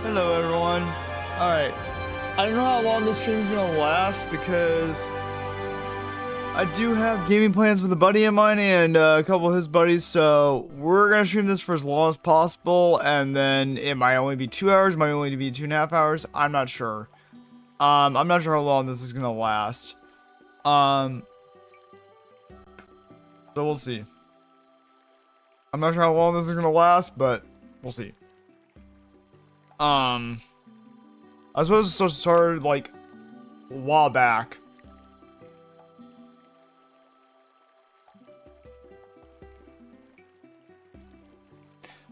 Hello everyone. Alright. I don't know how long this stream is gonna last because I do have gaming plans with a buddy of mine and a couple of his buddies, so we're gonna stream this for as long as possible, and then it might only be 2 hours, might only be 2.5 hours. I'm not sure. I'm not sure how long this is gonna last. So we'll see. I'm not sure how long this is gonna last, but we'll see. I was supposed to start like a while back.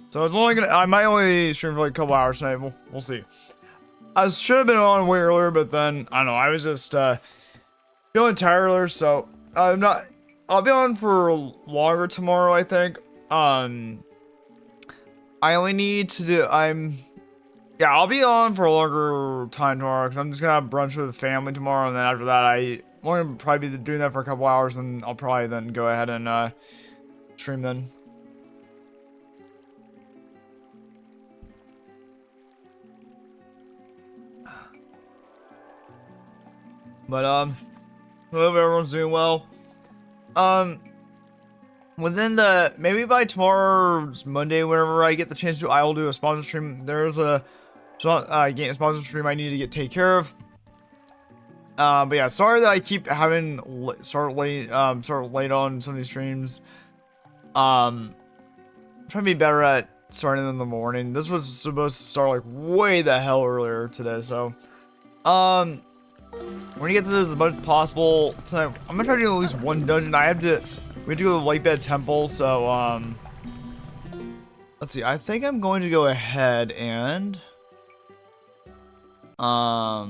So it's only gonna, I might only stream for like a couple hours tonight. We'll see. I should have been on way earlier, but then I don't know, I was just feeling tired earlier, so I'll be on for longer tomorrow, I think. I only need to do, yeah, I'll be on for a longer time tomorrow because I'm just gonna have brunch with the family tomorrow, and then after that, I'm gonna probably be doing that for a couple hours, and I'll probably then go ahead and stream then. But hope everyone's doing well. Within the maybe by tomorrow's Monday, whenever I get the chance to, I will do a sponsor stream. There's a game sponsor stream I need to take care of. But yeah, sorry that I keep having start late on some of these streams. I'm trying to be better at starting in the morning. This was supposed to start like way the hell earlier today, so we're gonna get to this as much as possible tonight. I'm gonna try to do at least one dungeon. We have to go to the Lakebed Temple, so let's see. I think I'm going to go ahead and I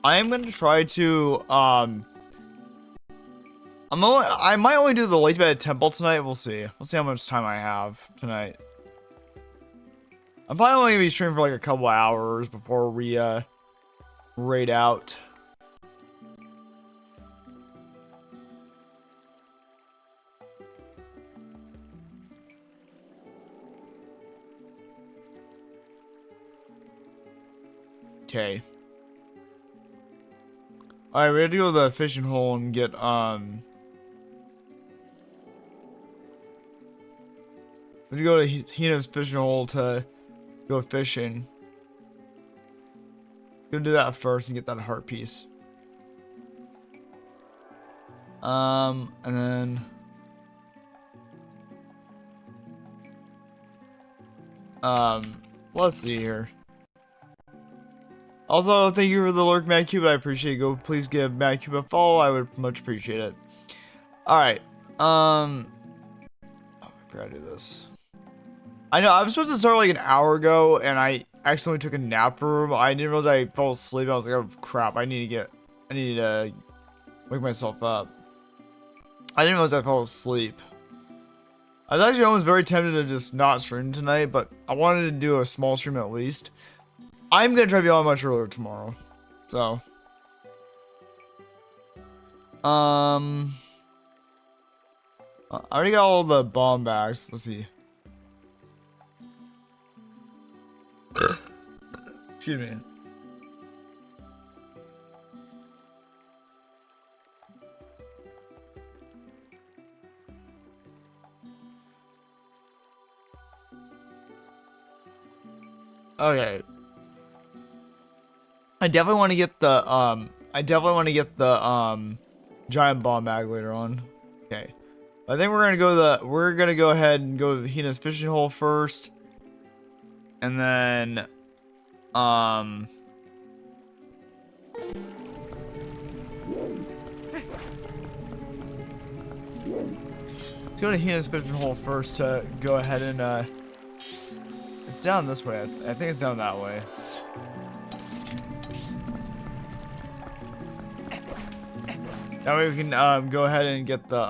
am going to try to I might only do the Lakebed Temple tonight. We'll see. We'll see how much time I have tonight. I'm probably only gonna be streaming for like a couple hours before we raid out. Okay. Alright, we have to go to the fishing hole and get we have to go to Hina's fishing hole to go fishing. Go do that first and get that heart piece. And then let's see here. Also, thank you for the lurk, MadCube. I appreciate it. Go, please give MadCube a follow. I would much appreciate it. All right. Oh, I forgot to do this. I know I was supposed to start like an hour ago, and I accidentally took a nap room. I didn't realize I fell asleep. I was like, oh crap! I need to wake myself up. I didn't realize I fell asleep. I was actually almost very tempted to just not stream tonight, but I wanted to do a small stream at least. I'm gonna try to be on much earlier tomorrow, so I already got all the bomb bags. Let's see. Excuse me. Okay. I definitely want to get the giant bomb bag later on. Okay. I think we're gonna go ahead and go to Hina's fishing hole first. And then let's go to Hina's fishing hole first to go ahead and it's down this way. I think it's down that way. That way we can go ahead and get the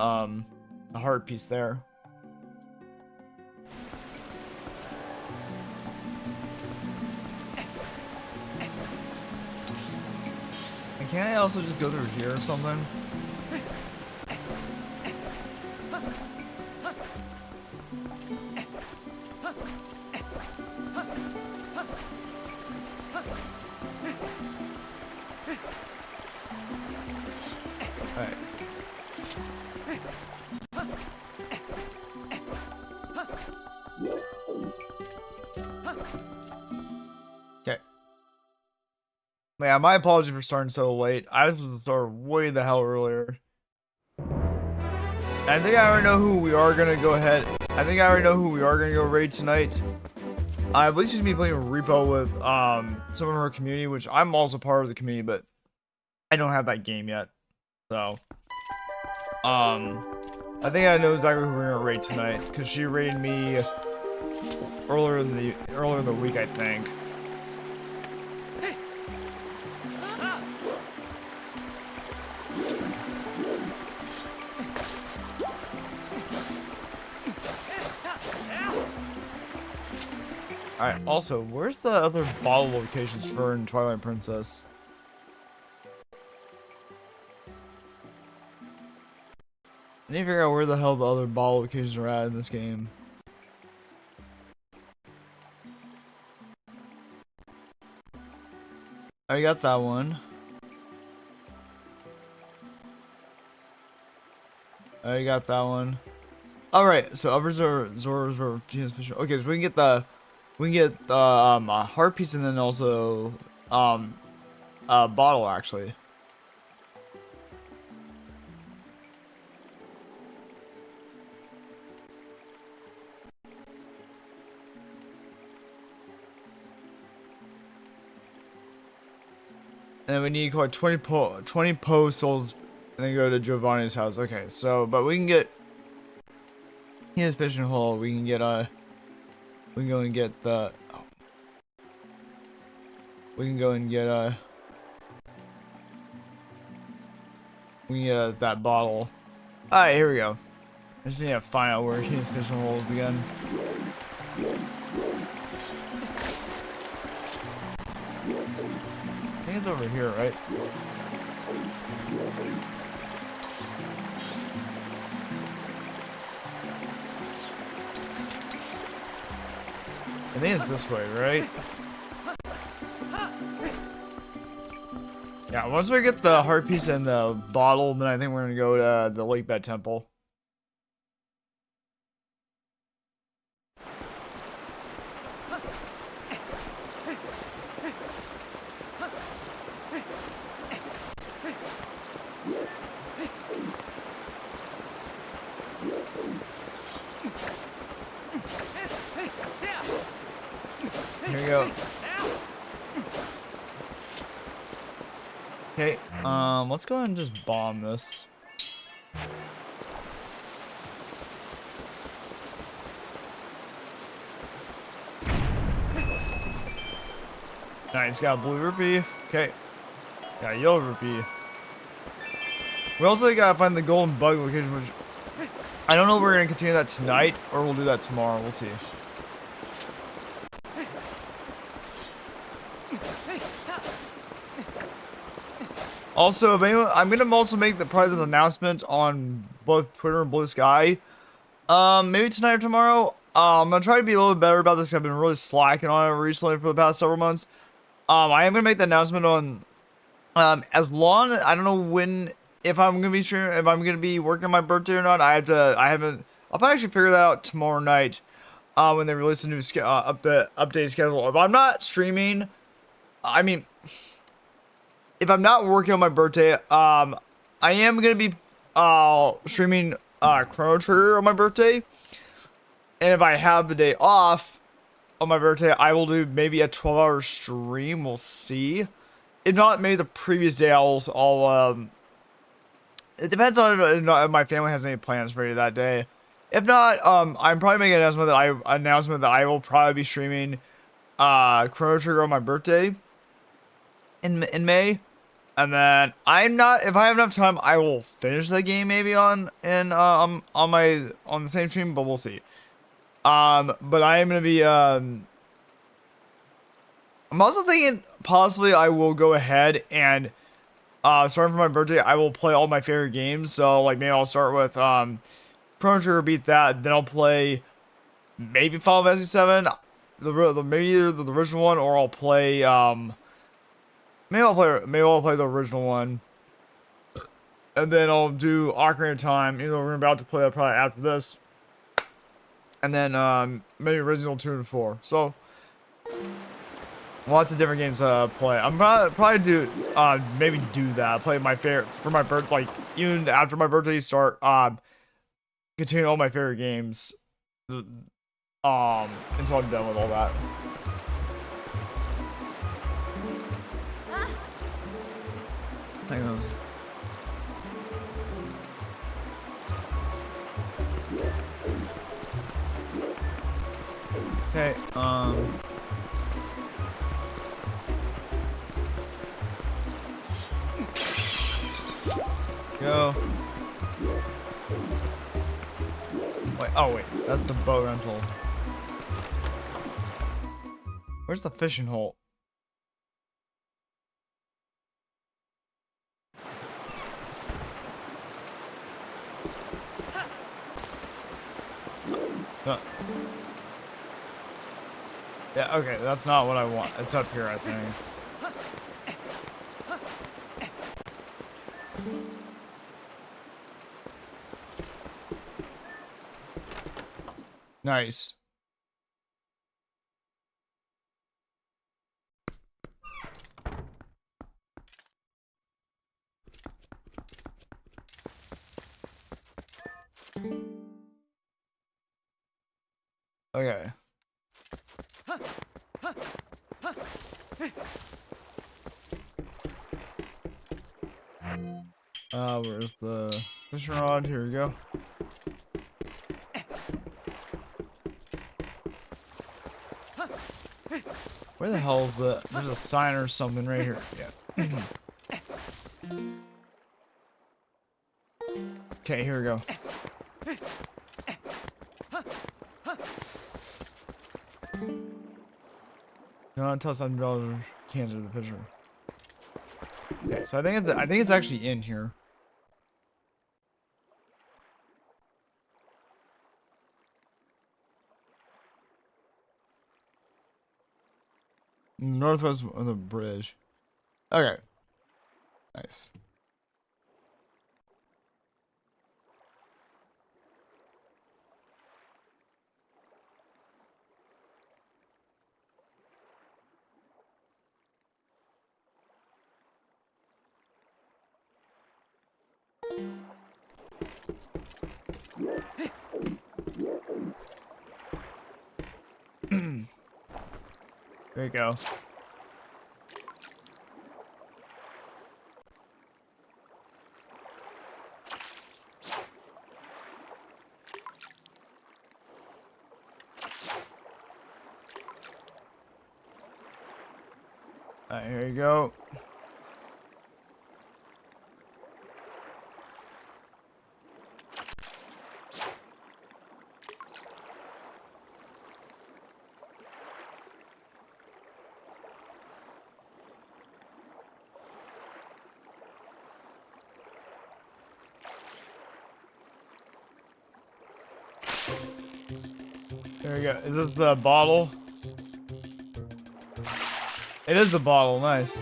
heart piece there. And can't I also just go through here or something? Man, my apologies for starting so late. I was supposed to start way the hell earlier. I think I already know who we are gonna go ahead. I think I already know who we are gonna go raid tonight. I believe she's gonna be playing Repo with some of her community, which I'm also part of the community, but I don't have that game yet. So I think I know exactly who we're gonna raid tonight, because she raided me earlier in the week, I think. Alright, also, where's the other bottle locations for in Twilight Princess? I need to figure out where the hell the other bottle locations are at in this game. I got that one. I got that one. Alright, so upper Zora Genus Fish. Okay, so we can get the heart piece and then also a bottle actually. And then we need to collect 20 post souls and then go to Giovanni's house. Okay, so but we can get his fishing hole. We can get we can go and get the we can go and get we can get that bottle. Alright, here we go. I just need to find out where his fishing hole is again. I think it's over here, right? I think it's this way, right? Yeah, once we get the heart piece and the bottle, then I think we're gonna go to the Lake Bed Temple. Here we go. Okay, let's go ahead and just bomb this. Nice, got a blue rupee. Okay. Got a yellow rupee. We also gotta find the golden bug location, which I don't know if we're gonna continue that tonight or we'll do that tomorrow. We'll see. Also, if anyone, I'm gonna also make the private announcement on both Twitter and Blue Sky. Maybe tonight or tomorrow. I'm gonna try to be a little bit better about this. I've been really slacking on it recently for the past several months. I am gonna make the announcement on, as long I don't know when, if I'm gonna be streaming, if I'm gonna be working on my birthday or not. I'll probably actually figure that out tomorrow night, when they release a new update schedule. If I'm not streaming, I mean, if I'm not working on my birthday, I am gonna be streaming Chrono Trigger on my birthday, and if I have the day off on my birthday, I will do maybe a 12-hour stream. We'll see. If not, maybe the previous day I'll it depends on if my family has any plans for me that day. If not, I'm probably making an announcement that I will probably be streaming Chrono Trigger on my birthday in May. And then if I have enough time, I will finish the game maybe on the same stream, but we'll see. But I am gonna be I'm also thinking possibly I will go ahead and starting for my birthday, I will play all my favorite games. So like maybe I'll start with Chrono Trigger, beat that, then I'll play maybe Final Fantasy 7, maybe either the original one, or I'll play maybe I'll play the original one, and then I'll do Ocarina of Time. You know, we're about to play that probably after this, and then maybe Resident Evil 2 and 4. So Lots of different games to play. I'm probably do maybe do that. Play my favorite for my birthday, like even after my birthday start. Continue all my favorite games. Until I'm done with all that. Hang on. Okay. Go. Wait, oh wait, that's the boat rental. Where's the fishing hole? No. Yeah, okay, that's not what I want. It's up here, I think. Nice. Okay. Where's the fishing rod? Here we go. Where the hell is the? There's a sign or something right here. Yeah. Okay, here we go. No, until something about can't do the picture. Okay, so I think it's actually in here. Northwest of the bridge. Okay. Nice. There you go. Alright, here you go. There we go. Is this the bottle? It is the bottle. Nice.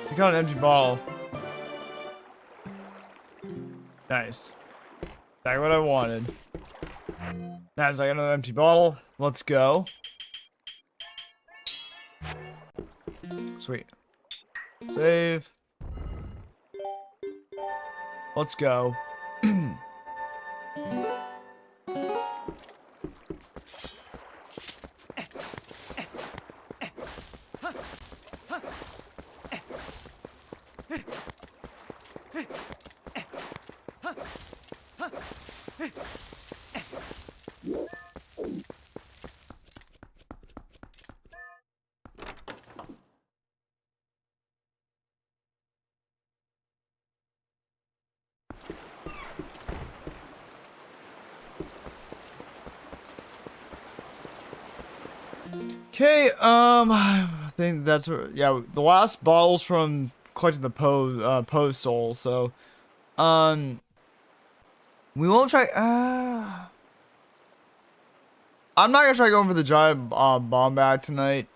You got an empty bottle. Nice. That's what I wanted. Nice. I got another empty bottle. Let's go. Sweet. Save. Let's go. Okay, I think that's yeah. The last bottle's from collecting the Poe soul. So, we won't try. I'm not gonna try going for the giant bomb bag tonight.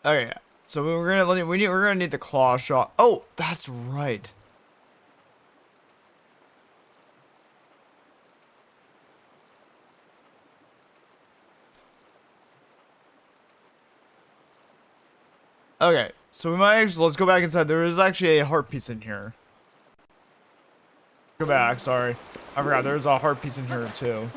Okay, so we're gonna need the claw shot. Oh, that's right. Okay, so we might actually, let's go back inside. There is actually a heart piece in here. Go back, sorry. I forgot, there's a heart piece in here too.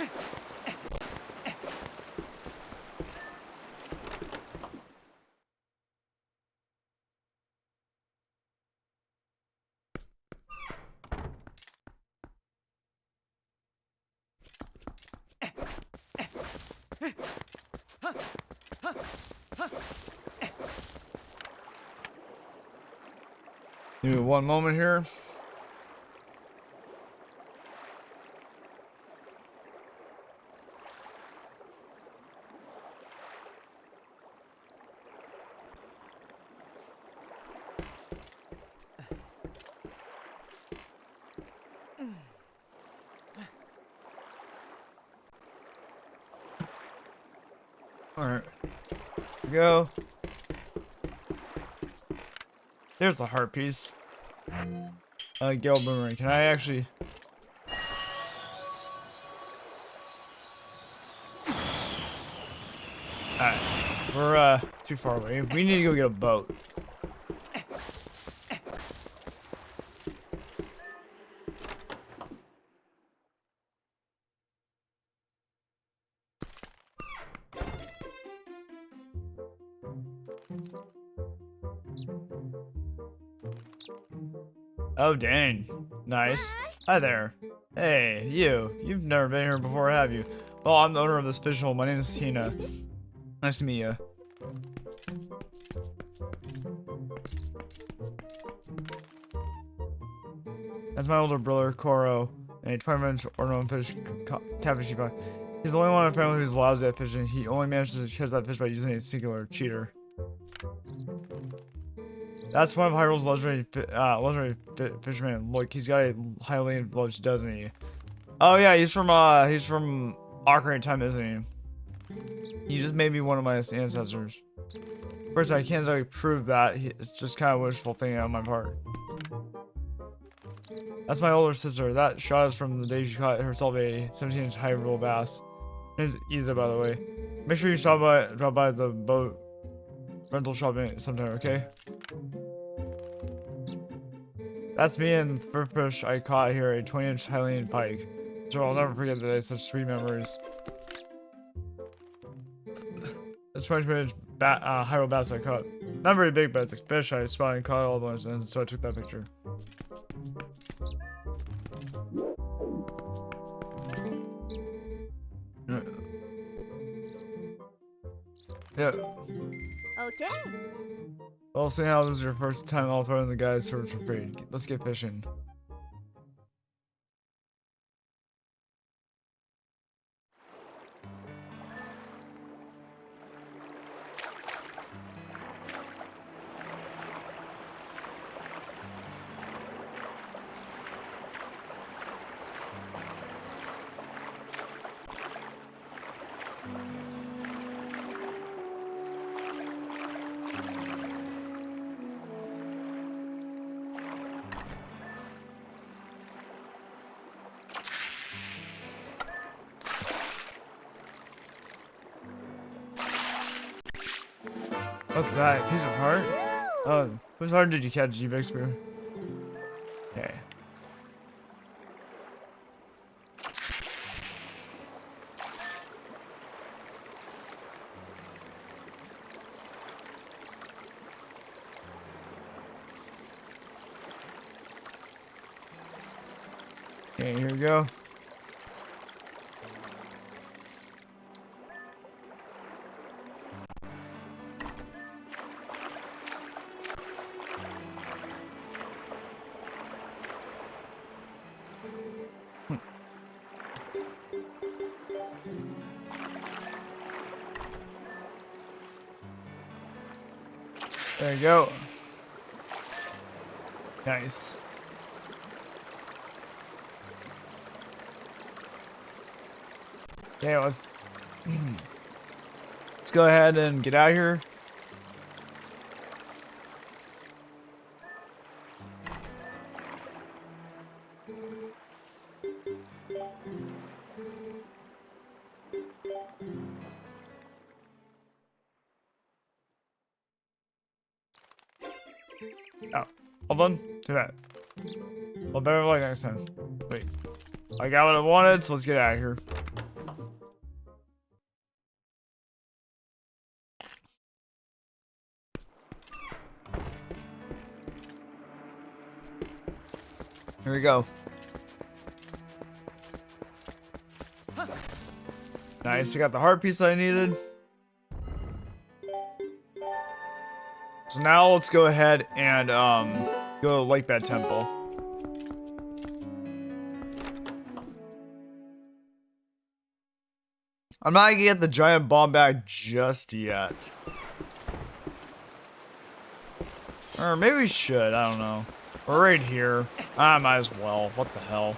Give me one moment here. Alright. Here we go. There's the heart piece. Gale Boomerang. Can I actually... Alright. We're, too far away. We need to go get a boat. Oh, dang. Nice. Hi there. Hey, you. You've never been here before, have you? Well, I'm the owner of this fish hole. My name is Tina. Nice to meet you. That's my older brother, Koro, and a 20-inch ornamental fish, catfish pot. He's the only one in the family who's lousy at fishing. He only manages to catch that fish by using a singular cheater. That's one of Hyrule's legendary fishermen. Look, he's got a highly blowed, doesn't he? Oh yeah, he's from Ocarina of Time, isn't he? He just may be one of my ancestors. Of course, I can't exactly prove that. It's just kind of wishful thinking on my part. That's my older sister. That shot is from the day she caught herself a 17-inch Hyrule bass. Her name's Isa, by the way. Make sure you drop by the boat rental shop sometime, okay? That's me and the first fish I caught here, a 20-inch Hylian pike. So I'll never forget the day, such sweet memories. The 20-inch Hyrule bass I caught. Not very big, but it's a fish I spotted and caught all at once, and so I took that picture. Yeah. Okay. Well, seeing how this is your first time, I'll throw in the guys served for free. Let's get fishing. What's that? A piece of heart? Oh, whose heart did you catch, G-Bixper? Okay. Okay, here we go. There you go. Nice. Okay, let's go ahead and get out of here. Oh, hold on. Do that. Well, better luck next time. Wait. I got what I wanted, so let's get out of here. Here we go. Nice, I got the heart piece I needed. So now let's go ahead and go to Lake Bed Temple. I'm not gonna get the giant bomb bag just yet. Or maybe we should, I don't know. We're right here. I might as well. What the hell?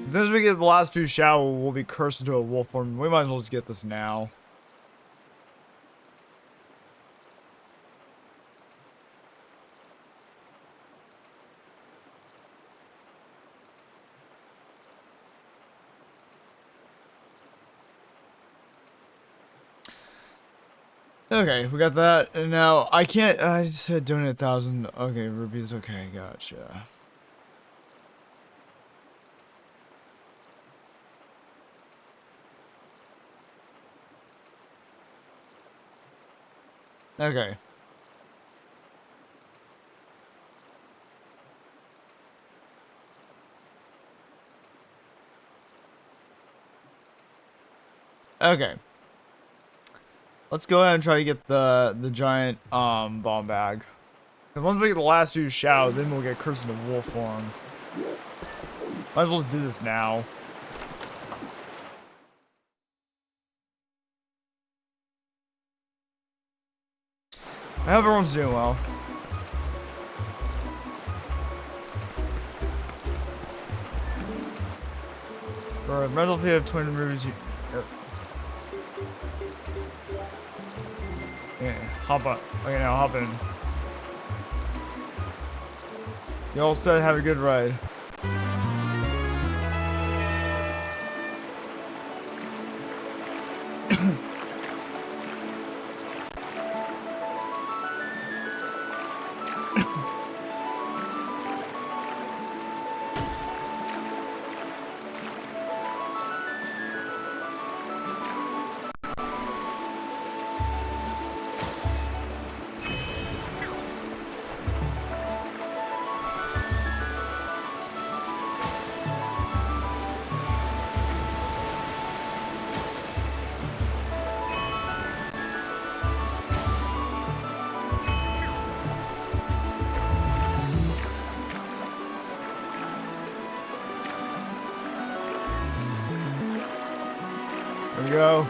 As soon as we get the last few shadow, we'll be cursed into a wolf form. We might as well just get this now. Okay, we got that, and now I can't. I said donate 1,000. Okay, rupees. Okay, gotcha. Okay. Okay. Let's go ahead and try to get the giant bomb bag. Cause once we get the last few shadow, then we'll get cursed into wolf form. Might as well do this now. I hope everyone's doing well. For a rental fee of 20 rupees. Yeah, hop up. Okay, now hop in. You all said have a good ride. There we go.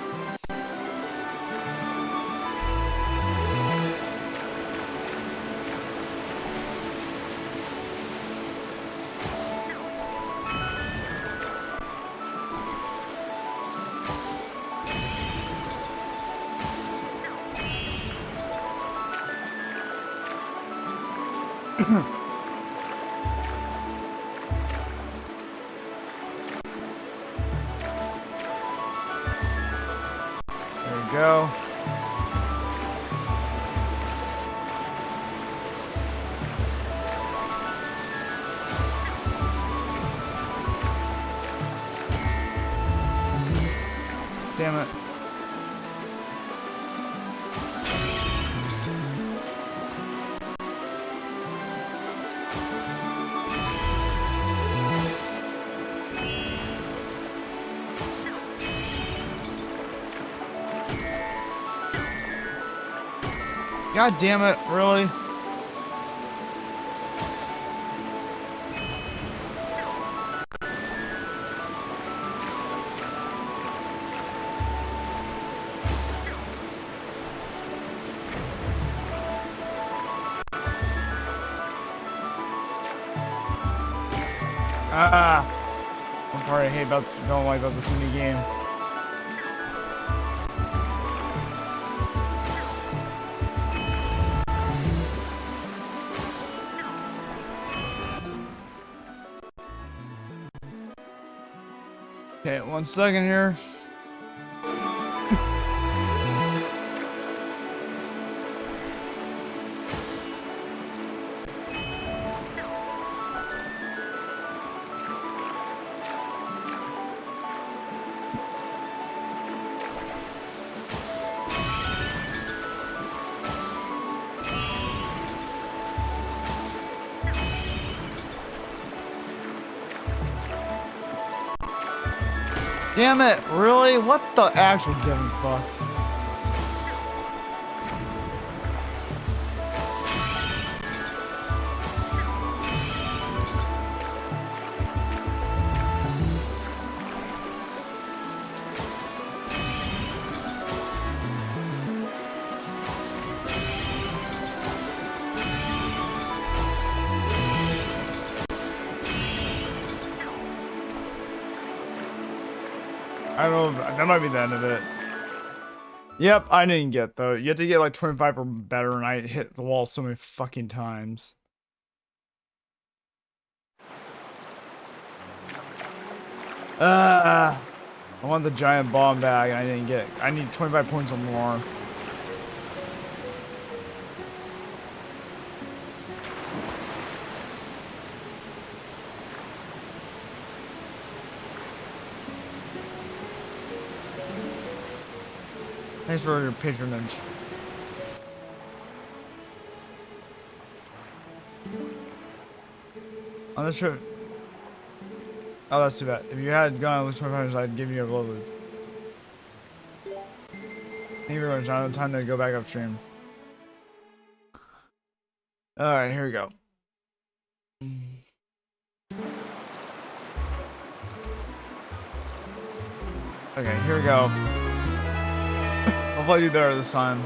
There we go. Damn it. God damn it, really? Ah! One part I hate about, don't like about this mini game. Okay, 1 second here. Damn it, really? What the actual giving fuck? I don't know, that might be the end of it. Yep, I didn't get though. You have to get like 25 or better, and I hit the wall so many fucking times. I want the giant bomb bag, and I didn't get it. I need 25 points or more. Thanks for your patronage. On this trip. Oh, that's too bad. If you had gone at least 25 I'd give you a glow loot. Thank you very much. I don't have time to go back upstream. Alright, here we go. Okay, here we go. Hopefully I do better this time.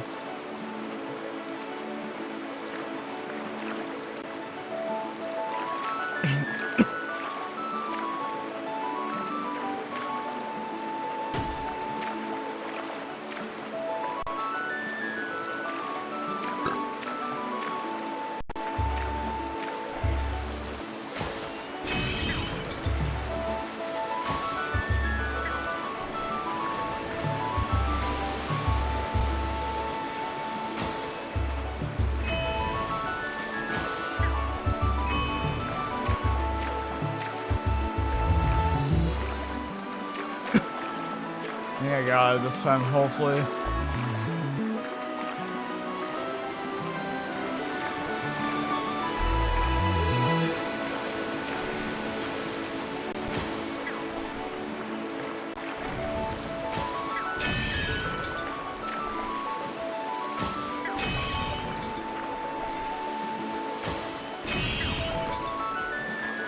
I think I got it this time, hopefully.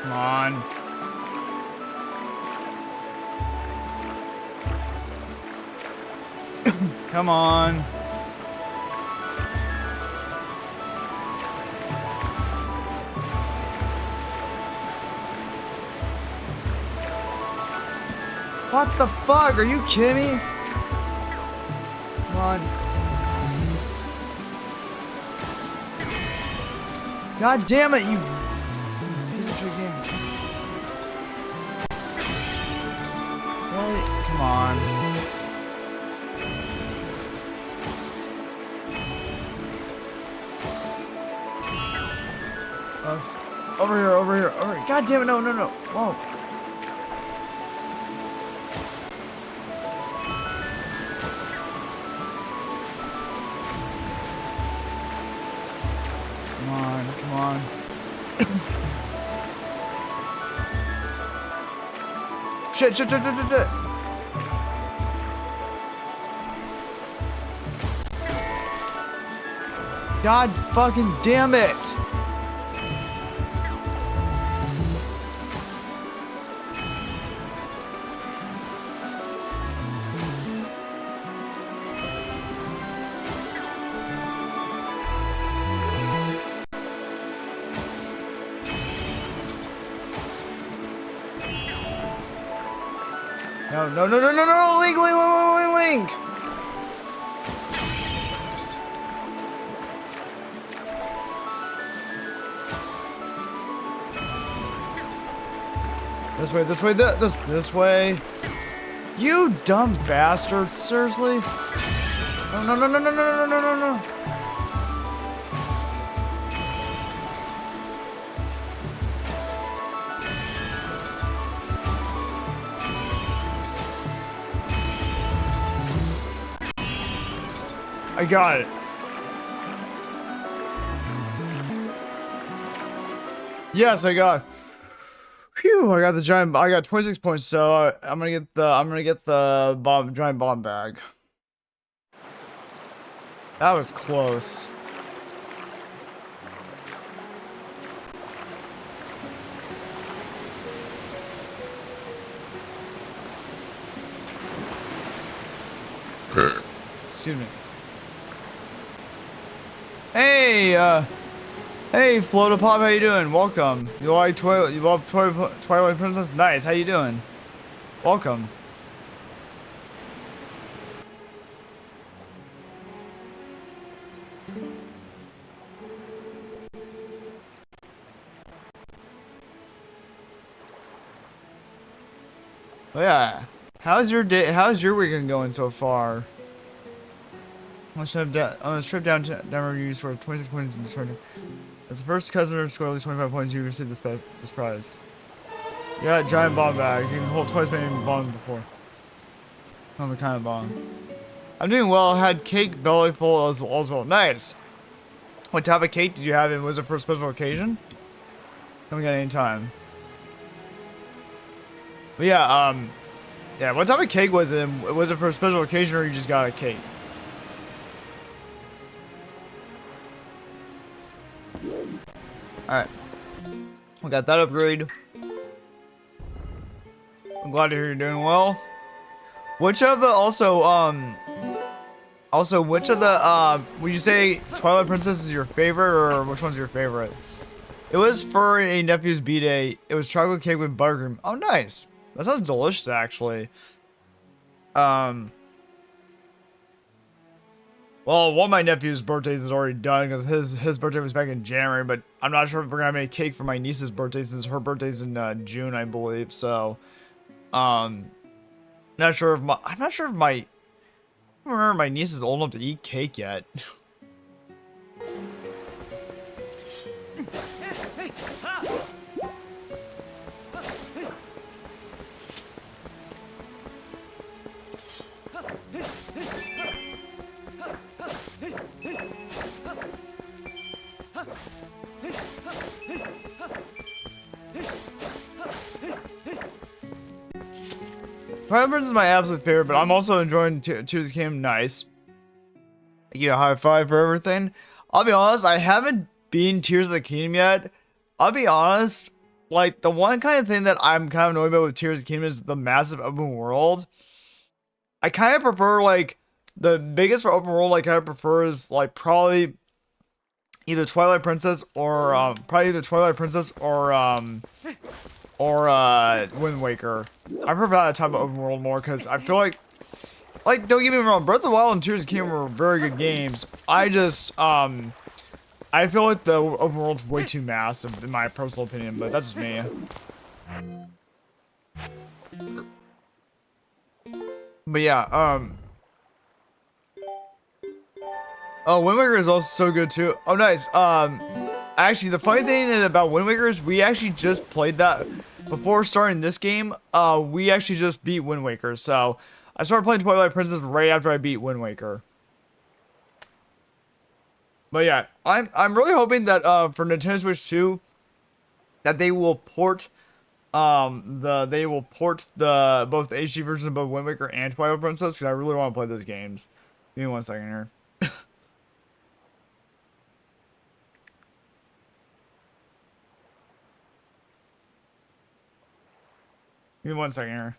Come on. Come on. What the fuck? Are you kidding me? Come on. God damn it, you piece of shit game. Really? Come on. Over here, over here, over here. God damn it, no, no, no. Whoa. Come on, come on. Shit, shit, shit, shit, shit, shit. God fucking damn it. No, no, no, no, no, no, Link, Link, Link, Link, Link. This way, this way, this way. You dumb bastard, seriously? No, no, no, no, no, no, no, no, no, no. I got it. Yes, I got it. Phew! I got the giant. I got 26 points, so I'm gonna get the giant bomb bag. That was close. Excuse me. Hey, hey, Floatapop, how you doing? Welcome. You like Twilight? You love Twilight Princess? Nice. How you doing? Welcome. Oh yeah. How's your day? How's your weekend going so far? On a trip down to Denver, you scored 26 points in the tournament. As the first customer to score at least 25 points, you receive this prize. You got giant bomb bags. You can hold twice as many bombs before. Another kind of bomb. I'm doing well. Had cake belly full as well. Nice. What type of cake did you have, and was it for a special occasion? Coming at any time. But yeah, yeah. What type of cake was it? Was it for a special occasion, or you just got a cake? All right. We got that upgrade. I'm glad to hear you're doing well. Which of the which of the would you say Twilight Princess is your favorite, or which one's your favorite? It was for a nephew's b-day. It was chocolate cake with buttercream. Oh, nice. That sounds delicious, actually. Well, one of my nephew's birthdays is already done because his birthday was back in January, but I'm not sure if we're gonna make a cake for my niece's birthday since her birthday's in June, I believe. So, I'm not sure if I don't remember my niece is old enough to eat cake yet. Twilight Princess is my absolute favorite, but I'm also enjoying Tears of the Kingdom. Nice. Thank you, a high five for everything. I'll be honest, I haven't been Tears of the Kingdom yet. I'll be honest, like, the one kind of thing that I'm kind of annoyed about with Tears of the Kingdom is the massive open world. I kind of prefer, like, the biggest for open world I kind of prefer is, like, probably either Twilight Princess or, Wind Waker. I prefer that type of open world more because I feel like, don't get me wrong, Breath of the Wild and Tears of the Kingdom were very good games. I just, I feel like the open world's way too massive in my personal opinion, but that's just me. But yeah, oh, Wind Waker is also so good too. Oh, nice. Actually, the funny thing about Wind Waker is we actually just played that before starting this game. We actually just beat Wind Waker, so I started playing Twilight Princess right after I beat Wind Waker. But yeah, I'm really hoping that for Nintendo Switch 2 that they will port both the HD versions of both Wind Waker and Twilight Princess because I really want to play those games. Give me 1 second here. Give me 1 second here.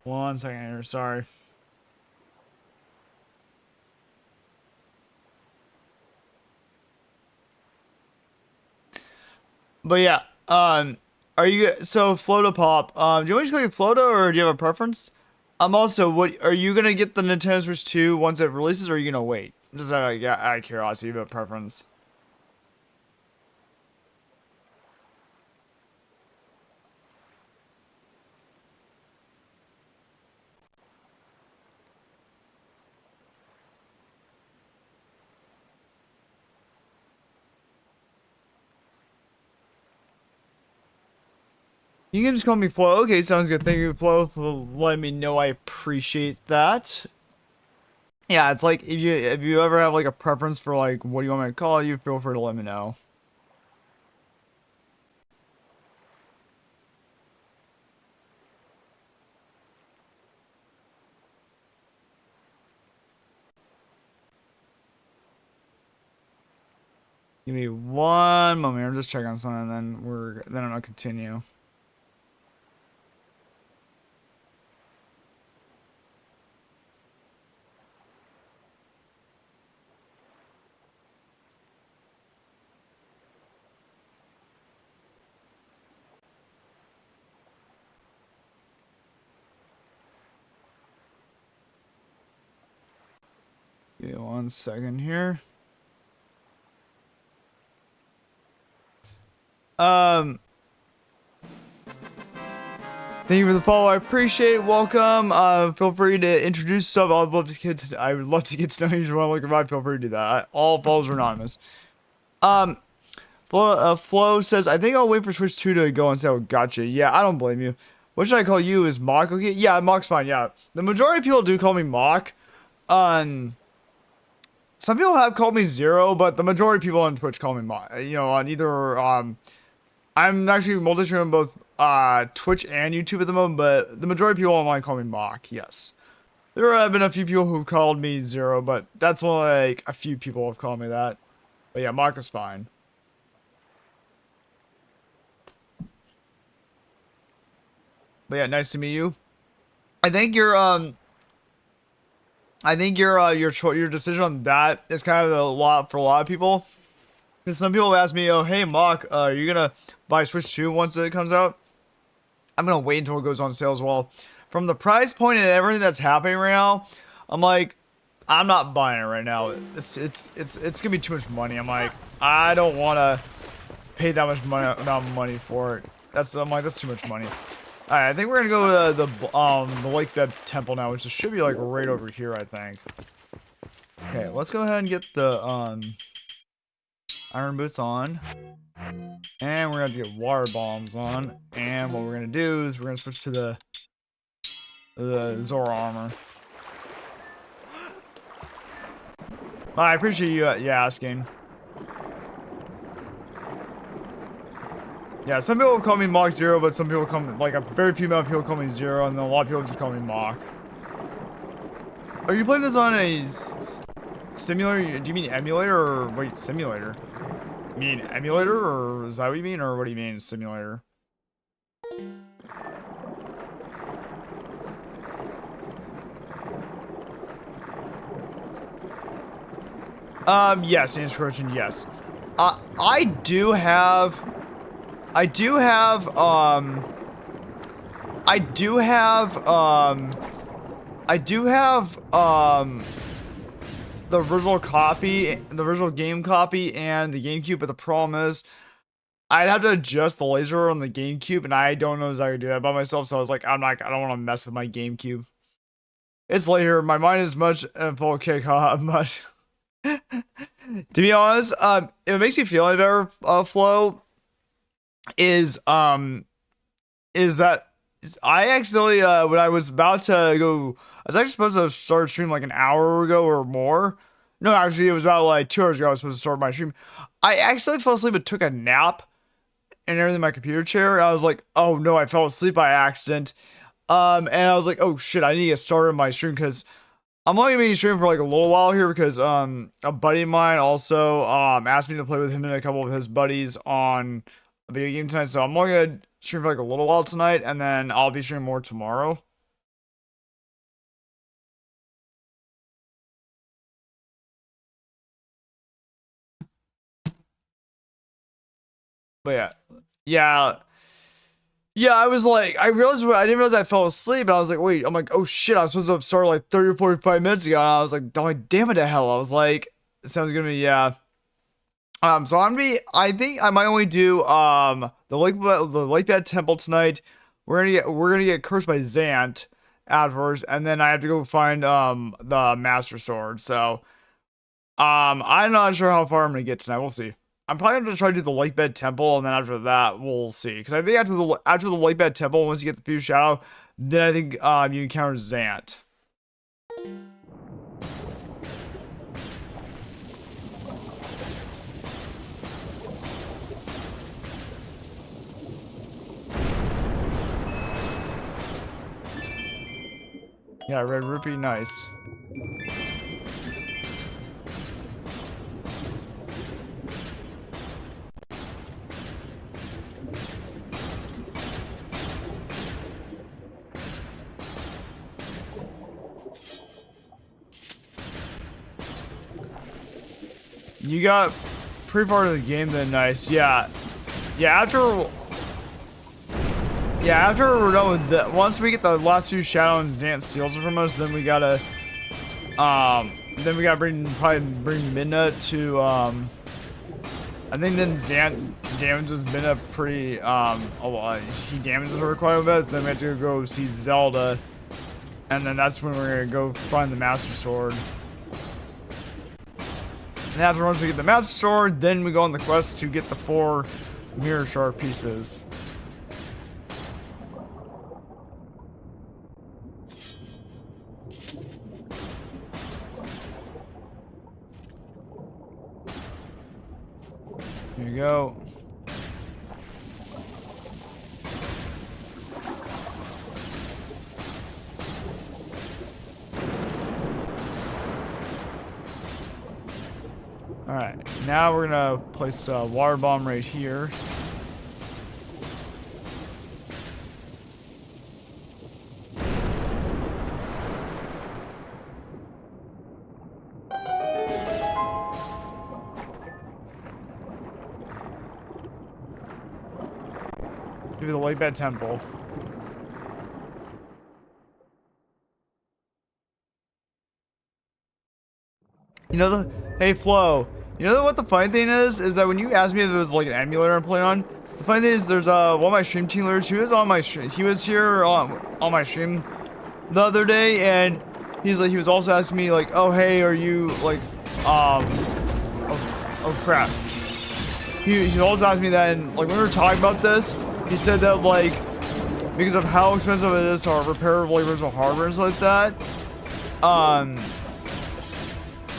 One second here, sorry. But yeah, are you so Floatapop? Do you want to just click Flota, or do you have a preference? Also, what are you gonna get the Nintendo Switch 2 once it releases, or are you gonna wait? Just out of curiosity, you have a preference. You can just call me Flo. Okay, sounds good. Thank you, Flo, for letting me know. I appreciate that. Yeah, it's like if you ever have like a preference for like what do you want me to call you, feel free to let me know. Give me one moment. I'm just checking on something, and then I'm gonna continue. Give me 1 second here. Thank you for the follow. I appreciate it. Welcome. Feel free to introduce yourself. I would love to get to know you. If you want to look around, feel free to do that. All follows are anonymous. Flo says, I think I'll wait for Switch 2 to go on sale. Gotcha. Yeah, I don't blame you. What should I call you? Is Mock okay? Yeah, Mock's fine. Yeah, the majority of people do call me Mock. Some people have called me Zero, but the majority of people on Twitch call me Mock. You know, on either I'm actually multi-streaming both Twitch and YouTube at the moment, but the majority of people online call me Mock. Yes, there have been a few people who called me Zero, but that's only like a few people have called me that. But yeah, Mock is fine. But yeah, nice to meet you. I think your decision on that is kind of a lot for a lot of people. And some people have asked me, "Oh, hey, Mock, are you gonna buy Switch 2 once it comes out?" I'm gonna wait until it goes on sale as well. From the price point and everything that's happening right now, I'm like, I'm not buying it right now. It's gonna be too much money. I'm like, I don't want to pay that much amount of money for it. I'm like, that's too much money. All right, I think we're gonna go to the Lake Bed Temple now, which should be like right over here, I think. Okay, let's go ahead and get the iron boots on, and we're gonna have to get water bombs on. And what we're gonna do is we're gonna switch to the Zora armor. I appreciate you asking. Yeah, some people call me Mach Zero, but some people like a very few amount of people call me Zero, and then a lot of people just call me Mach. Are you playing this on a simulator? Do you mean emulator or wait, simulator? You mean emulator, or is that what you mean, or what do you mean simulator? Yes, answer question, yes. I do have the original copy, the original game copy, and the GameCube, but the problem is I'd have to adjust the laser on the GameCube, and I don't know if I could do that by myself, so I was like, I don't want to mess with my GameCube. It's later, my mind is much in full kick, much. To be honest, it makes me feel any better, Flo, is that I accidentally, when I was about to go, I was actually supposed to start a stream like an hour ago or more. No, actually, it was about like 2 hours ago I was supposed to start my stream. I accidentally fell asleep and took a nap and everything in my computer chair. And I was like, oh no, I fell asleep by accident. And I was like, oh shit, I need to get started on my stream because I'm only gonna be streaming for like a little while here because a buddy of mine also asked me to play with him and a couple of his buddies on a video game tonight. So I'm only gonna stream for like a little while tonight, and then I'll be streaming more tomorrow. But yeah, I was like, I didn't realize I fell asleep, and I was like, wait, I'm like, oh shit, I was supposed to have started like 30 or 45 minutes ago, and I was like, oh, damn it to hell. I was like, it sounds gonna be, yeah. So I think I might only do, the Lake Bed Temple tonight. We're gonna get cursed by Zant afterwards, and then I have to go find, the Master Sword, so, I'm not sure how far I'm gonna get tonight, we'll see. I'm probably gonna try to do the Lake Bed Temple, and then after that we'll see. Because I think after the Lake Bed Temple, once you get the Fused Shadow, then I think you encounter Zant. Yeah, Red Rupee, nice. You got pretty part of the game then, nice. Yeah. After we're done with that, once we get the last few shadows and Zant steals it from us, then we gotta probably bring Midna to I think then Zant damages Midna pretty a lot. He damages her quite a bit, then we have to go see Zelda. And then that's when we're gonna go find the Master Sword. And after once we get the Master Sword, then we go on the quest to get the 4 Mirror Shard pieces. Here you go. Alright, now we're gonna place a water bomb right here. Give me the Lake Bed Temple. You know hey Flo, you know what the funny thing is that when you asked me if it was like an emulator I'm playing on, the funny thing is there's one of my stream teamers, he was here on my stream the other day, and he was also asking me like, oh hey, are you like oh crap. He always asked me that, and like when we were talking about this, he said that like because of how expensive it is to repair like original hardware and stuff like that,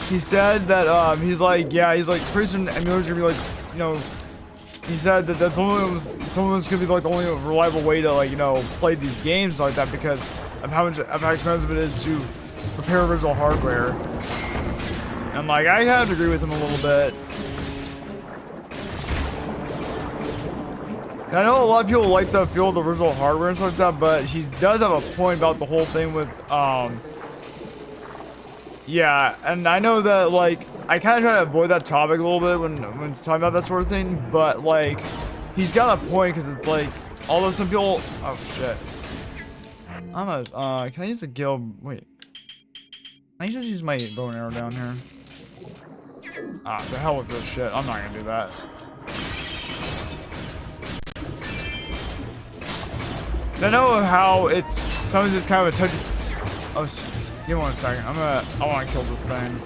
he said that he's like pretty soon emulators gonna be like, you know, he said that that's someone's gonna be like the only reliable way to like, you know, play these games like that because of how expensive it is to repair original hardware. And like I kind of agree with him a little bit. And I know a lot of people like the feel of the original hardware and stuff like that, but he does have a point about the whole thing with yeah, and I know that like I kind of try to avoid that topic a little bit when talking about that sort of thing, but like he's got a point because it's like although some people oh shit, can I use the guild? Wait, I just use my bow and arrow down here. Ah, the hell with this shit. I'm not gonna do that. I know how it's sometimes it's kind of a touchy. Oh, give me 1 second. I want to kill this thing.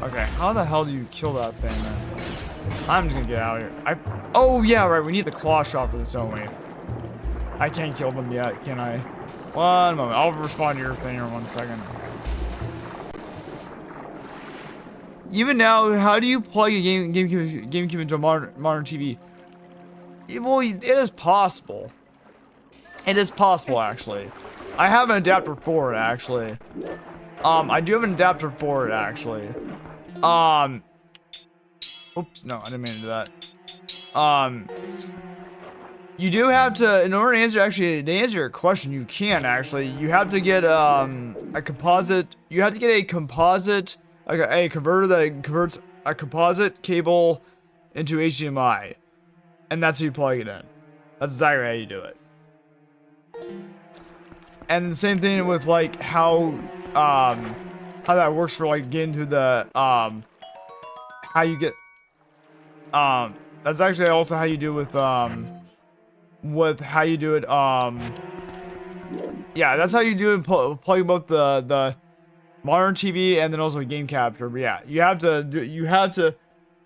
Okay, how the hell do you kill that thing then? I'm just gonna get out of here. Oh yeah, right. We need the claw shot for this, don't we? I can't kill them yet, can I? 1 moment. I'll respond to your thing in 1 second. Even now, how do you plug a GameCube into a modern TV? Well, it is possible. It is possible, actually. I have an adapter for it, actually. I do have an adapter for it, actually. Oops, no, I didn't mean to do that. You do have to, in order to answer your question, you can, actually. You have to get, a composite, a converter that converts a composite cable into HDMI. And that's how you plug it in. That's exactly how you do it. And the same thing with like how that works for like getting to the how you get that's actually also how you do with how you do it yeah, that's how you do it, plug both the modern TV, and then also game capture. But yeah, you have to.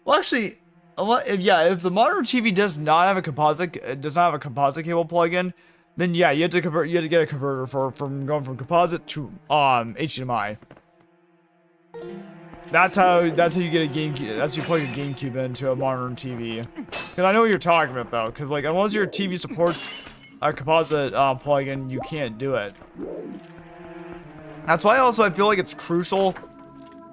Well, actually, if the modern TV does not have a composite cable plug-in, then yeah, you have to get a converter from going from composite to HDMI. That's how you get a GameCube. That's how you plug a GameCube into a modern TV. Cause I know what you're talking about though. Cause like unless your TV supports a composite plug-in, you can't do it. That's why also I feel like it's crucial.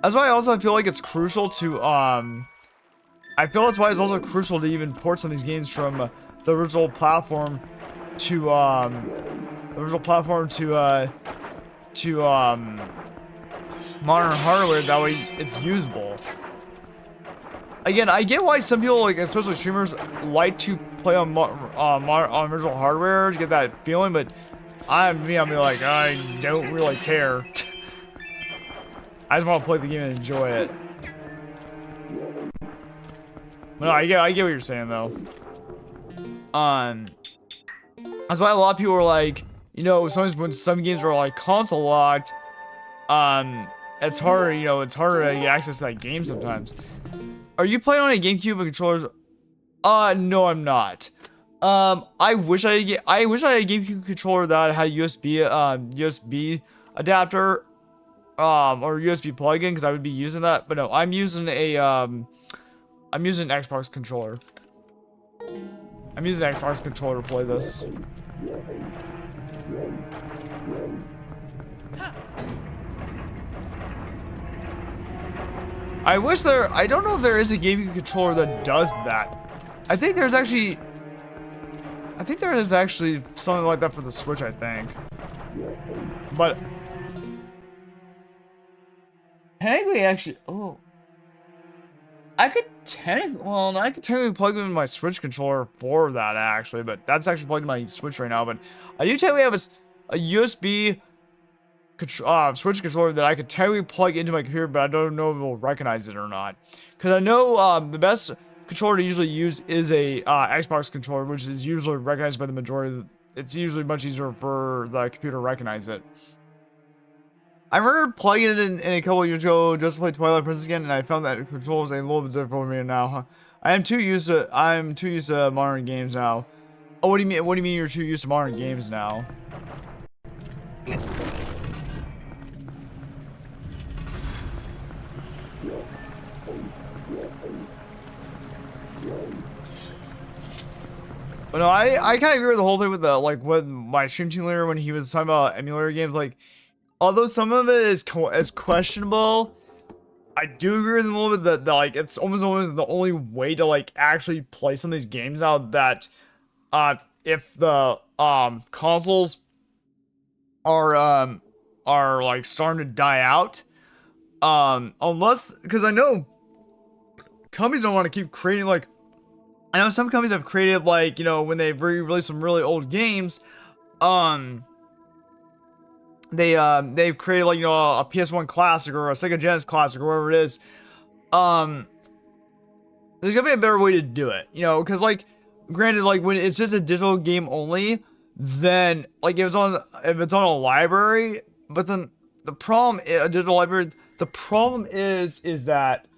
That's why also I feel like it's crucial to I feel that's why it's also crucial to even port some of these games from the original platform to modern hardware. That way it's usable. Again, I get why some people, like especially streamers, like to play on original hardware to get that feeling, but I'm like, I don't really care. I just want to play the game and enjoy it. But no, I get what you're saying though. That's why a lot of people are like, you know, sometimes when some games are like console locked, it's harder, you know, it's harder to get access to that game sometimes. Are you playing on a GameCube with controllers? No, I'm not. I wish I had a GameCube controller that had USB adapter, or USB plug-in, because I would be using that. But no, I'm using an Xbox controller. I'm using an Xbox controller to play this. I don't know if there is a GameCube controller that does that. I think there is actually something like that for the Switch, I think. But technically, actually, I could technically plug in my Switch controller for that actually, but that's actually plugged in my Switch right now. But I do technically have a USB Switch controller that I could technically plug into my computer, but I don't know if it will recognize it or not. Because I know the best controller to usually use is a Xbox controller, which is usually recognized by the majority. It's usually much easier for the computer to recognize it. I remember plugging it in a couple of years ago just to play Twilight Princess again, and I found that control was a little bit difficult for me now. I'm too used to modern games now. Oh, what do you mean? What do you mean you're too used to modern games now? But no, I kind of agree with the whole thing with the, like, with my stream team leader when he was talking about emulator games. Like, although some of it is questionable, I do agree with him a little bit that like, it's almost the only way to, like, actually play some of these games out that, if the, consoles are like, starting to die out, unless, because I know companies don't want to keep creating, like, I know some companies have created, like, you know, when they've released some really old games, they've created, like, you know, a PS1 classic or a Sega Genesis classic or whatever it is. There's gotta be a better way to do it, you know, because, like, granted, like, when it's just a digital game only, then, like, if it's on a library, but then the problem, a digital library, the problem is that,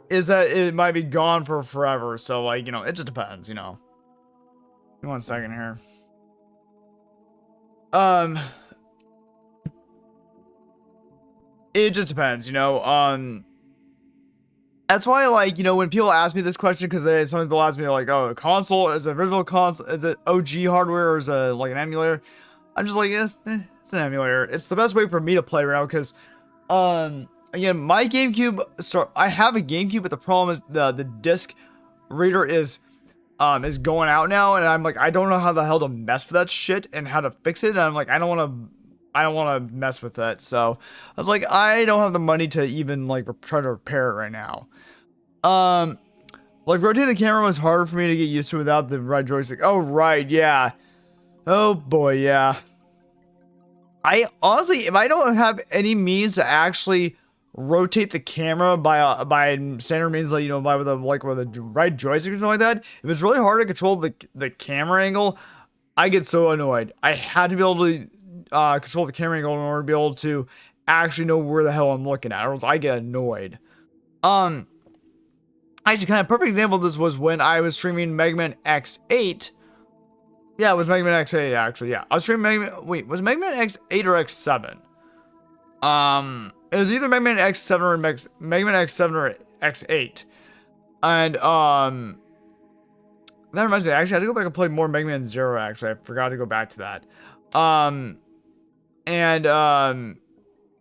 is that it might be gone for forever. So, like, you know, it just depends, you know. Give me 1 second here. It just depends, you know. That's why, like, you know, when people ask me this question, because sometimes they'll ask me, like, oh, a console, is it original console, is it OG hardware, or is it like an emulator? I'm just like, it's an emulator. It's the best way for me to play right now, because, again, my GameCube, I have a GameCube, but the problem is the disc reader is going out now, and I'm like, I don't know how the hell to mess with that shit and how to fix it, and I'm like, I don't want to mess with it. So I was like, I don't have the money to even, like, try to repair it right now. Like, rotating the camera was harder for me to get used to without the right joystick. Oh, right, yeah. Oh boy, yeah. I honestly, if I don't have any means to actually rotate the camera by standard means, like, you know, by with a right joystick or something like that. If it's really hard to control the camera angle, I get so annoyed. I had to be able to control the camera angle in order to be able to actually know where the hell I'm looking at, or else I get annoyed. Actually, kind of perfect example of this was when I was streaming Mega Man X8. Yeah, it was Mega Man X8 actually. Yeah, I was streaming Mega Man. Wait, was Mega Man X8 or X7? It was either Mega Man X7 or Mega Man X7 or X8. And that reminds me. Actually, I had to go back and play more Mega Man Zero. Actually, I forgot to go back to that.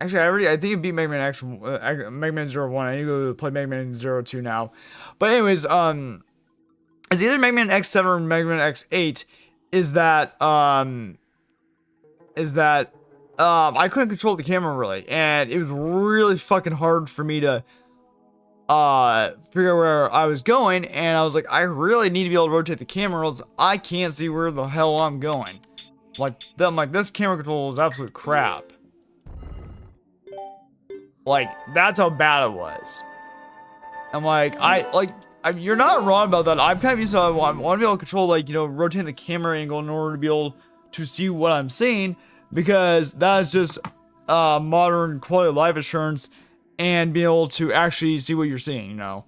Actually, I think it beat Mega Man Mega Man 01. I need to go play Mega Man 02 now. But anyways, it's either Mega Man X7 or Mega Man X8. Is that I couldn't control the camera really, and it was really fucking hard for me to figure out where I was going, and I was like, I really need to be able to rotate the camera, or else I can't see where the hell I'm going. I'm like, this camera control is absolute crap. Like, that's how bad it was. I'm like, you're not wrong about that. I'm kind of used to, I want to be able to control, like, you know, rotating the camera angle in order to be able to see what I'm seeing, because that is just modern quality of life assurance and being able to actually see what you're seeing, you know.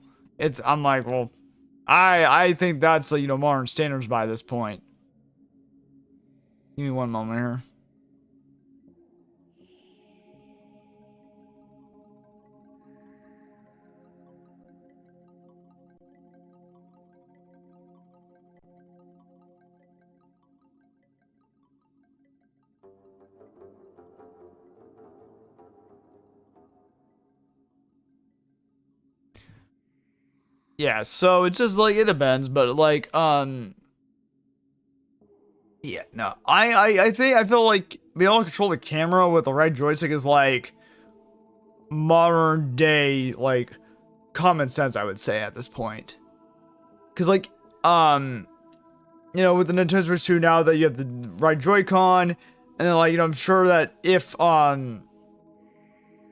I'm like, well, I think that's, you know, modern standards by this point. Give me one moment here. Yeah, so it's just like, it depends, but like, yeah, no, I feel like being able to control the camera with the right joystick is like modern day, like, common sense, I would say at this point. Cause like, you know, with the Nintendo Switch 2 now that you have the right Joy-Con, and then, like, you know, I'm sure that if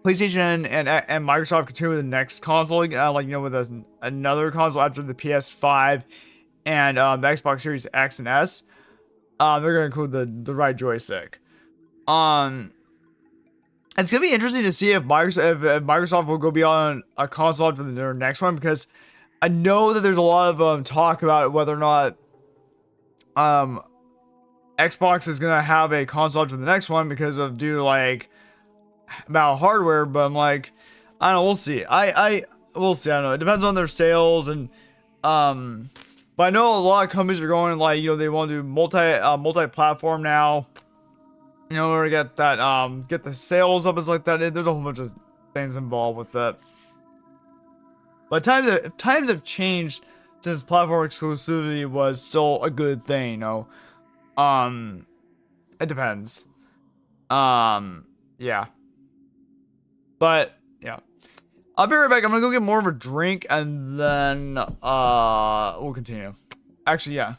PlayStation and Microsoft continue with the next console, like, you know, with another console after the PS5 and the Xbox Series X and S, they're gonna include the right joystick. It's gonna be interesting to see if Microsoft will go beyond a console after their next one, because I know that there's a lot of talk about whether or not Xbox is gonna have a console after the next one because of due to, like, about hardware. But I'm like, I don't know, we'll see. We'll see. I don't know. It depends on their sales, and but I know a lot of companies are going, like, you know, they want to do multi-platform now. You know, or get that get the sales up, is like that. There's a whole bunch of things involved with that. But times have changed since platform exclusivity was still a good thing, you know. It depends. Yeah. But yeah. I'll be right back. I'm gonna go get more of a drink, and then we'll continue. Actually, yeah.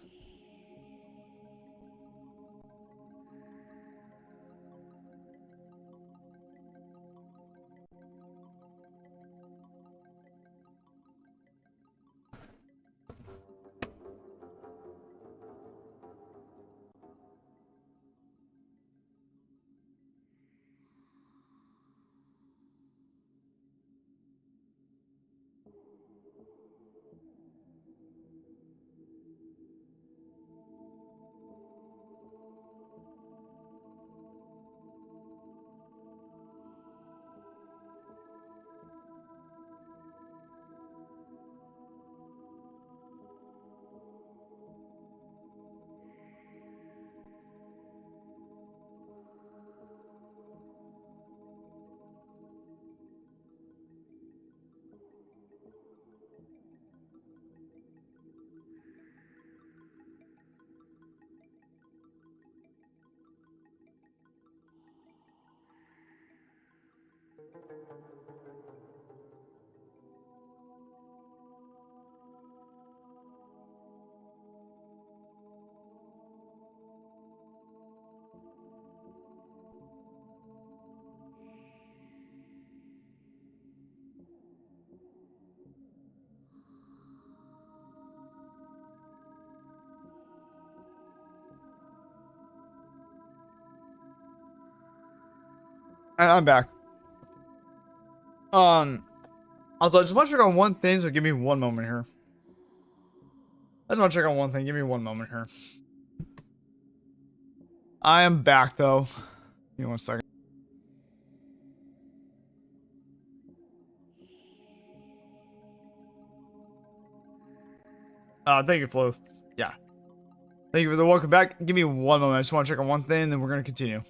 I'm back. Also, I just want to check on one thing, so give me one moment here. I just want to check on one thing. Give me one moment here. I am back, though. Give me 1 second. Thank you, Flo. Yeah. Thank you for the welcome back. Give me one moment. I just want to check on one thing, then we're going to continue.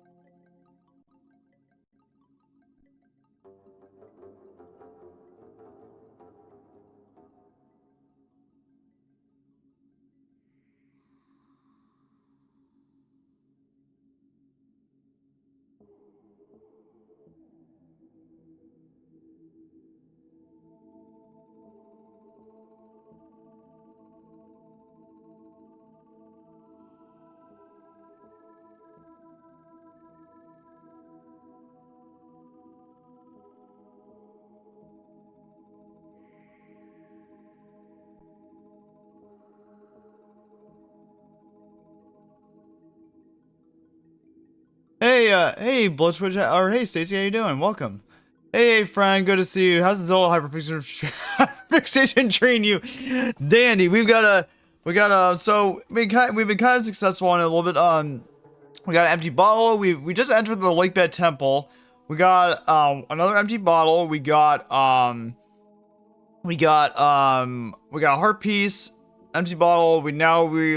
Hey, Bloodswitch, or hey, Stacy, how you doing? Welcome. Hey, friend, good to see you. How's the Zelda hyperfixation treating you? Dandy, so we've been kind of successful on it a little bit. We got an empty bottle. We just entered the Lake Bed Temple. We got, another empty bottle. We got a heart piece, empty bottle. We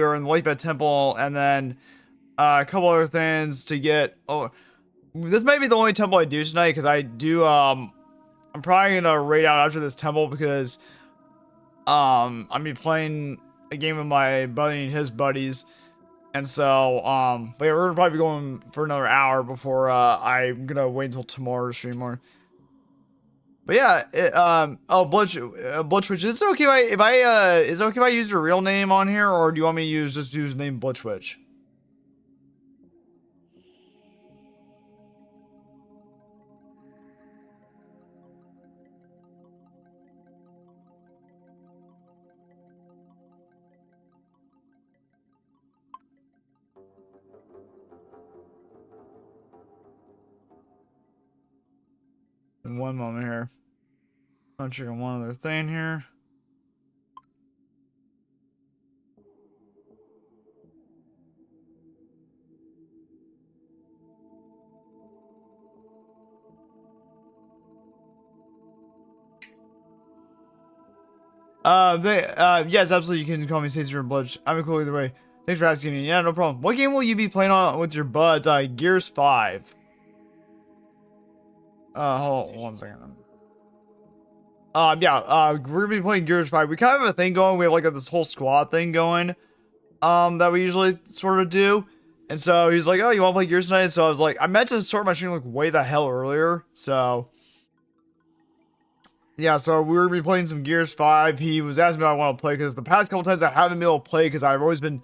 are in the Lake Bed Temple, and then a couple other things to get. Oh, this might be the only temple I do tonight because I do. I'm probably gonna raid out after this temple because I'm be playing a game with my buddy and his buddies, and so but yeah, we're gonna probably be going for another hour before I'm gonna wait until tomorrow to stream more. But yeah, Blitchwitch, is it okay is it okay if I use your real name on here, or do you want me to just use the name Blitchwitch? In one moment here. I'm checking one other thing here. Yes, absolutely. You can call me Caesar Bludge. I'm cool either way. Thanks for asking me. Yeah, no problem. What game will you be playing on with your buds? Gears 5. Hold on 1 second. We're gonna be playing Gears 5. We kind of have a thing going. We have like this whole squad thing going, that we usually sort of do. And so he's like, "Oh, you want to play Gears tonight?" So I was like, I meant to start my stream like way the hell earlier. So yeah, so we were gonna be playing some Gears 5. He was asking me if I want to play because the past couple times I haven't been able to play because I've always been,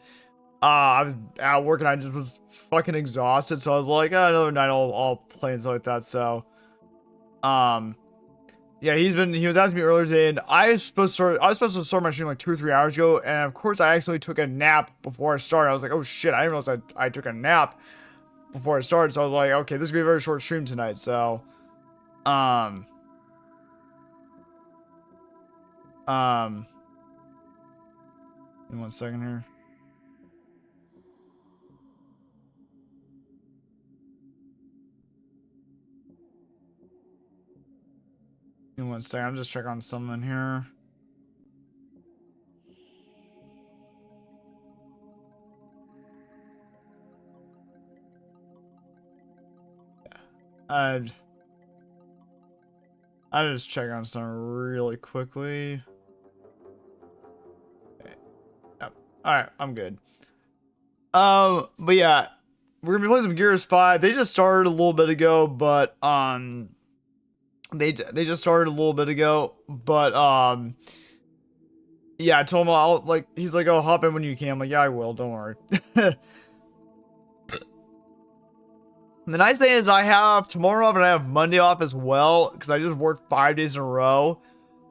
I was at work and I just was fucking exhausted. So I was like, another night I'll play and stuff like that. So, yeah, he was asking me earlier today, and I was supposed to start my stream like 2 or 3 hours ago, and of course I accidentally took a nap before I started. I was like, oh shit, I didn't realize I took a nap before I started. So I was like, okay, this is gonna be a very short stream tonight. So, in 1 second here. In 1 second, I'm just checking on something here. I just check on something really quickly. Okay. Yep. Alright, I'm good. But yeah, we're gonna be playing some Gears 5. They just started a little bit ago, but they just started a little bit ago, but yeah, I told him he's like, oh, hop in when you can. I'm like, yeah, I will, don't worry. The nice thing is I have tomorrow off and I have Monday off as well because I just worked 5 days in a row.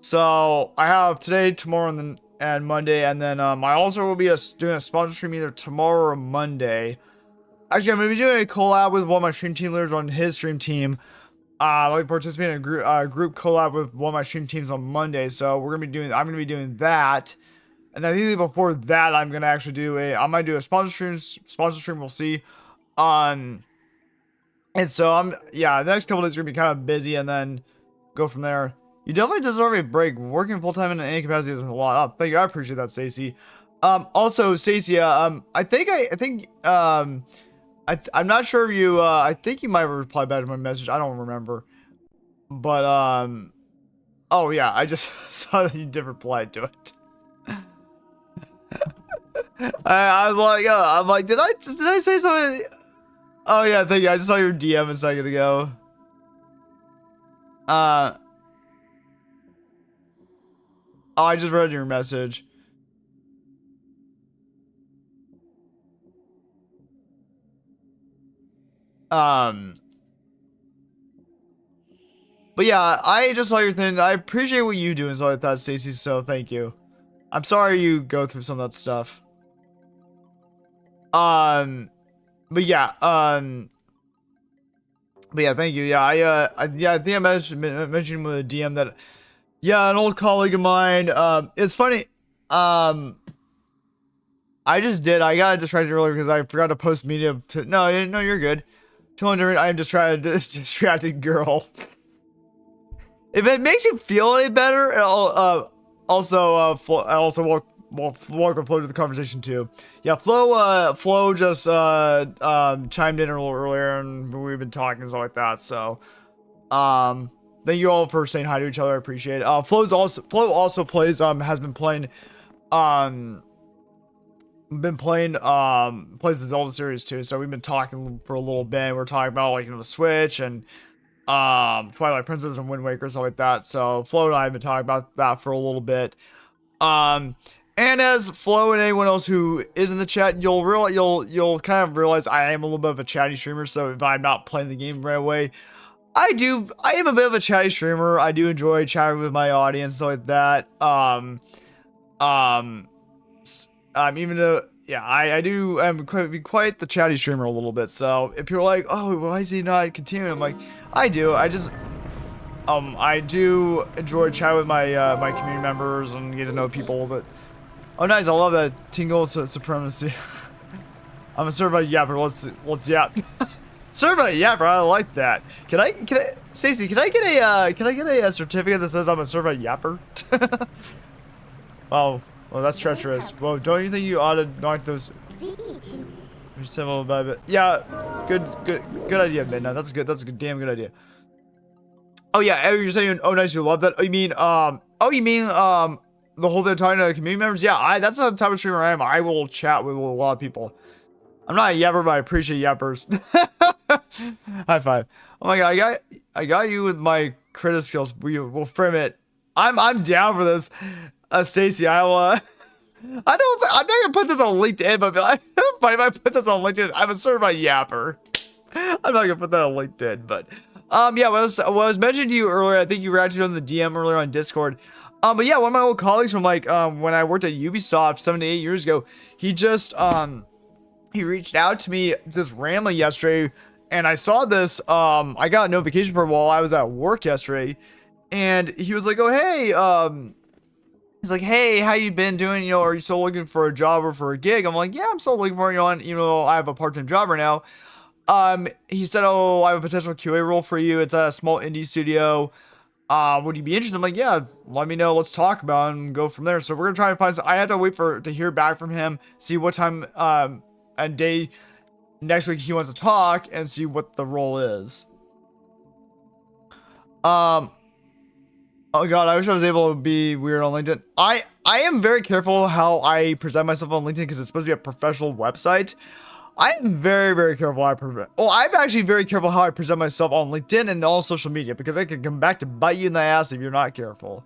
So I have today, tomorrow, and Monday, and then I also will be doing a sponsor stream either tomorrow or Monday. Actually, I'm gonna be doing a collab with one of my stream team leaders on his stream team. I'll be participating in a group collab with one of my stream teams on Monday. So I'm gonna be doing that. And then I think before that, I'm gonna actually I might do a sponsor stream. We'll see. And so the next couple days are gonna be kind of busy, and then go from there. You definitely deserve a break. Working full time in any capacity is a lot. Oh, thank you. I appreciate that, Stacey. Also, Stacey, I'm not sure if you, I think you might reply back to my message. I don't remember. But, oh yeah, I just saw that you did reply to it. I was like, I'm like, did I say something? Oh yeah, thank you. I just saw your DM a second ago. Oh, I just read your message. But yeah, I just saw your thing. I appreciate what you do and stuff like that, Stacey. So thank you. I'm sorry you go through some of that stuff. But yeah, thank you. Yeah, I think I mentioned with a DM that, yeah, an old colleague of mine. It's funny. I got distracted earlier because I forgot to post media. No, you're good. 200. I'm just trying to distracted girl. If it makes you feel any better, also welcome Flo to the conversation too. Yeah, Flo just chimed in a little earlier, and we've been talking and stuff like that. So, thank you all for saying hi to each other. I appreciate it. Flo also plays has been playing plays the Zelda series too. So we've been talking for a little bit. We're talking about the Switch and Twilight Princess and Wind Waker, stuff like that. So Flo and I have been talking about that for a little bit. And as Flo and anyone else who is in the chat, you'll kind of realize I am a little bit of a chatty streamer. So if I'm not playing the game right away, I am a bit of a chatty streamer. I do enjoy chatting with my audience, stuff like that. Even though, yeah, I'm quite the chatty streamer a little bit. So if you're like, oh, why is he not continuing? I'm like, I do enjoy chatting with my my community members and get to know people. But oh, nice, I love that tingle supremacy. I'm a certified yapper. Let's yap. Certified yapper. I like that. Can I, Stacey? Can I get a certificate that says I'm a certified yapper? Wow. Well, that's treacherous. Whoa, don't you think you ought to knock those? Yeah, good idea, Midnight. That's good. That's a damn good idea. Oh yeah, you're saying, oh nice, you love that. Oh, you mean the whole thing talking to community members? Yeah, that's the type of streamer I am. I will chat with a lot of people. I'm not a yapper, but I appreciate yappers. High five. Oh my god, I got you with my critic skills. We'll frame it. I'm down for this. Stacey, I'm not gonna put this on LinkedIn, but if I put this on LinkedIn, I'm a certified yapper. I'm not gonna put that on LinkedIn, but yeah, what I was mentioning to you earlier, I think you were actually on the DM earlier on Discord. But yeah, one of my old colleagues from when I worked at Ubisoft 7 to 8 years ago, he just he reached out to me just randomly yesterday, and I saw this. I got a notification for a while I was at work yesterday, and he was like, oh hey, he's like, hey, how you been doing? Are you still looking for a job or for a gig? I'm like, yeah, I'm still looking for I have a part-time job right now. He said, oh, I have a potential QA role for you. It's a small indie studio. Would you be interested? I'm like, yeah, let me know. Let's talk about it and go from there. So we're gonna try and find. I have to wait to hear back from him, see what time and day next week he wants to talk, and see what the role is. Oh god, I wish I was able to be weird on LinkedIn. I am very careful how I present myself on LinkedIn because it's supposed to be a professional website. I am very, very careful I'm actually very careful how I present myself on LinkedIn and all social media because I can come back to bite you in the ass if you're not careful.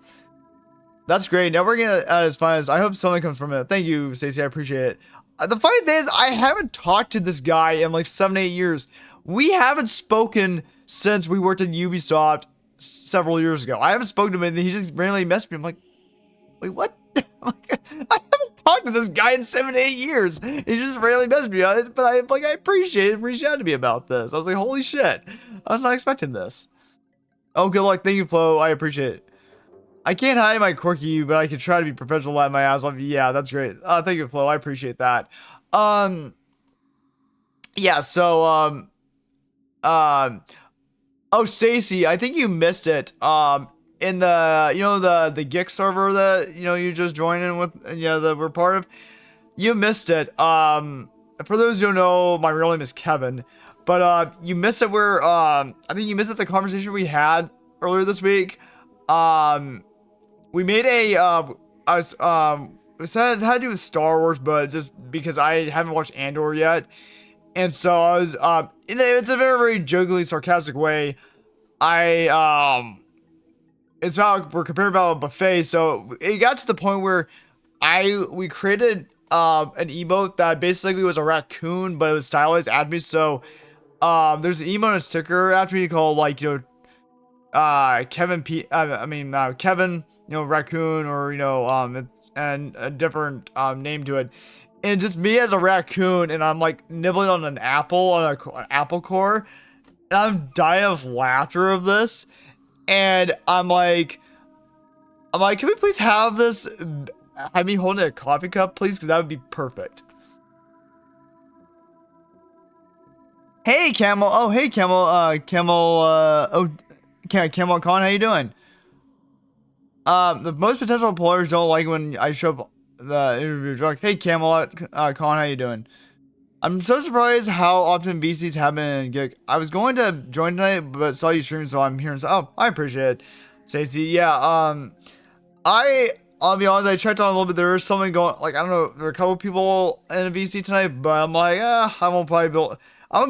That's great. Networking at its finest. I hope something comes from it. Thank you, Stacey. I appreciate it. The funny thing is, I haven't talked to this guy in like 7 to 8 years. We haven't spoken since we worked at Ubisoft several years ago. I haven't spoken to him, and he just randomly messaged me. I'm like, wait, what? I haven't talked to this guy in 7 to 8 years. He just randomly messaged me on it, but I appreciate him reaching out to me about this. I was like, holy shit, I was not expecting this. Oh, good luck. Thank you, Flo. I appreciate it. I can't hide my quirky, but I can try to be professional, laugh my ass off. Yeah, that's great. Thank you, Flo. I appreciate that. Yeah. So, oh, Stacy, I think you missed it. In the, the Geek server that, you just joined in with, that we're part of. You missed it. For those who don't know, my real name is Kevin. But, you missed it where, I think you missed it the conversation we had earlier this week. We made it had to do with Star Wars, but just because I haven't watched Andor yet. And so I was, it's a very, very jokingly sarcastic way. It's about, we're comparing about a buffet. So it got to the point where we created, an emote that basically was a raccoon, but it was stylized at me. So, there's an emote and a sticker after me called, like, Kevin Kevin, raccoon, or, and a different, name to it. And just me as a raccoon, and I'm like nibbling on an apple, on an apple core, and I'm dying of laughter of this. And I'm like, can we please have this? Have me holding a coffee cup, please, because that would be perfect. Hey, Camel. Oh, hey, Camel. Camel Con, how you doing? The most potential employers don't like when I show up the interview drunk. Hey, Camel Con, how you doing? I'm so surprised how often VCs have been in Geek. I was going to join tonight, but saw you streaming, so I'm here. And so, oh, I appreciate it, Stacey. Yeah, I'll be honest, I checked on a little bit. There is something going, like, I don't know, there are a couple people in a VC tonight, but I'm like, I won't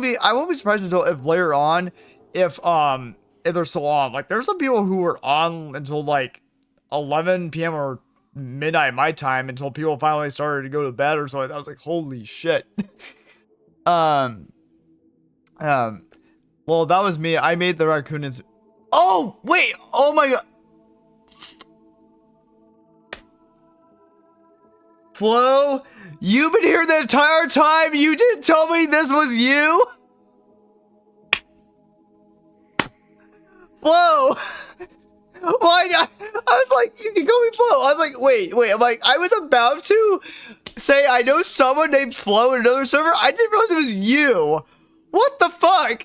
be surprised until if later on, if they're still on. Like, there's some people who were on until like 11 p.m. or midnight my time, until people finally started to go to bed or something. I was like, holy shit. Well, that was me. I made the raccoon. Oh, wait. Oh my god. Flo, you've been here the entire time. You didn't tell me this was you. Flo. Why? I was like, you can call me Flo. I was like, wait. I'm like, I was about to say I know someone named Flo in another server. I didn't realize it was you. What the fuck?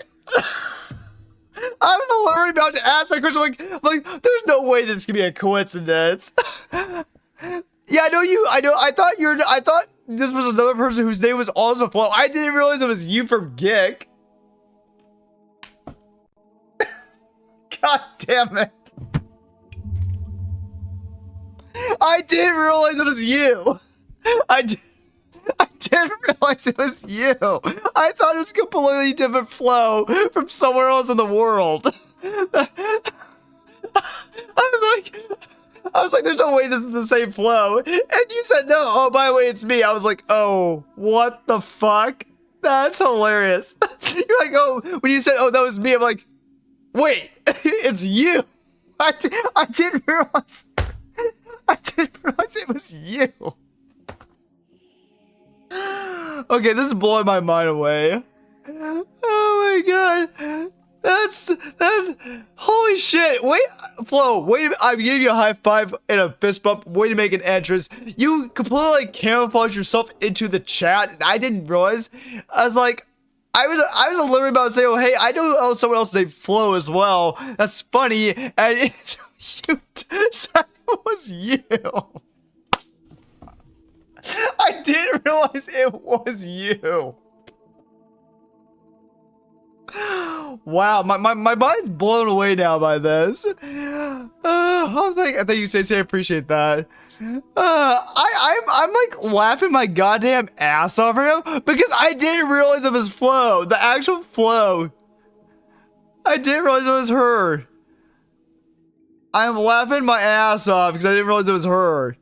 I was literally about to ask that question. Like, there's no way this could be a coincidence. Yeah, I thought this was another person whose name was also Flo. I didn't realize it was you from Geek. God damn it. I didn't realize it was you. I didn't realize it was you. I thought it was a completely different Flo from somewhere else in the world. I was like, there's no way this is the same Flo. And you said no. Oh, by the way, it's me. I was like, oh, what the fuck? That's hilarious. You're like, oh, when you said, oh, that was me, I'm like, wait, it's you. I didn't realize. I didn't realize it was you. Okay, this is blowing my mind away. Oh my god. That's holy shit. Wait, Flo, wait, I'm giving you a high five and a fist bump. Way to make an entrance. You completely camouflage yourself into the chat, and I didn't realize. I was like, I was literally about to say, oh hey, I know someone else named Flo as well. That's funny, and it's you said it was you. I didn't realize it was you. Wow, my mind's blown away now by this. I was like, thank you, Stacey. I appreciate that. I'm like laughing my goddamn ass off right now because I didn't realize it was Flo, the actual Flo. I didn't realize it was her. I'm laughing my ass off because I didn't realize it was her.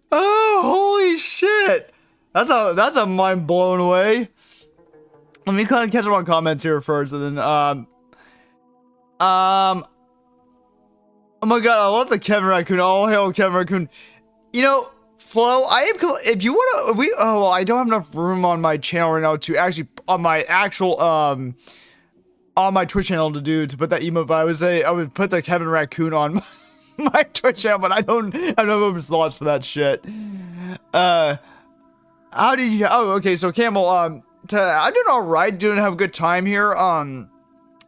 Oh, holy shit. That's a mind blown away. Let me kind of catch up on comments here first, and then oh my god, I love the Kevin Raccoon. Oh, hail Kevin Raccoon. You know, Flo, I am. If you want to, well, I don't have enough room on my channel right now to actually on my actual on my Twitch channel to put that emote. But I would put the Kevin Raccoon on my Twitch channel, but I don't have no slots for that shit. How did you? Oh, okay. So Camel, I'm doing all right. Have a good time here.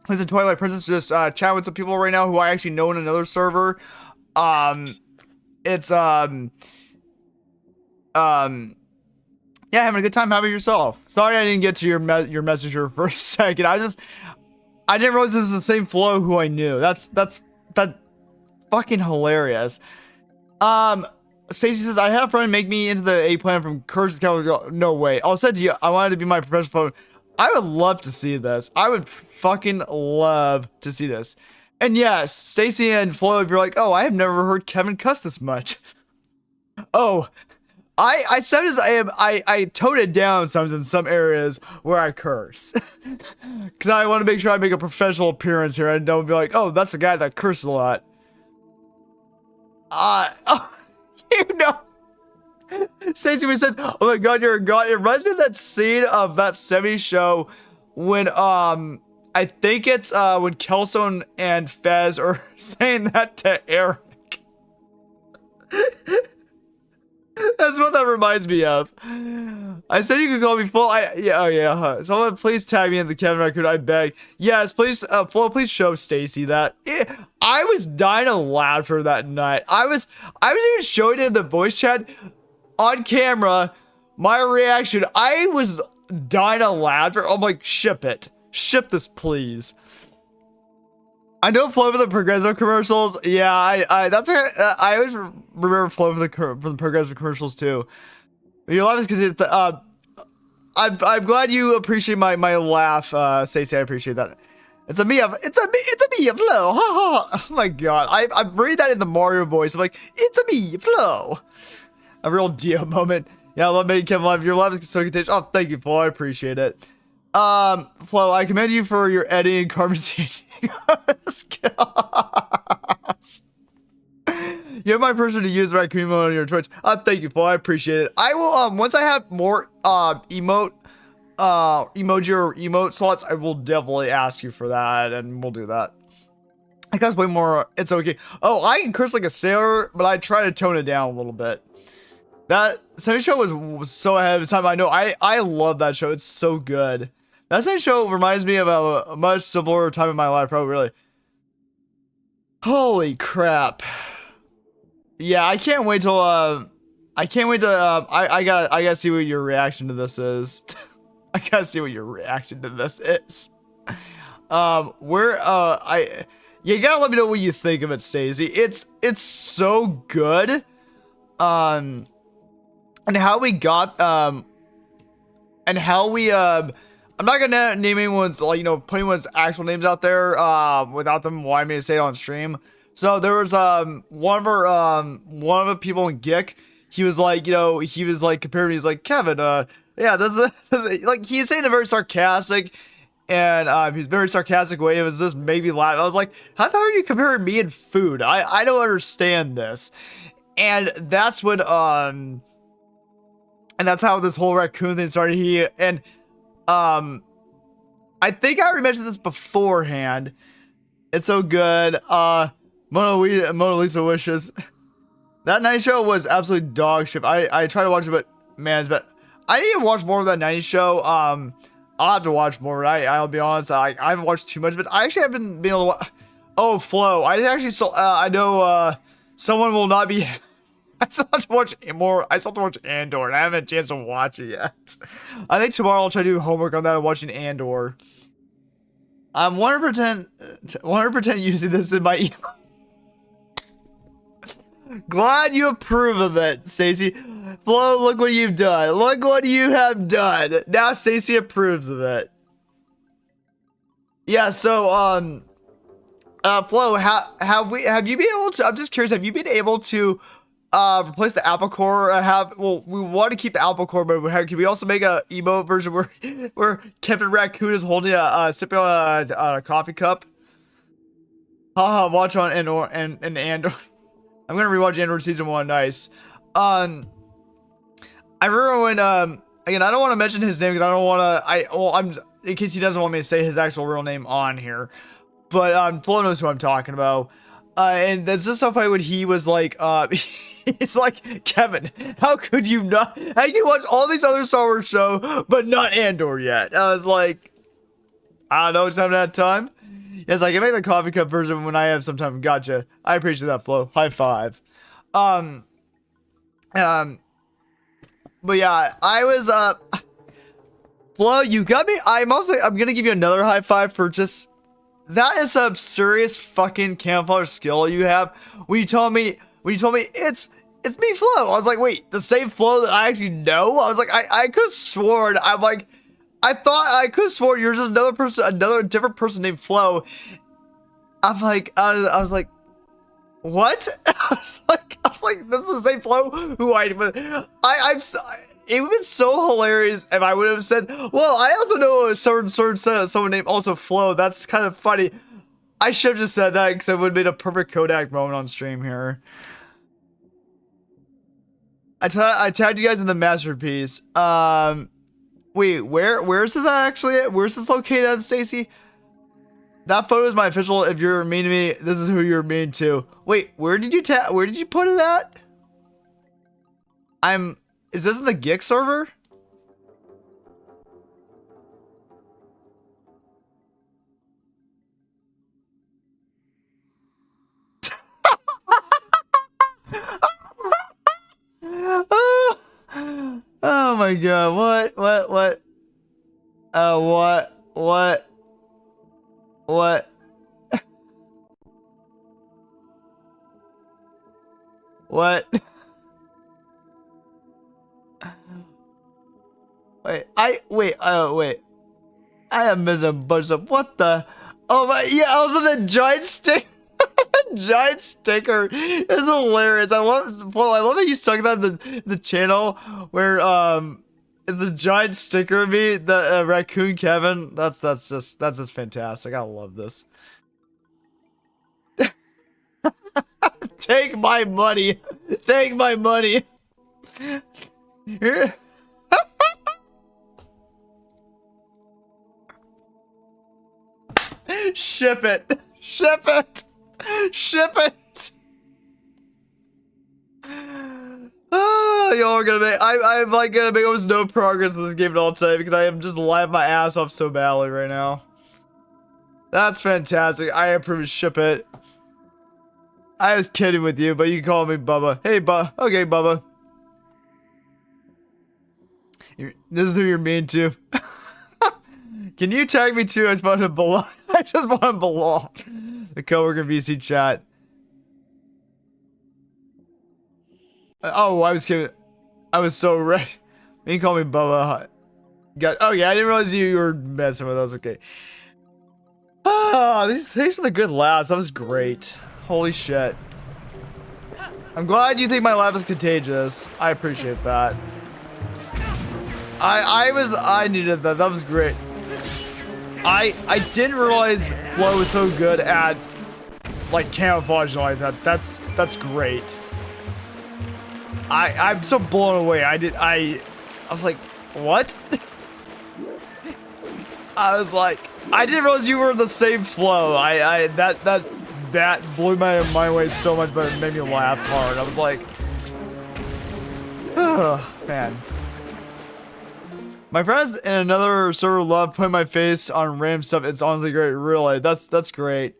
Listen, Twilight Princess just chatting with some people right now who I actually know in another server. It's yeah, having a good time. How about yourself? Sorry I didn't get to your messenger for a second. I didn't realize it was the same Flo who I knew. That's fucking hilarious. Stacy says, I had a friend make me into the A plan from Courage the Cowboy. No way. I said to you, I wanted to be my professional phone. I would love to see this. I would fucking love to see this. And yes, Stacy and Flo, if you're like, oh, I have never heard Kevin cuss this much. Oh, I said as I tone it down sometimes in some areas where I curse. Because I want to make sure I make a professional appearance here and don't be like, oh, that's the guy that curses a lot. Oh, you know. Stacey, we said, oh my god, you're a god. It reminds me of that scene of that 70s show when, I think it's, when Kelso and Fez are saying that to Eric. That's what that reminds me of. I said you could call me Flo. Yeah. Someone please tag me in the Kevin Raccoon, I beg. Yes, please, Flo, please show Stacy that. I was dying of laughter that night. I was even showing it in the voice chat on camera. My reaction, I was dying of laughter. I'm like, ship it. Ship this, please. I know Flo for the Progressive commercials. Yeah, I always remember Flo for the Progressive commercials too. Your laugh is because I'm glad you appreciate my laugh, Stacey. I appreciate that. It's a me, Flo. Ha ha. Oh my god, I read that in the Mario voice. I'm like, it's a me, Flo. A real Dio moment. Yeah, I love making Kevin laugh. Your laugh is so contagious. Oh, thank you, Flo. I appreciate it. Flo, I commend you for your editing and conversation skills. You're my person to use the raccoon emote on your Twitch. Thank you, Flo. I appreciate it. I will, once I have more, emoji or emote slots, I will definitely ask you for that, and we'll do that. I guess way more, it's okay. Oh, I can curse like a sailor, but I try to tone it down a little bit. That same show was so ahead of its time. I know. I love that show. It's so good. That same show reminds me of a much simpler time in my life. Probably really. Holy crap! Yeah, I can't wait till I gotta see what your reaction to this is. I gotta see what your reaction to this is. You gotta let me know what you think of it, Stacey. It's so good. And how we got I'm not gonna name anyone's, like, put anyone's actual names out there without them wanting me to say it on stream. So there was one of the people in Gick. He was like, he was like comparing me. He's like, Kevin, yeah, that's like, he's saying it very sarcastic, and he's very sarcastic way. It was just made me laugh. I was like, how the hell are you comparing me and food? I don't understand this. And that's when and that's how this whole raccoon thing started. I think I already mentioned this beforehand. It's so good. Mona Lisa wishes. That 90s show was absolutely dog shit. I tried to watch it, but man, I need to watch more of that 90s show. I'll have to watch more. I'll be honest. I haven't watched too much, but I actually haven't been able to watch. Oh, Flo. I actually saw. I know. Someone will not be. I still have to watch more. I still have to watch Andor, and I haven't had a chance to watch it yet. I think tomorrow I'll try to do homework on that and watching Andor. I'm 100% using this in my email. Glad you approve of it, Stacey. Flo, look what you've done. Look what you have done. Now Stacey approves of it. Yeah, so Flo, have you been able to? I'm just curious. Have you been able to replace the apple core? We want to keep the apple core, but can we also make a emote version where Captain Raccoon is holding sipping on a coffee cup? Watch on Andor and Andor. I'm gonna rewatch Andor season 1. Nice. I remember when again, I don't want to mention his name because I don't want to. I'm in case he doesn't want me to say his actual real name on here, but Flo knows who I'm talking about. And that's just so funny when he was like, it's like, Kevin, how could you not? How can you watch all these other Star Wars show but not Andor yet? I was like, I don't know, just haven't had time. Yes, I can make the coffee cup version when I have some time. Gotcha. I appreciate that, Flo. High five. But yeah, I was Flo, you got me. I'm gonna give you another high five for just that is some serious fucking camouflage skill you have. When you told me it's me, Flo. I was like, wait, the same Flo that I actually know? I was like, I could have sworn. I'm like, I thought I could have sworn you're just another person, another different person named Flo. I'm like, I was like, what? I was like, this is the same Flo who it would have been so hilarious if I would have said, well, I also know someone named also Flo. That's kind of funny. I should have just said that because it would have been a perfect Kodak moment on stream here. I tagged you guys in the masterpiece. Wait, where's this actually at? Where's this located at, Stacy? That photo is my official. If you're mean to me, this is who you're mean to. Wait, where did you put it at? Is this in the Geek server? Oh my god, what? What? What? Wait. I am missing a bunch of what the? Oh my, yeah, I was on the giant stick. Giant sticker is hilarious. I love that you stuck that in the channel where the giant sticker of me, the raccoon Kevin. That's just fantastic. I love this. Take my money. Take my money. Here. Ship it. Ship it. Ship it. Oh, y'all are gonna make. I'm like gonna make almost no progress in this game at all today because I am just laughing my ass off so badly right now. That's fantastic. I approve. Ship it. I was kidding with you, but you can call me Bubba. Hey, okay, Bubba. This is who you're mean to. Can you tag me too? I just want to belong. I just want to belong. The coworker VC chat. Oh, I was kidding. I was so ready. You can call me Bubba. Oh yeah, I didn't realize you were messing with us. Okay. Ah, thanks for the good laughs. That was great. Holy shit. I'm glad you think my laugh is contagious. I appreciate that. I needed that. That was great. I didn't realize Flo was so good at like camouflage like that. That's great. I'm so blown away. I was like, what? I was like, I didn't realize you were the same Flo. That blew my mind away so much, but it made me laugh hard. I was like, oh, man. My friends in another server love putting my face on random stuff. It's honestly great. Really, that's great.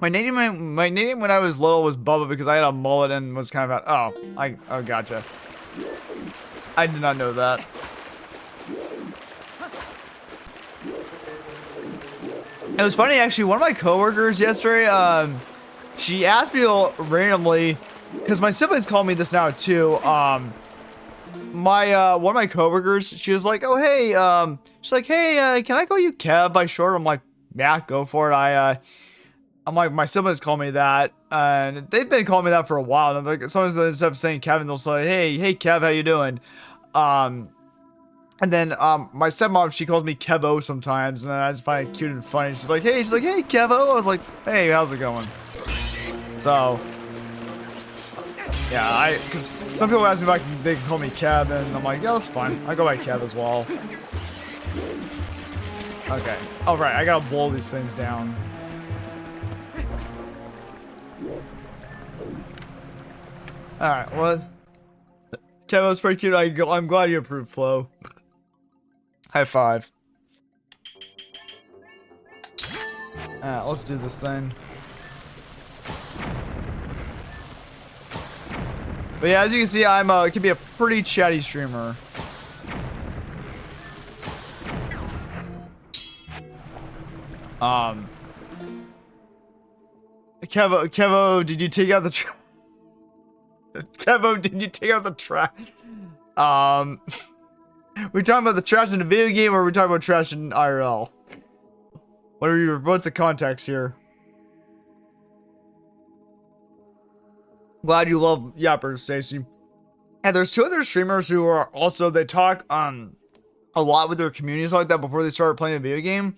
My nickname when I was little was Bubba because I had a mullet and was kind of oh gotcha. I did not know that. It was funny actually. One of my coworkers yesterday, she asked me randomly because my siblings call me this now too. My one of my coworkers, she was like, oh hey, she's like, hey, can I call you Kev by short? I'm like, yeah, go for it. I'm like, my siblings call me that, and they've been calling me that for a while. And like, sometimes instead of saying Kevin, they'll say, hey Kev, how you doing? And then my stepmom, she calls me Kevo sometimes, and I just find it cute and funny. She's like, hey Kevo. I was like, hey, how's it going? So Yeah, cause some people ask me if they can call me Kev, and I'm like, yeah, that's fine. I go by Kev as well. Okay. All right, I gotta blow these things down. All right, well, Kev, was pretty cute. I'm glad you approved, Flo. High five. All right, let's do this thing. But yeah, as you can see, I'm can be a pretty chatty streamer. Kevo, did you take out the trash? Kevo, did you take out the trash? We talking about the trash in the video game, or are we talking about trash in IRL? What's the context here? Glad you love yappers, Stacy. And there's two other streamers who are also, they talk a lot with their communities like that before they start playing a video game.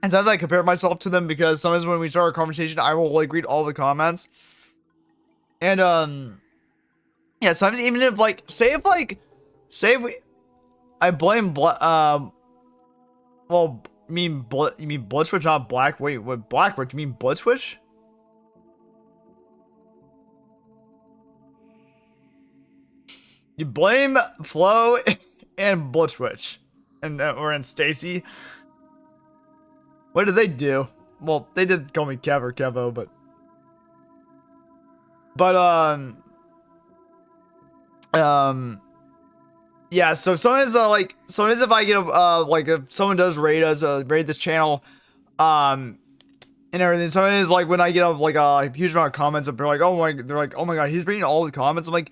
And sometimes I compare myself to them because sometimes when we start a conversation, I will like read all the comments. And yeah, sometimes even if I blame well, you mean Blitzwitch, not Black. Wait, what Blackwitch? You mean Blitzwitch? You blame Flo and Blitzwitch, and Stacy. What did they do? Well, they did call me Kev or Kevo, but yeah. So sometimes sometimes if I get if someone does raid this channel, and everything. Sometimes when I get a huge amount of comments, they're like, oh my god, he's reading all the comments. I'm like,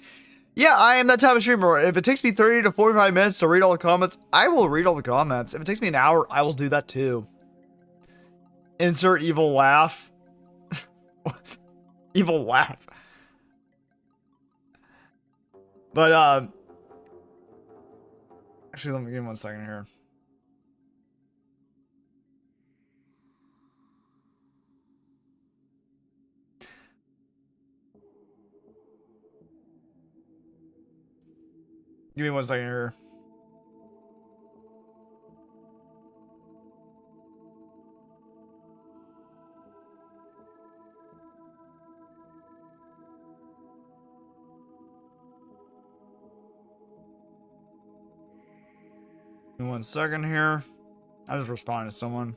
yeah, I am that type of streamer. If it takes me 30 to 45 minutes to read all the comments, I will read all the comments. If it takes me an hour, I will do that too. Insert evil laugh. Evil laugh. But, actually, let me give me 1 second here. Give me 1 second here. Give me 1 second here. I just responded to someone.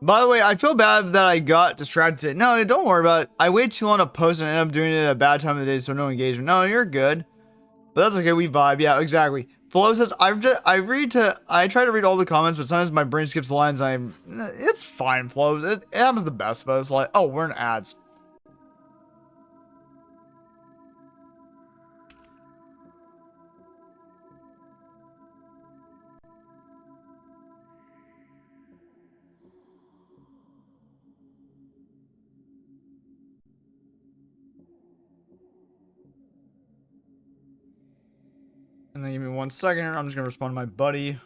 By the way, I feel bad that I got distracted. No, don't worry about it. I wait too long to post and end up doing it at a bad time of the day, so no engagement. No, you're good. But that's okay, we vibe. Yeah, exactly. Flo says, I try to read all the comments, but sometimes my brain skips lines. It's fine, Flo. It happens the best, but it's like, oh, we're in ads. And then give me 1 second here. I'm just gonna respond to my buddy.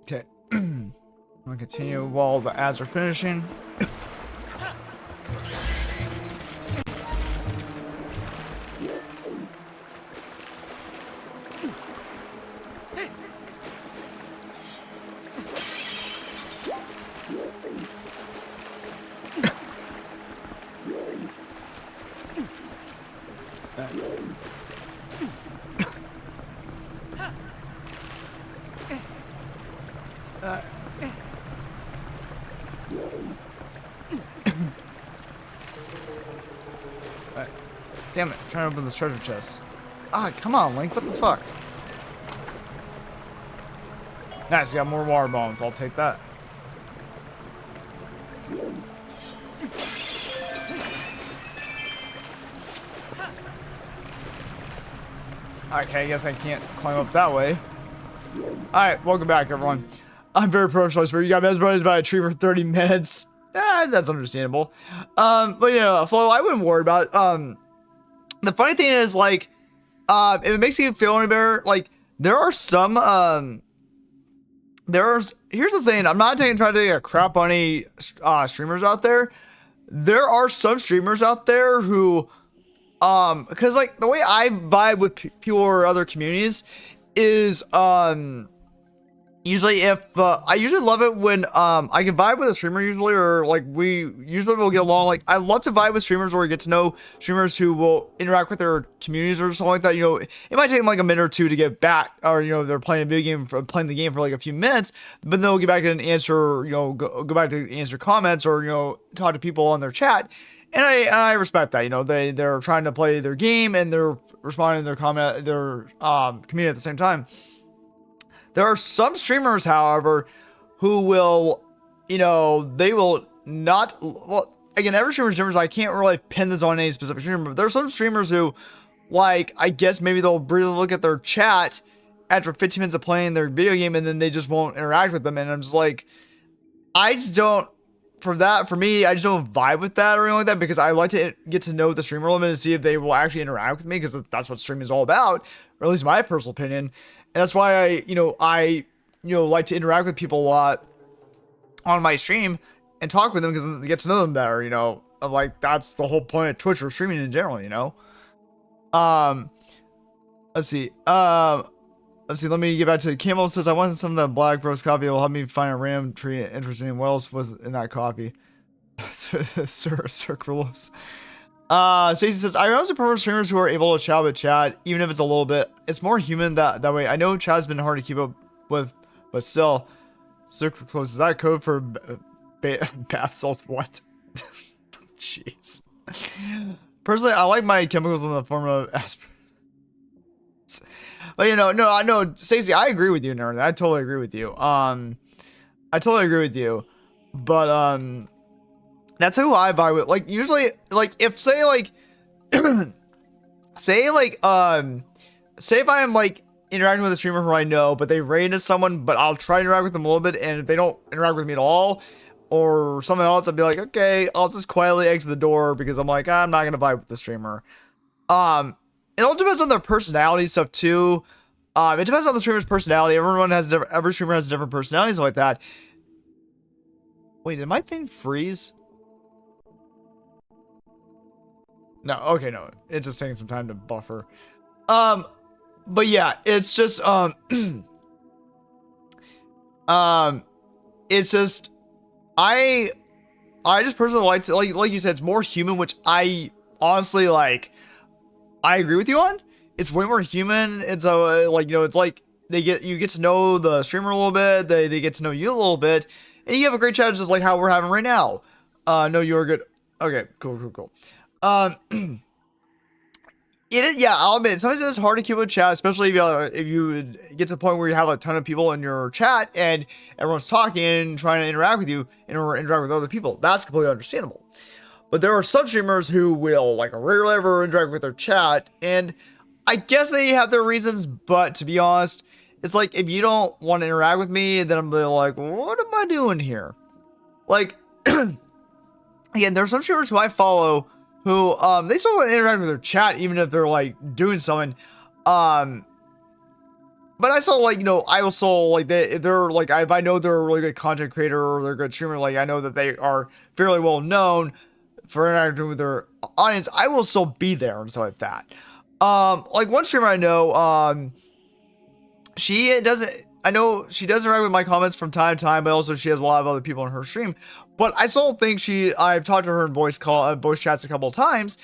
Okay. I'm gonna continue while the ads are finishing. Alright. Damn it, I'm trying to open this treasure chest. Ah, come on, Link, what the fuck? Nice, you got more water bombs, I'll take that. Okay, I guess I can't climb up that way. Alright, welcome back, everyone. I'm very professional, so you got mesmerized by a tree for 30 minutes. That's understandable. But you know, Flo, I wouldn't worry about it. The funny thing is, like, if it makes you feel any better, like, there are some, here's the thing, I'm not trying to take a crap on any, streamers out there. There are some streamers out there who, because, like, the way I vibe with people or other communities is, usually if I usually love it when I can vibe with a streamer usually, or like we usually will get along. Like, I love to vibe with streamers or get to know streamers who will interact with their communities or something like that. You know, it might take them like a minute or two to get back, or you know, they're playing a video game for playing the game for like a few minutes, but they'll get back and answer, you know, go back to answer comments or, you know, talk to people on their chat. And I respect that. You know, they're trying to play their game and they're responding to their community at the same time. There are some streamers, however, who will, you know, they will not, well, again, every streamer is different, so I can't really pin this on any specific streamer, but there's some streamers who, like, I guess maybe they'll really look at their chat after 15 minutes of playing their video game, and then they just won't interact with them, and I'm just like, I just don't, for me, I just don't vibe with that or anything like that, because I like to get to know the streamer a little bit and see if they will actually interact with me, because that's what streaming is all about, or at least my personal opinion. And that's why I like to interact with people a lot on my stream and talk with them, because they get to know them better, you know. Like, that's the whole point of Twitch or streaming in general, you know. Let's see. Let me get back to Camel says, I wanted some of the black roast coffee. It will help me find a random tree interesting. What else was in that coffee? Sir Carlos. Stacey says, I also prefer streamers who are able to chat with chat, even if it's a little bit. It's more human that way. I know chat's been hard to keep up with, but still. Circle close. Is that code for bath salts? What? Jeez. Personally, I like my chemicals in the form of aspirin. But you know, no, I know, Stacey, I agree with you and everything. I totally agree with you. I totally agree with you. But that's who I vibe with. Like, usually, like, if say like say if I am like interacting with a streamer who I know, but they raid as someone, but I'll try to interact with them a little bit, and if they don't interact with me at all or something else, I'll be like, okay, I'll just quietly exit the door, because I'm like, I'm not gonna vibe with the streamer. It all depends on their personality stuff too. It depends on the streamer's personality. Every streamer has different personalities like that. Wait, did my thing freeze? No, okay, no. It's just taking some time to buffer. But yeah, it's just it's just I just personally like to, like you said, it's more human, which I honestly like. I agree with you on. It's way more human. It's like, you know, it's like you get to know the streamer a little bit. They get to know you a little bit, and you have a great chat, just like how we're having right now. No, you're good. Okay, cool. Yeah, I'll admit, sometimes it's hard to keep a chat, especially if you get to the point where you have a ton of people in your chat and everyone's talking, trying to interact with you and interact with other people. That's completely understandable. But there are some streamers who will, like, rarely ever interact with their chat, and I guess they have their reasons, but to be honest, it's like, if you don't want to interact with me, then I'm like, what am I doing here? Like, again, there's some streamers who I follow who, they still want to interact with their chat, even if they're, like, doing something, but I still, like, you know, I also, like, they're, like, if I know they're a really good content creator or they're a good streamer, like, I know that they are fairly well known for interacting with their audience, I will still be there and stuff like that. Like, one streamer I know, I know she does interact with my comments from time to time, but also she has a lot of other people in her stream. But I still think I've talked to her in voice chats a couple of times,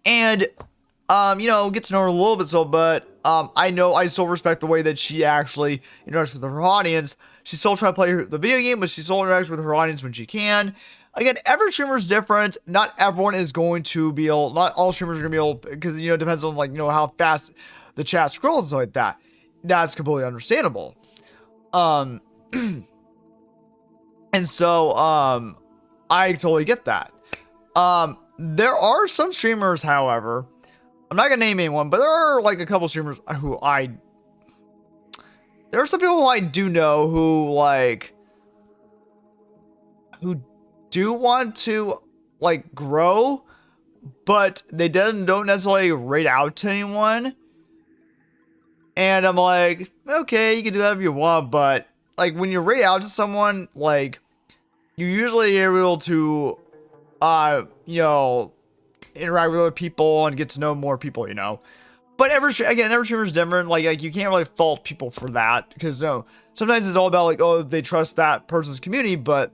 and, you know, get to know her a little bit, but, I know I still respect the way that she actually interacts with her audience. She still tries to play the video game, but she still interacts with her audience when she can. again, every streamer is different. Not everyone is going to be able, not all streamers are going to be able, because, you know, it depends on, like, you know, how fast the chat scrolls and stuff like that. That's completely understandable. And so, I totally get that. There are some streamers, however, I'm not going to name anyone, but there are, like, a couple streamers who there are some people who I do know who, like, who do want to, like, grow, but they don't necessarily rate out to anyone. And I'm like, okay, you can do that if you want, but, like, when you rate out to someone, like, you usually are able to, you know, interact with other people and get to know more people, you know. But every streamer is different. Like you can't really fault people for that, because, you know, sometimes it's all about, like, oh, they trust that person's community, but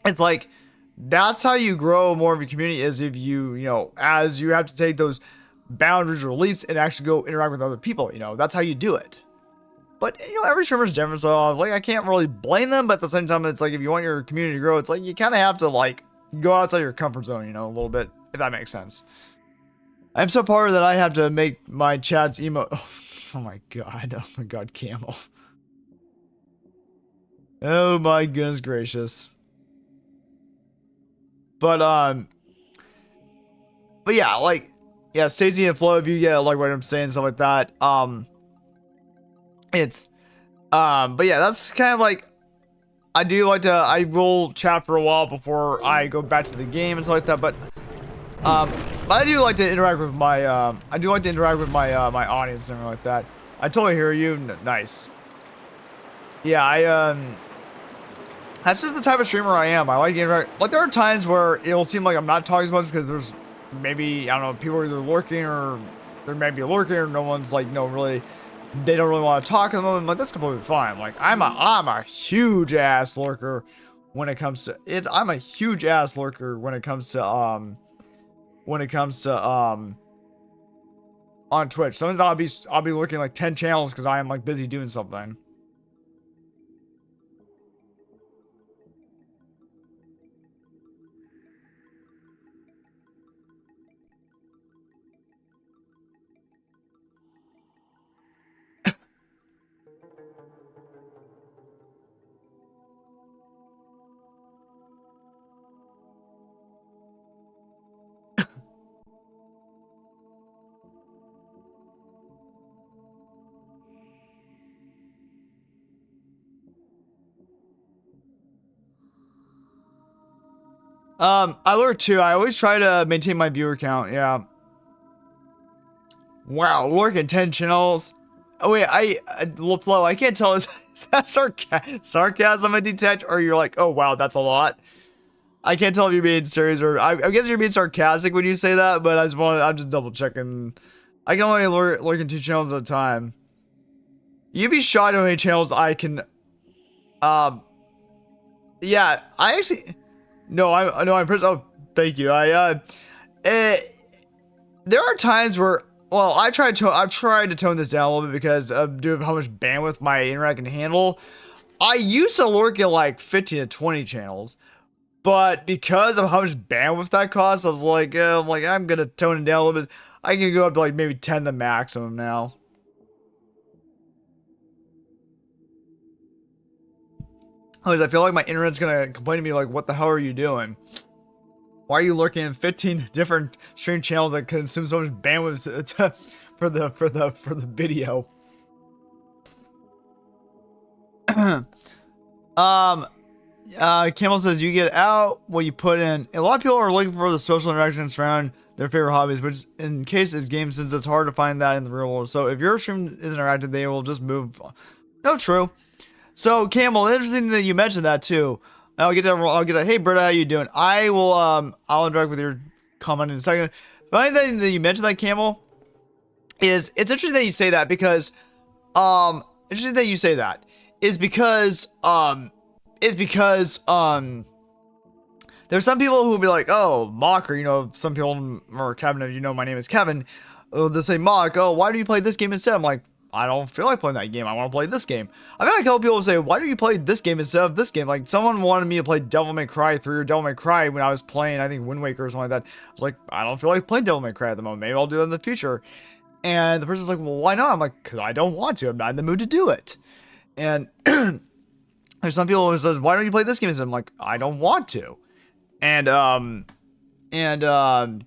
it's like, that's how you grow more of a community, is if you know, as you have to take those boundaries or leaps and actually go interact with other people, you know, that's how you do it. But, you know, every streamer is different, so I was like, I can't really blame them, but at the same time, it's like, if you want your community to grow, it's like, you kind of have to, like, go outside your comfort zone, you know, a little bit, if that makes sense. I'm so poor that I have to make my chats emo. Oh my god, Camel. Oh my goodness gracious. But yeah, like, yeah, Stacey and Flo, if you get, like, what I'm saying, stuff like that. It's, but yeah, that's kind of like, I will chat for a while before I go back to the game and stuff like that, but I do like to interact with my, my audience and everything like that. I totally hear you. Nice. Yeah, that's just the type of streamer I am. I like to interact. Like, there are times where it'll seem like I'm not talking as much because there's maybe, I don't know, people are either lurking, or there may be a lurking, or no one's, like, no, really, they don't really want to talk at the moment. Like, that's completely fine. Like, I'm a huge ass lurker when it comes to it. I'm a huge ass lurker when it comes to on Twitch. Sometimes I'll be looking like 10 channels because I am, like, busy doing something. I lurk too. I always try to maintain my viewer count. Yeah. Wow, lurking 10 channels. Oh wait, Flo, I can't tell. Is that sarcasm I detect, or you're like, oh wow, that's a lot? I can't tell if you're being serious, or I guess you're being sarcastic when you say that. But I'm just double checking. I can only lurk in 2 channels at a time. You'd be shocked how many channels I can. Yeah, I actually. No, I'm pretty. Oh, thank you. There are times where, well, I've tried to tone this down a little bit because of due to how much bandwidth my internet can handle. I used to lurk at like 15 to 20 channels, but because of how much bandwidth that costs, I was like, I'm gonna tone it down a little bit. I can go up to like maybe 10 the maximum now. Because I feel like my internet's gonna complain to me like, what the hell are you doing? Why are you lurking in 15 different stream channels that consume so much bandwidth for the video? Camel says you get out what you put in. A lot of people are looking for the social interactions around their favorite hobbies, which in case is games, since it's hard to find that in the real world. So if your stream is interactive, they will just move on. No, true. So Camel, interesting that you mentioned that too. I'll get a hey Britta, how you doing? I'll interact with your comment in a second. The only thing that you mentioned that, Camel, is it's interesting that you say that because there's some people who will be like, oh, Mocker, you know, some people, or Kevin, if you know my name is Kevin, they'll say, Mock, oh, why do you play this game instead? I'm like, I don't feel like playing that game. I want to play this game. I've had a couple people say, why do you play this game instead of this game? Like, someone wanted me to play Devil May Cry 3 or Devil May Cry when I was playing, I think, Wind Waker or something like that. I was like, I don't feel like playing Devil May Cry at the moment. Maybe I'll do that in the future. And the person's like, well, why not? I'm like, because I don't want to. I'm not in the mood to do it. And there's some people who says, why don't you play this game instead? I'm like, I don't want to. And you know,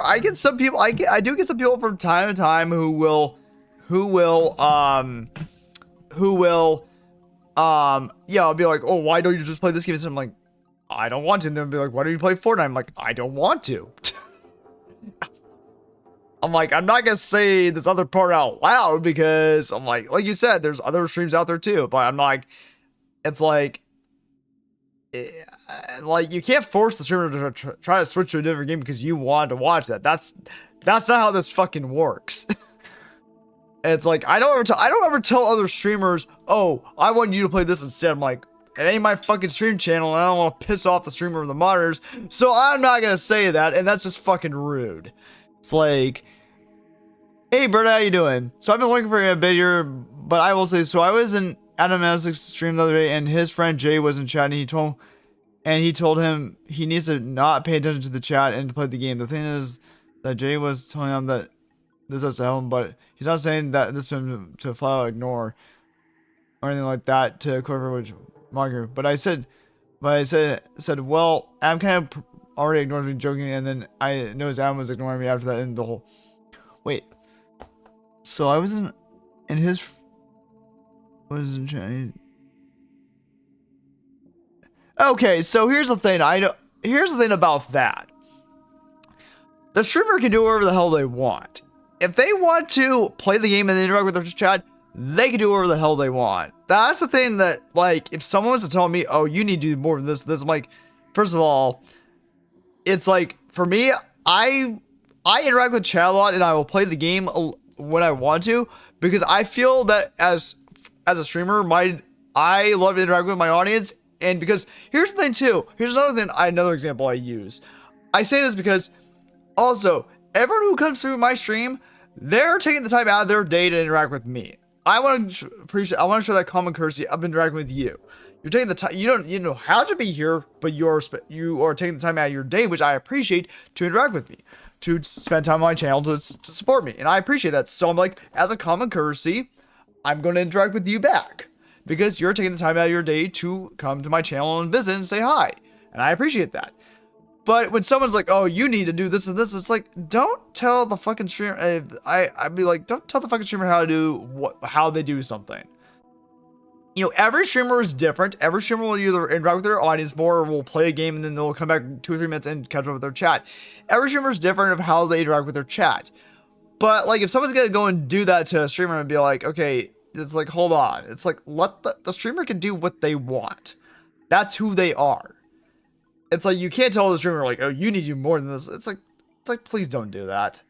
I get some people, I do get some people from time to time who will, yeah, be like, oh, why don't you just play this game? And I'm like, I don't want to. And they'll be like, why don't you play Fortnite? I'm like, I don't want to. I'm like, I'm not gonna say this other part out loud because I'm like you said, there's other streams out there too. But I'm like, it's like you can't force the streamer to try to switch to a different game because you want to watch that. That's not how this fucking works. It's like I don't ever tell other streamers, oh, I want you to play this instead. I'm like, it ain't my fucking stream channel, and I don't want to piss off the streamer or the monitors, so I'm not gonna say that, and that's just fucking rude. It's like, hey, Bert, how you doing? So I've been looking for you a bit here, but I will say, so I was in Adam Masik's stream the other day, and his friend Jay was in chat, and he told him he needs to not pay attention to the chat and to play the game. The thing is that Jay was telling him that this has to help him, but he's not saying that this to flat out ignore or anything like that to clarify which marker. But I said, well, Adam kind of already ignored me joking, and then I noticed Adam was ignoring me after that, and the whole, wait, so I was in his, was in chat. Okay, so here's the thing. Here's the thing about that. The streamer can do whatever the hell they want. If they want to play the game and interact with their chat, they can do whatever the hell they want. That's the thing that, like, if someone was to tell me, oh, you need to do more than this, I'm like, first of all, it's like, for me, I interact with chat a lot, and I will play the game when I want to, because I feel that as a streamer, I love to interact with my audience. And because here's the thing too, here's another example I use. I say this because also everyone who comes through my stream, they're taking the time out of their day to interact with me. I want to show that common courtesy of interacting with you. You're taking the time. You don't have to be here, but you are taking the time out of your day, which I appreciate, to interact with me, to spend time on my channel to support me, and I appreciate that. So I'm like, as a common courtesy, I'm going to interact with you back. Because you're taking the time out of your day to come to my channel and visit and say hi. And I appreciate that. But when someone's like, oh, you need to do this and this, it's like, don't tell the fucking streamer, I'd be like, don't tell the fucking streamer how they do something. You know, every streamer is different. Every streamer will either interact with their audience more, or will play a game and then they'll come back 2 or 3 minutes and catch up with their chat. Every streamer is different of how they interact with their chat. But like, if someone's gonna go and do that to a streamer and be like, okay, it's like, hold on. It's like, let the streamer can do what they want. That's who they are. It's like, you can't tell the streamer like, oh, you need to do more than this. It's like, please don't do that.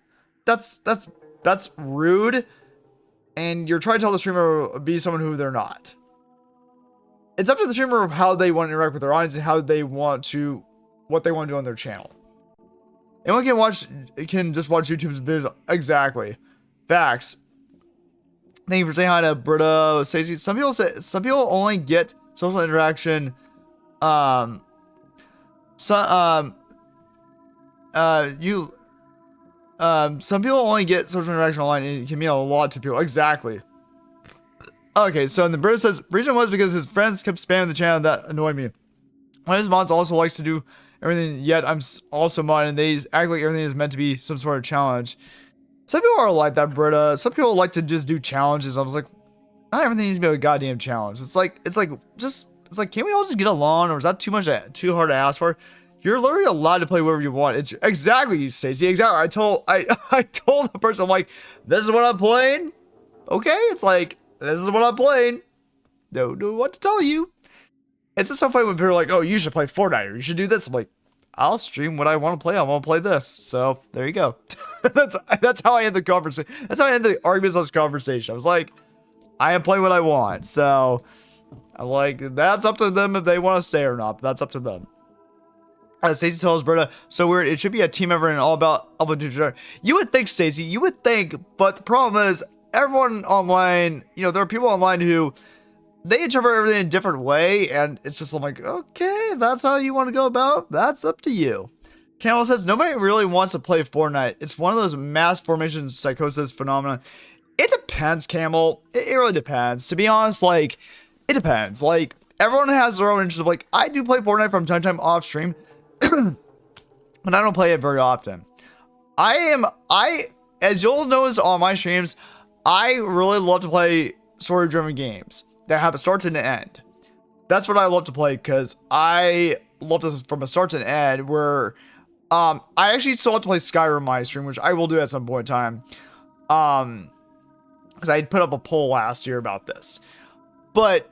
That's rude. And you're trying to tell the streamer to be someone who they're not. It's up to the streamer of how they want to interact with their audience and what they want to do on their channel. Anyone can just watch YouTube's videos. Exactly. Facts. Thank you for saying hi to Britta, Stacey. Some people only get social interaction. Some people only get social interaction online, and it can mean a lot to people. Exactly. Okay, so the Britta says, reason was because his friends kept spamming the channel. That annoyed me. One of his mods also likes to do everything, yet I'm also mod, and they act like everything is meant to be some sort of challenge. Some people are like that, Britta. Some people like to just do challenges. I was like, not everything needs to be a goddamn challenge. It's like, can't we all just get along, or is that too hard to ask for? You're literally allowed to play whatever you want. It's exactly, Stacey. Exactly. I told the person, I'm like, this is what I'm playing. Okay, it's like, this is what I'm playing. Don't know what to tell you. It's just so funny when people are like, oh, you should play Fortnite, or you should do this. I'm like, I'll stream what I want to play. I want to play this. So there you go. That's how I end the conversation. That's how I end the arguments on this conversation. I was like, I am playing what I want. So I'm like, that's up to them if they want to stay or not. But that's up to them. Stacey tells Britta, so weird. It should be a team effort and all about helping each other. You would think, Stacey. You would think, but the problem is, everyone online. There are people online who they interpret everything in a different way, and it's just I'm like, okay, if that's how you want to go about, that's up to you. Camel says nobody really wants to play Fortnite. It's one of those mass formation psychosis phenomenon. It depends, Camel. It really depends. To be honest, like, it depends. Like, everyone has their own interest. Of, like, I do play Fortnite from time to time off stream. But I don't play it very often. As you'll notice on my streams, I really love to play story-driven games that have a start and an end. That's what I love to play because I love to from a start to an end. Where, I actually still have to play Skyrim on my stream, which I will do at some point in time. Because I put up a poll last year about this, but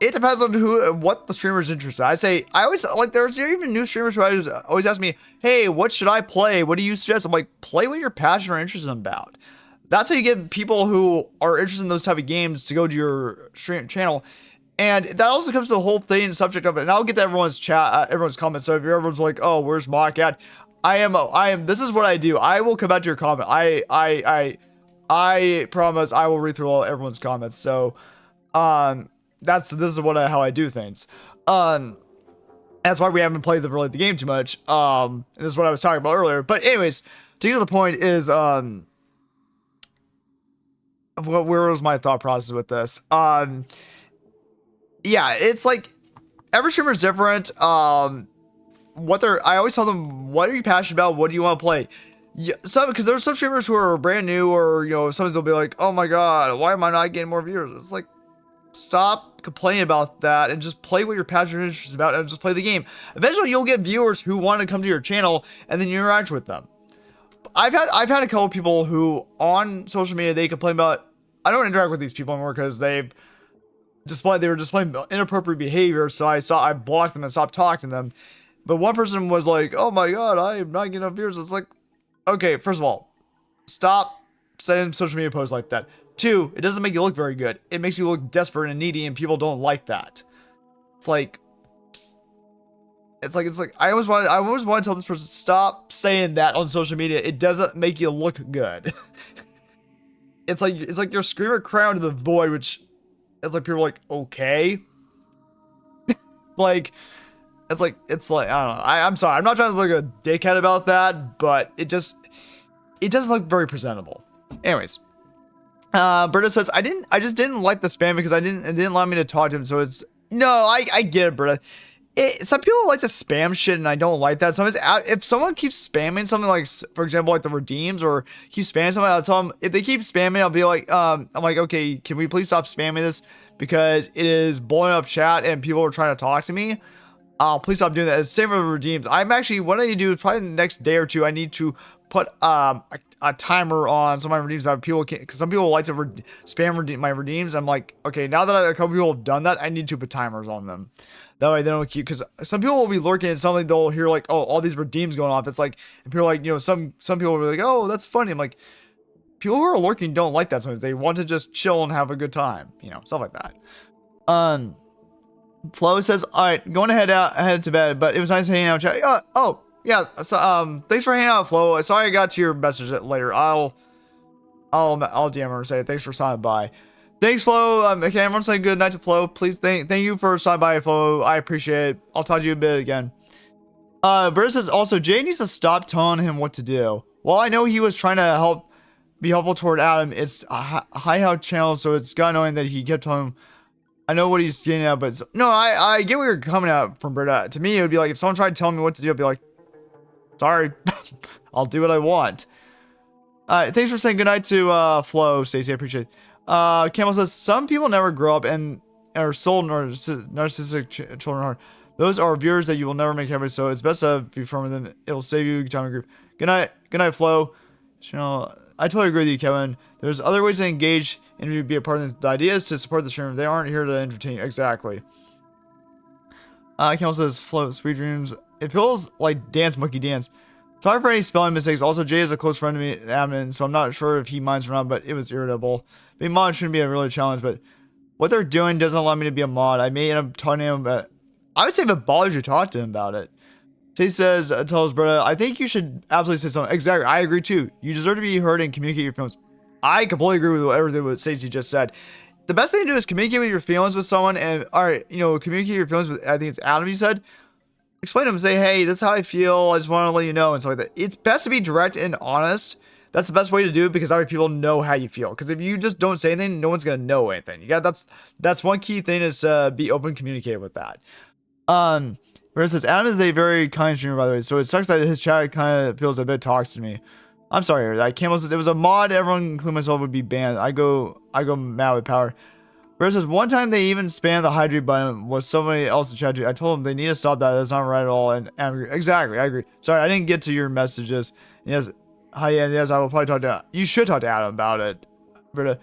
it depends on what the streamer's interested. I always like, there's even new streamers who always ask me, hey, what should I play? What do you suggest? I'm like, play what you're passionate or interested about. That's how you get people who are interested in those type of games to go to your stream channel. And that also comes to the whole thing, subject of it. And I'll get to everyone's chat, everyone's comments. So if everyone's like, oh, where's Mock at? I am, this is what I do. I will come back to your comment. I promise I will read through everyone's comments. So, this is how I do things. That's why we haven't played the game too much. And this is what I was talking about earlier. But anyways, to get to the point is, where was my thought process with this? Yeah, it's like every streamer is different. I always tell them, what are you passionate about? What do you want to play? Yeah, because there's some streamers who are brand new, or sometimes they'll be like, oh my god, why am I not getting more viewers? It's like, stop complaining about that and just play what you're passionate and interested about, and just play the game. Eventually you'll get viewers who want to come to your channel, and then you interact with them. I've had a couple people who on social media, they complain about, I don't interact with these people anymore because they were displaying inappropriate behavior, so I blocked them and stopped talking to them. But one person was like, oh my god, I'm not getting enough viewers. It's like, okay, first of all, stop sending social media posts like that. 2, it doesn't make you look very good. It makes you look desperate and needy, and people don't like that. It's like I always want to tell this person, stop saying that on social media. It doesn't make you look good. it's like you're screaming crown to the void, which it's like people are like, okay. It's like I don't know. I'm sorry. I'm not trying to look a dickhead about that, but it doesn't look very presentable. Anyways. Britta says, I just didn't like the spam because it didn't allow me to talk to him. So it's, no, I get it, Britta. Some people like to spam shit, and I don't like that. Sometimes if someone keeps spamming something, like, for example, like the redeems, or keep spamming something, I'll tell them, if they keep spamming, I'll be like, I'm like, okay, can we please stop spamming this? Because it is blowing up chat and people are trying to talk to me. Please stop doing that. It's the same with redeems. What I need to do is probably the next day or two, I need to put a timer on some of my redeems that people can, because some people like to spam my redeems. I'm like, okay, now that a couple people have done that, I need to put timers on them. That way they don't keep, because some people will be lurking and suddenly they'll hear like, oh, all these redeems going off. It's like, and people are like, some people will be like, oh, that's funny. I'm like, people who are lurking don't like that sometimes. They want to just chill and have a good time, stuff like that. Flo says, all right, going ahead to bed, but it was nice hanging out chat. Oh yeah, so thanks for hanging out, Flo. Sorry I got to your message later. I'll DM her and say thanks for signing by. Thanks, Flo. Okay, everyone say good night to Flo. Please thank you for signing by, Flo. I appreciate it. I'll talk to you a bit again. Britta says, also, Jay needs to stop telling him what to do. While I know he was trying to be helpful toward Adam, it's a high house channel, so it's got annoying that he kept telling him. I know what he's getting at, but no, I get where you're coming at from Britta. To me, it would be like, if someone tried to tell me what to do, I'd be like, sorry, I'll do what I want. Thanks for saying goodnight to Flo, Stacey. I appreciate it. Camel says, some people never grow up and are sold narcissistic children are. Those are viewers that you will never make happy, so it's best to be firm with them. It will save you time and group. Good night, Flo. I totally agree with you, Kevin. There's other ways to engage and be a part of this. The idea is to support the streamer. They aren't here to entertain. Exactly. Camel says, Flo, sweet dreams. It feels like dance, monkey dance. Sorry for any spelling mistakes. Also, Jay is a close friend to me, admin, so I'm not sure if he minds or not, but it was irritable. Being mod shouldn't be a really challenge, but what they're doing doesn't allow me to be a mod. I may end up talking to him, but I would say if it bothers you, talk to him about it. He says, tell his brother, I think you should absolutely say something. Exactly. I agree too. You deserve to be heard and communicate your feelings. I completely agree with everything what Stacey just said. The best thing to do is communicate with your feelings with someone and, all right, communicate your feelings with, I think it's Adam, you said. Explain to him, say, hey, this is how I feel. I just want to let you know and stuff like that. It's best to be direct and honest. That's the best way to do it because that way people know how you feel. Because if you just don't say anything, no one's going to know anything. That's one key thing is be open, communicate with that. Where it says, Adam is a very kind streamer, by the way, so it sucks that his chat kind of feels a bit toxic to me. I'm sorry, I can't listen. It was a mod, everyone, including myself, would be banned. I go mad with power. Where it says, one time they even spammed the hydrate button with somebody else in chat. I told them they need to stop that. That's not right at all. And exactly, I agree. Sorry, I didn't get to your messages. Yes, hi, yes, I will probably talk to. You should talk to Adam about it, but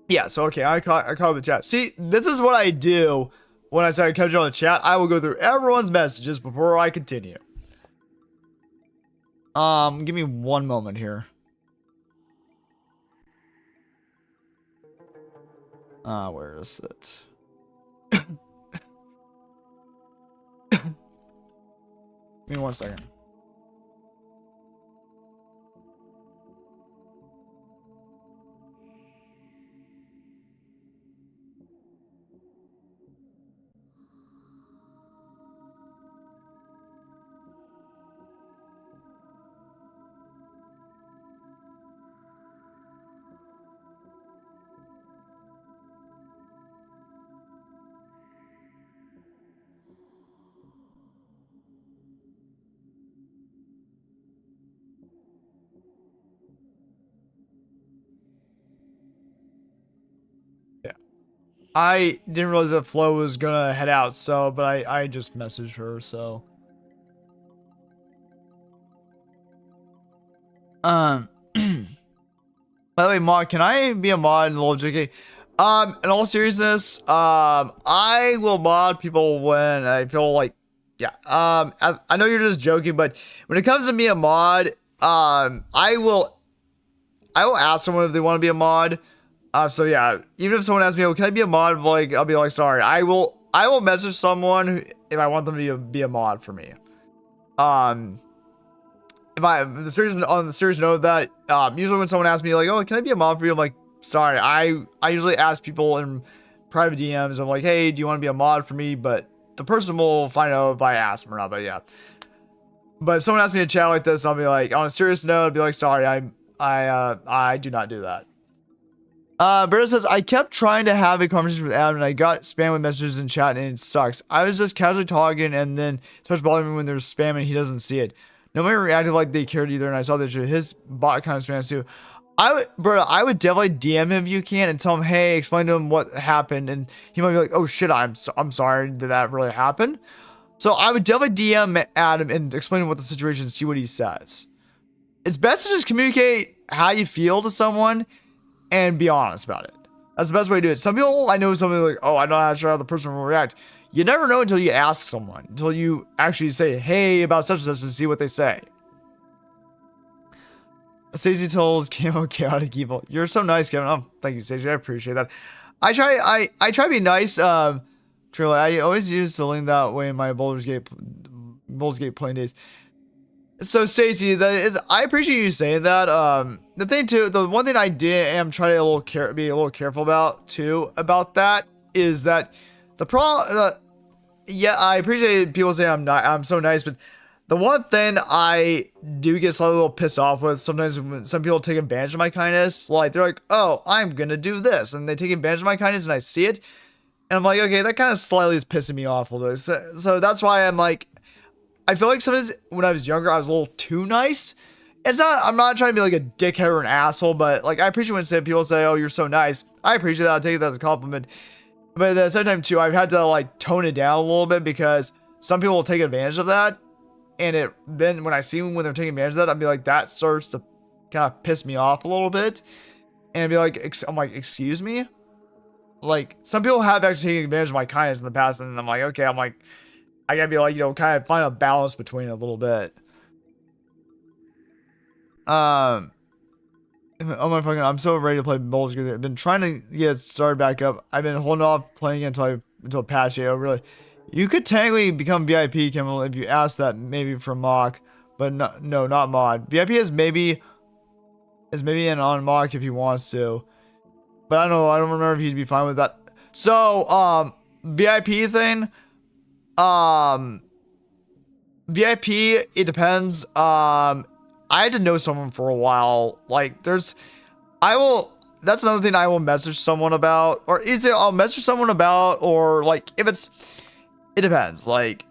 yeah. So okay, I caught the chat. See, this is what I do. When I say I kept you on the chat, I will go through everyone's messages before I continue. Give me one moment here. Where is it? Give me 1 second. I didn't realize that Flo was gonna head out, so, but I just messaged her, so. By the way, mod, can I be a mod in LolJK? In all seriousness, I will mod people when I feel like, yeah. I know you're just joking, but when it comes to me a mod, I will ask someone if they want to be a mod. So yeah, even if someone asks me, "Oh, can I be a mod?" Like, I'll be like, "Sorry." I will message someone who, if I want them to be a mod for me. On the serious note of that, usually when someone asks me like, "Oh, can I be a mod for you?" I'm like, "Sorry." I usually ask people in private DMs. I'm like, "Hey, do you want to be a mod for me?" But the person will find out if I ask them or not. But yeah. But if someone asks me to chat like this, I'll be like, on a serious note, I'll be like, "Sorry, I do not do that." Berta says, I kept trying to have a conversation with Adam and I got spam with messages in chat and it sucks. I was just casually talking and then it starts bothering me when there's spam and he doesn't see it. Nobody reacted like they cared either and I saw that his bot kind of spams too. I would definitely DM him if you can and tell him, hey, explain to him what happened and he might be like, oh shit, I'm sorry, did that really happen? So I would definitely DM Adam and explain what the situation and see what he says. It's best to just communicate how you feel to someone and be honest about it. That's the best way to do it. Some people, I know something like, oh, I'm not sure how the person will react. You never know until you ask someone, until you actually say, hey, about such and such and see what they say. Stacey tells Camo chaotic evil. You're so nice, Kevin. Oh, thank you, Stacey. I appreciate that. I try to be nice. Truly, I always use the link that way in my Baldur's Gate playing days. So Stacey, I appreciate you saying that. The thing too, the one thing I am trying to be a little careful about too about that is that the problem. Yeah, I appreciate people saying I'm so nice, but the one thing I do get slightly a little pissed off with sometimes when some people take advantage of my kindness, like they're like, oh, I'm gonna do this, and they take advantage of my kindness, and I see it, and I'm like, okay, that kind of slightly is pissing me off a little bit. So that's why I'm like. I feel like sometimes when I was younger, I was a little too nice. I'm not trying to be like a dickhead or an asshole, but like I appreciate when people say, oh, you're so nice. I appreciate that. I'll take that as a compliment. But at the same time too, I've had to like tone it down a little bit because some people will take advantage of that. And then when I see when they're taking advantage of that, I'll be like, that starts to kind of piss me off a little bit. And I'd be like, I'm like, excuse me? Like some people have actually taken advantage of my kindness in the past. And I'm like, okay, I gotta be like, kind of find a balance between it a little bit. Oh I'm so ready to play Baldur's Gate. I've been trying to get started back up. I've been holding off playing it until I until patch 8. Really, you could technically become VIP, Kimmel, if you ask that maybe from mock, but no, not mod. VIP is maybe an on mock if he wants to, but I don't know. I don't remember if he'd be fine with that. So VIP thing, VIP, it depends. I had to know someone for a while. Like, that's another thing I will message someone about. Or is it I'll message someone about, or like, it depends. Like,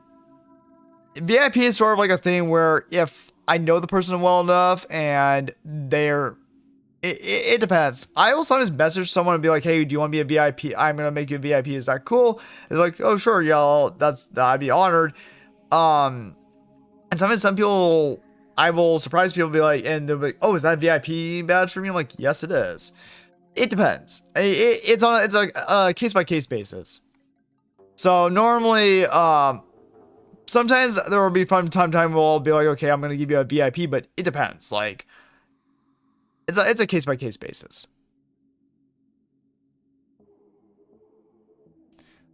VIP is sort of like a thing where if I know the person well enough and it depends. I will sometimes message someone and be like, hey, do you want to be a VIP? I'm going to make you a VIP. Is that cool? They're like, oh, sure. Yeah, I'd be honored. And sometimes some people, I will surprise people, be like, and they'll be like, oh, is that a VIP badge for me? I'm like, yes, it is. It depends. It's like a case by case basis. So normally, sometimes there will be from time to time we'll be like, okay, I'm gonna give you a VIP, but it depends. Like, it's a case by case basis.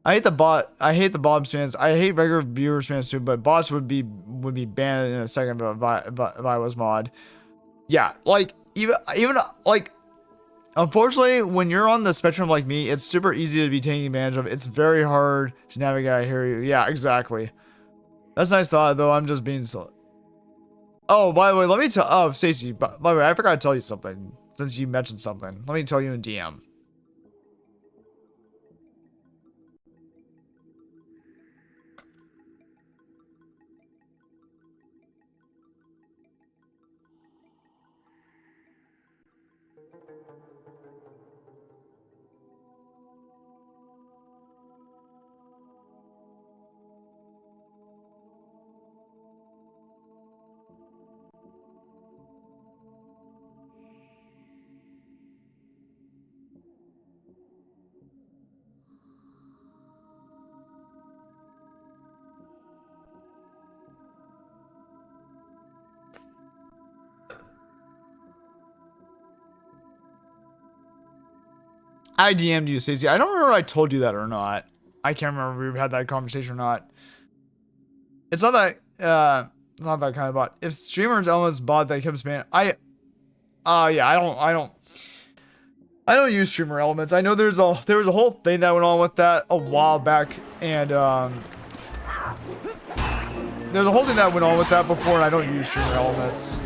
I hate the bot fans. I hate regular viewers fans too, but bots would be banned in a second if I was mod. Yeah, like even like, unfortunately, when you're on the spectrum like me, it's super easy to be taken advantage of. It's very hard to navigate. I hear you. Yeah, exactly. That's a nice thought, though. I'm just being so. Oh, by the way, let me tell. Oh, Stacy. By the way, I forgot to tell you something. Since you mentioned something, let me tell you in DM. I DM'd you, Stacey. I don't remember if I told you that or not. I can't remember if we had that conversation or not. It's not that kind of bot. If streamers almost bot that keeps spamming, yeah, I don't use streamer elements. I know there was a whole thing that went on with that a while back, and there's a whole thing that went on with that before, and I don't use streamer elements.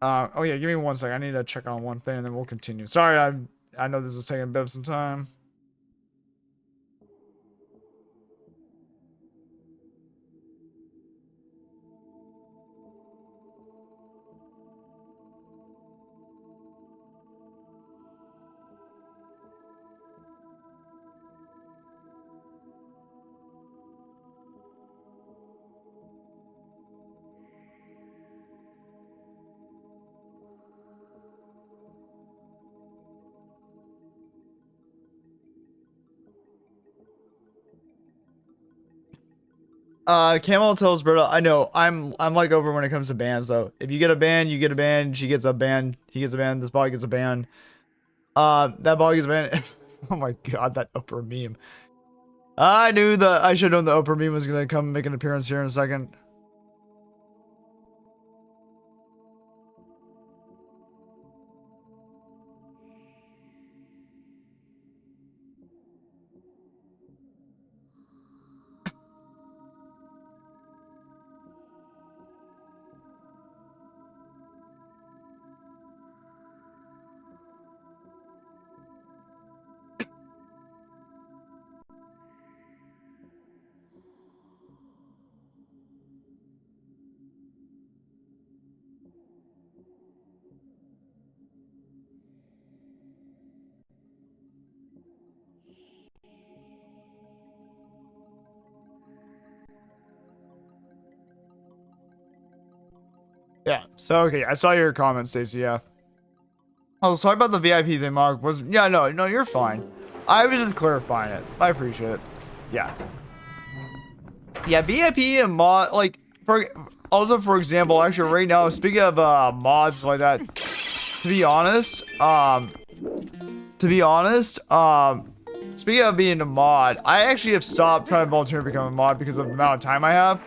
Oh yeah, give me 1 second. I need to check on one thing and then we'll continue. Sorry, I know this is taking a bit of some time. Camel tells Berta, I know, I'm like over when it comes to bans though. If you get a ban, you get a ban, she gets a ban, he gets a ban, this bot gets a ban. That bot gets a ban. Oh my god, that Oprah meme. I knew that I should have known the Oprah meme was gonna come make an appearance here in a second. Yeah, so okay, I saw your comment, Stacey, yeah. Oh, sorry about the VIP thing, Mark. Yeah, no, you're fine. I was just clarifying it. I appreciate it. Yeah. Yeah, VIP and mod, like, also, for example, actually right now, speaking of mods like that, to be honest, speaking of being a mod, I actually have stopped trying to volunteer to become a mod because of the amount of time I have.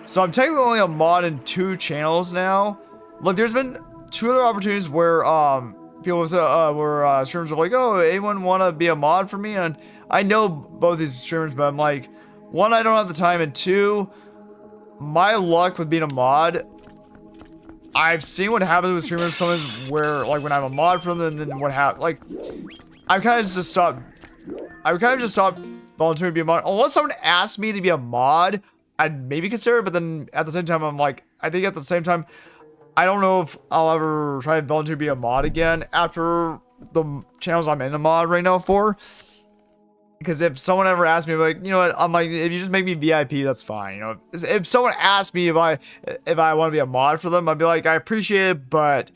So I'm technically only a mod in 2 channels now. Like, there's been 2 other opportunities where people said where streamers are like, oh, anyone want to be a mod for me? And I know both these streamers, but I'm like, 1, I don't have the time, and 2, my luck with being a mod, I've seen what happens with streamers sometimes where, like, when I'm a mod for them, and then what happens, like, I've kind of just stopped volunteering to be a mod. Unless someone asked me to be a mod, I'd maybe consider it, but then at the same time, I'm like, I think at the same time, I don't know if I'll ever try and volunteer to be a mod again after the channels I'm in a mod right now for. Because if someone ever asked me, like, you know what, I'm like, if you just make me VIP, that's fine. You know, if someone asked me if I want to be a mod for them, I'd be like, I appreciate it, but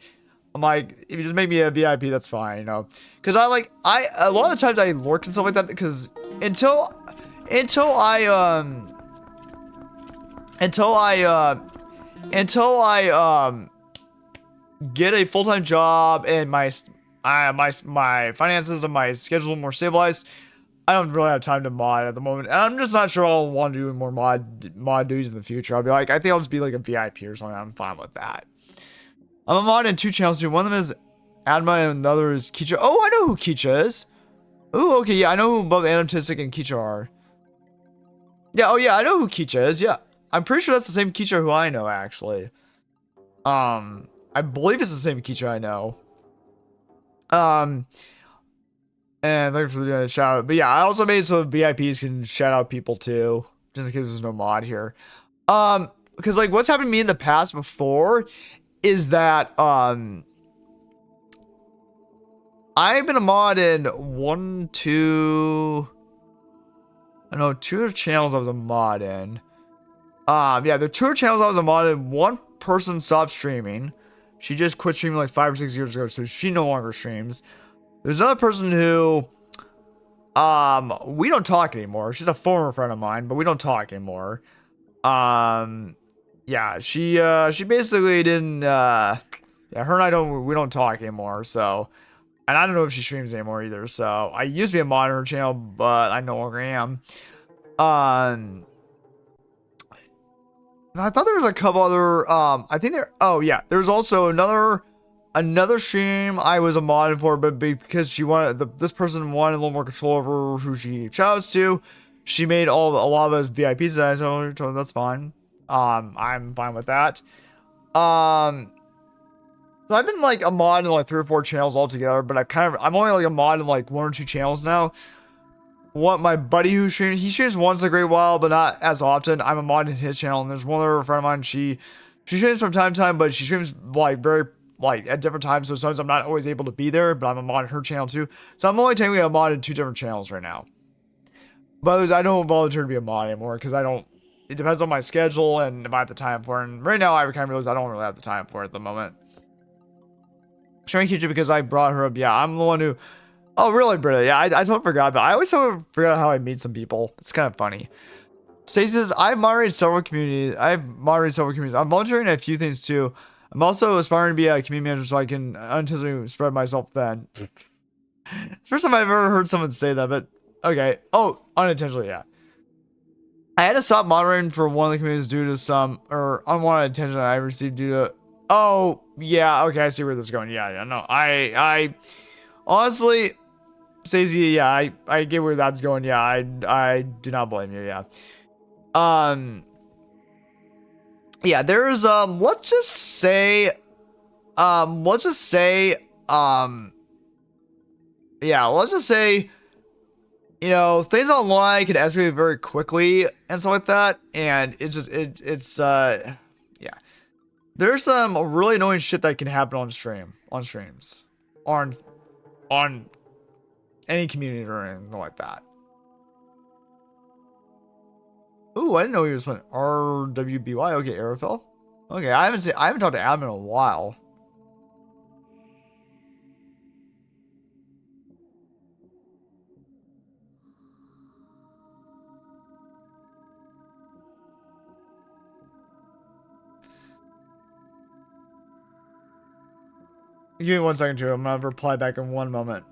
I'm like, if you just make me a VIP, that's fine. You know, because a lot of the times I lurk and stuff like that. Because until I get a full-time job and my finances and my schedule more stabilized, I don't really have time to mod at the moment, and I'm just not sure I'll want to do more mod duties in the future. I'll be like, I think I'll just be like a VIP or something. I'm fine with that. I'm a mod in 2 channels too. One of them is Adma and the other is Kicha. Oh, I know who Kicha is. Oh, okay, yeah, I know who both Anartistic and Kicha are. Yeah, oh yeah, I know who Kicha is. Yeah, I'm pretty sure that's the same Kicha who I know, actually. I believe it's the same Kicha I know. And thanks for the shout out. But yeah, I also made so VIPs can shout out people too, just in case there's no mod here. Because like what's happened to me in the past before is that I've been a mod in 2 other channels I was a mod in. Yeah, the 2 other channels I was a mod in. One person stopped streaming. She just quit streaming like 5 or 6 years ago, so she no longer streams. There's another person who, we don't talk anymore. She's a former friend of mine, but we don't talk anymore. Yeah, she basically didn't, yeah, her and we don't talk anymore, so, and I don't know if she streams anymore either, so, I used to be a mod on her channel, but I no longer am. I thought there was a couple other, oh yeah, there's also another stream I was a mod for, but because she wanted this person wanted a little more control over who she shouts to, she made a lot of us VIPs, and I told her that's fine. I'm fine with that. So I've been like a mod in like 3 or 4 channels altogether, but I'm only like a mod in like 1 or 2 channels now. What my buddy who streams, he streams once in a great while, but not as often. I'm a mod in his channel, and there's one other friend of mine. She streams from time to time, but she streams like very like at different times. So sometimes I'm not always able to be there, but I'm a mod in her channel too. So I'm only technically a mod in 2 different channels right now. But I don't volunteer to be a mod anymore because I don't. It depends on my schedule and if I have the time for it. And right now I kind of realize I don't really have the time for it at the moment. Sharing Kitchen because I brought her up. Yeah, I'm the one who. Oh, really, Britta? Yeah, I totally forgot, but I always forget how I meet some people. It's kind of funny. Stacey says, I've moderated several communities. I'm volunteering in a few things too. I'm also aspiring to be a community manager so I can unintentionally spread myself then. It's the first time I've ever heard someone say that, but okay. Oh, unintentionally, yeah. I had to stop moderating for one of the communities due to some unwanted attention I received due to. Oh, yeah, okay, I see where this is going. Yeah, no, I honestly. Stacey, yeah, I get where that's going. Yeah, I do not blame you. Yeah. Yeah, there's let's just say yeah, let's just say, you know, things online can escalate very quickly and stuff like that, and it's yeah. There's some really annoying shit that can happen on streams, on any community or anything like that. Ooh, I didn't know he was playing RWBY. Okay, Aerofell. Okay, I haven't talked to Adam in a while. Give me 1 second, too. I'm gonna reply back in 1 moment.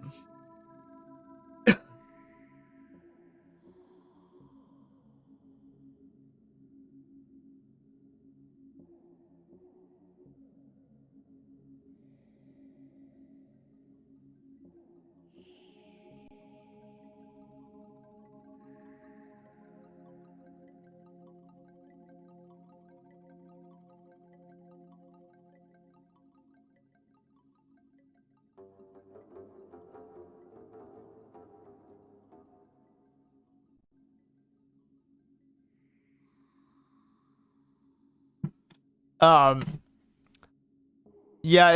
Um, yeah,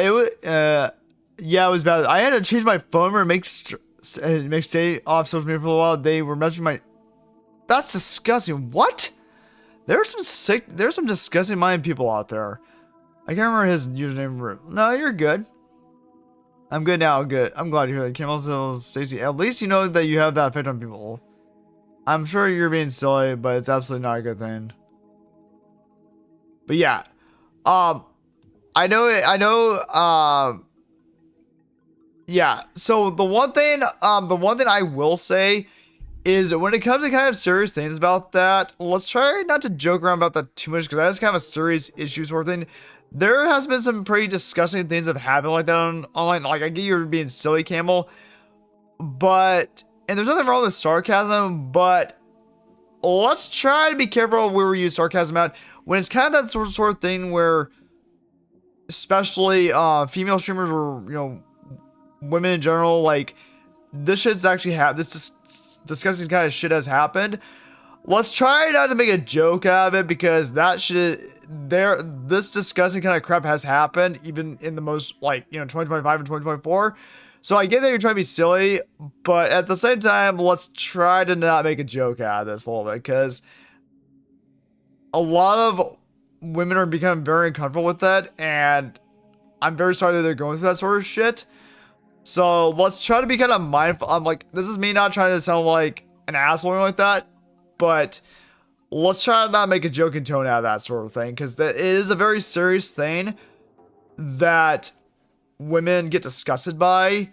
yeah, it was bad. I had to change my phone number, make stay off social media for a while. They were measuring my. That's disgusting. What? There's some disgusting minded people out there. I can't remember his username. No, you're good. I'm good now. Good. I'm glad to hear that. Camel Stacy. At least you know that you have that effect on people. I'm sure you're being silly, but it's absolutely not a good thing. But yeah, I know. Yeah. So the one thing I will say is when it comes to kind of serious things about that, let's try not to joke around about that too much because that's kind of a serious issue sort of thing. There has been some pretty disgusting things that have happened like that online. Like I get you're being silly, Camel, but and there's nothing wrong with sarcasm, but let's try to be careful where we use sarcasm at when it's kind of that sort of thing where, especially female streamers or women in general, like this shit's actually this disgusting kind of shit has happened. Let's try not to make a joke out of it because that shit this disgusting kind of crap has happened even in the most 2025 and 2024. So I get that you're trying to be silly, but at the same time, let's try to not make a joke out of this a little bit because a lot of women are becoming very uncomfortable with that, and I'm very sorry that they're going through that sort of shit. So let's try to be kind of mindful. I'm like, this is me not trying to sound like an asshole or like that, but let's try to not make a joking tone out of that sort of thing because it is a very serious thing that women get disgusted by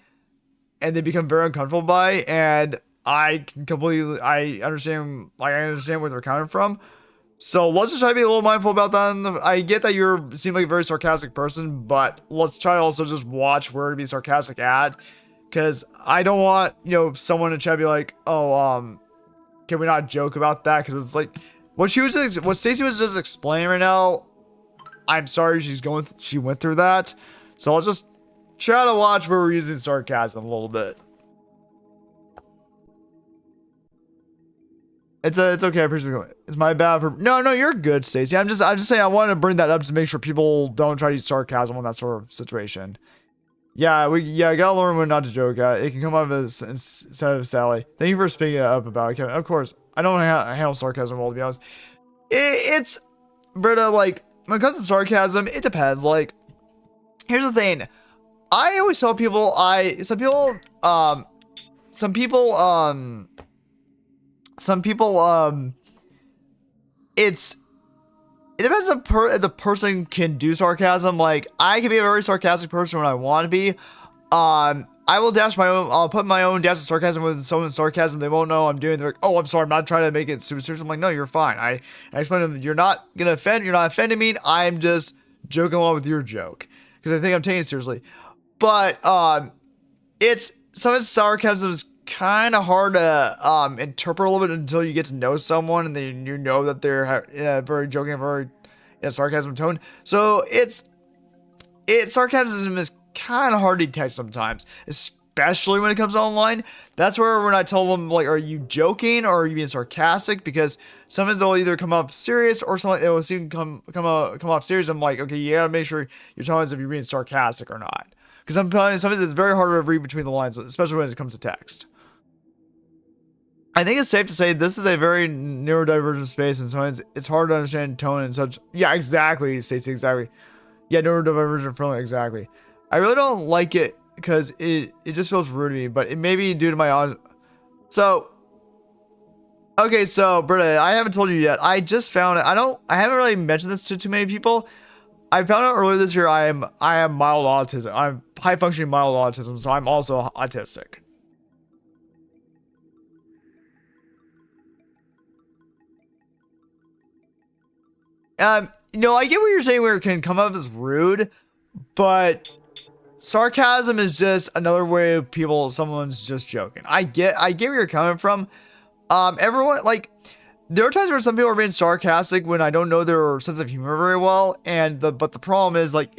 and they become very uncomfortable by, and I understand where they're coming from. So let's just try to be a little mindful about that. I get that you seem like a very sarcastic person, but let's try to also just watch where to be sarcastic at, because I don't want someone to try to be like, oh, can we not joke about that? Because it's like what Stacey was just explaining right now. I'm sorry she went through that. So I'll just try to watch where we're using sarcasm a little bit. It's okay. I appreciate it. It's my bad for no, you're good, Stacey. I'm just saying I wanted to bring that up to make sure people don't try to use sarcasm on that sort of situation. Yeah, I gotta learn when not to joke at. It can come up as instead of Sally. Thank you for speaking up about it, Kevin. Of course, I don't handle sarcasm well, to be honest. It's Britta, like when it comes to sarcasm, it depends. Like, here's the thing. I always tell people some people it depends if the person can do sarcasm. Like I can be a very sarcastic person when I want to be. I will I'll put my own dash of sarcasm with someone's sarcasm. They won't know I'm doing. They're like, oh, I'm sorry, I'm not trying to make it super serious. I'm like, no, you're fine. I explain to them, you're not offending me. I'm just joking along with your joke because I think I'm taking it seriously. But it's some of the sarcasm is kind of hard to interpret a little bit until you get to know someone and then you know that they're in a very joking, very sarcasm tone. So sarcasm is kind of hard to detect sometimes, especially when it comes to online. That's where when I tell them, like, are you joking or are you being sarcastic? Because sometimes they'll either come off serious or something. It will seem come off serious. I'm like, okay, you gotta make sure you're telling us if you're being sarcastic or not. Because sometimes it's very hard to read between the lines, especially when it comes to text. I think it's safe to say this is a very neurodivergent space, and sometimes it's hard to understand tone and such. Yeah, exactly, Stacey, exactly. Yeah, neurodivergent friendly, exactly. I really don't like it because it just feels rude to me, but it may be due to my odd. So, okay, so Britta, I haven't told you yet. I just found it. I haven't really mentioned this to too many people. I found out earlier this year I am mild autism. I'm high functioning mild autism, so I'm also autistic. You know, I get what you're saying where it can come up as rude, but sarcasm is just another way of someone's just joking. I get where you're coming from. Everyone, like, there are times where some people are being sarcastic when I don't know their sense of humor very well, but the problem is, like,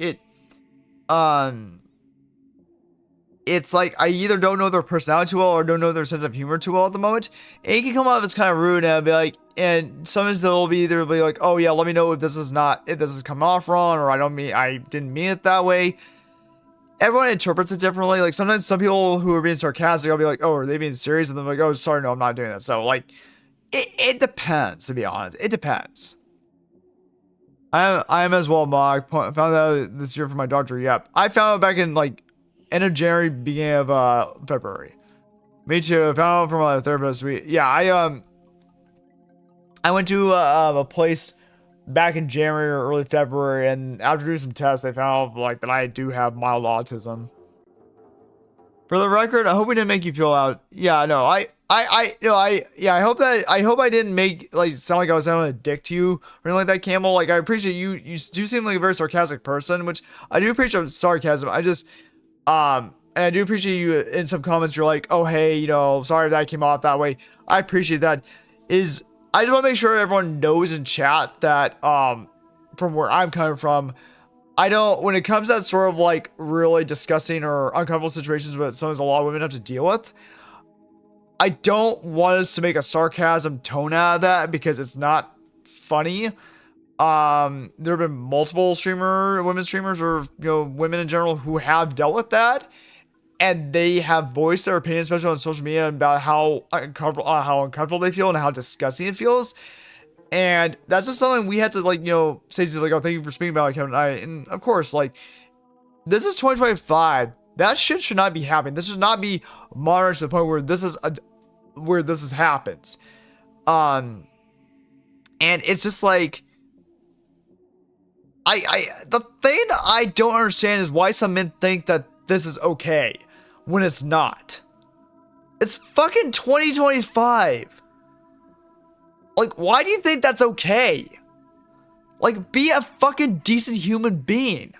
it's like I either don't know their personality too well or don't know their sense of humor too well at the moment. And it can come off as kind of rude, and I'll be like, and sometimes they'll be either be like, oh yeah, let me know if this is coming off wrong, or I didn't mean it that way. Everyone interprets it differently. Like, sometimes some people who are being sarcastic, I'll be like, oh, are they being serious? And they're like, oh, sorry, no, I'm not doing that. So, like, it depends, to be honest. It depends. I am as well, Mog. Found out this year from my doctor. Yep. I found out back in, like, end of January, beginning of February. Me too. I found out from my therapist. I went to a place back in January or early February, and after doing some tests, they found out, like, that I do have mild autism. For the record, I hope we didn't make you feel out. Yeah, no, I hope I didn't make, like, sound like I was sounding a dick to you or anything like that, Camel. Like, I appreciate you. You do seem like a very sarcastic person, which I do appreciate sarcasm. I just, and I do appreciate you in some comments. You're like, oh, hey, you know, sorry that came off that way. I appreciate that. I just want to make sure everyone knows in chat that, from where I'm coming from, when it comes to that sort of, like, really disgusting or uncomfortable situations that sometimes a lot of women have to deal with, I don't want us to make a sarcasm tone out of that because it's not funny. There have been multiple women streamers, or, you know, women in general who have dealt with that, and they have voiced their opinion, especially on social media, about how uncomfortable they feel and how disgusting it feels. And that's just something we have to, like, you know, say, like, oh, thank you for speaking about it, Kevin. And of course, like, this is 2025. That shit should not be happening. This should not be modern to the point where this happens. And it's just like, the thing I don't understand is why some men think that this is okay when it's not. It's fucking 2025. Like, why do you think that's okay? Like, be a fucking decent human being.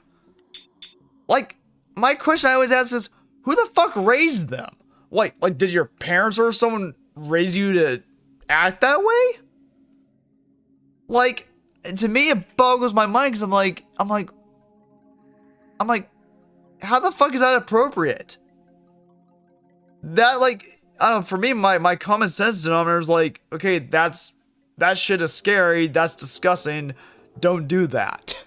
Like, my question I always ask is, who the fuck raised them? Like, did your parents or someone raise you to act that way? Like, to me, it boggles my mind because I'm like, how the fuck is that appropriate? That, like, I don't know, for me, my common sense denominator is like, okay, that shit is scary, that's disgusting, don't do that.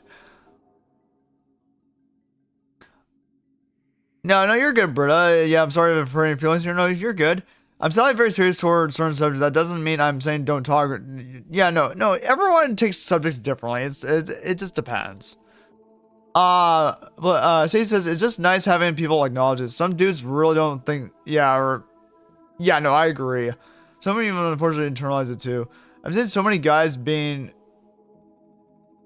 No, you're good, Britta. Yeah, I'm sorry for any feelings here. No, you're good. I'm sadly very serious towards certain subjects. That doesn't mean I'm saying don't talk. Yeah, no, everyone takes subjects differently. It just depends. But Stacey says it's just nice having people acknowledge it. Some dudes really don't think, no, I agree. Some of them unfortunately internalize it too. I've seen so many guys being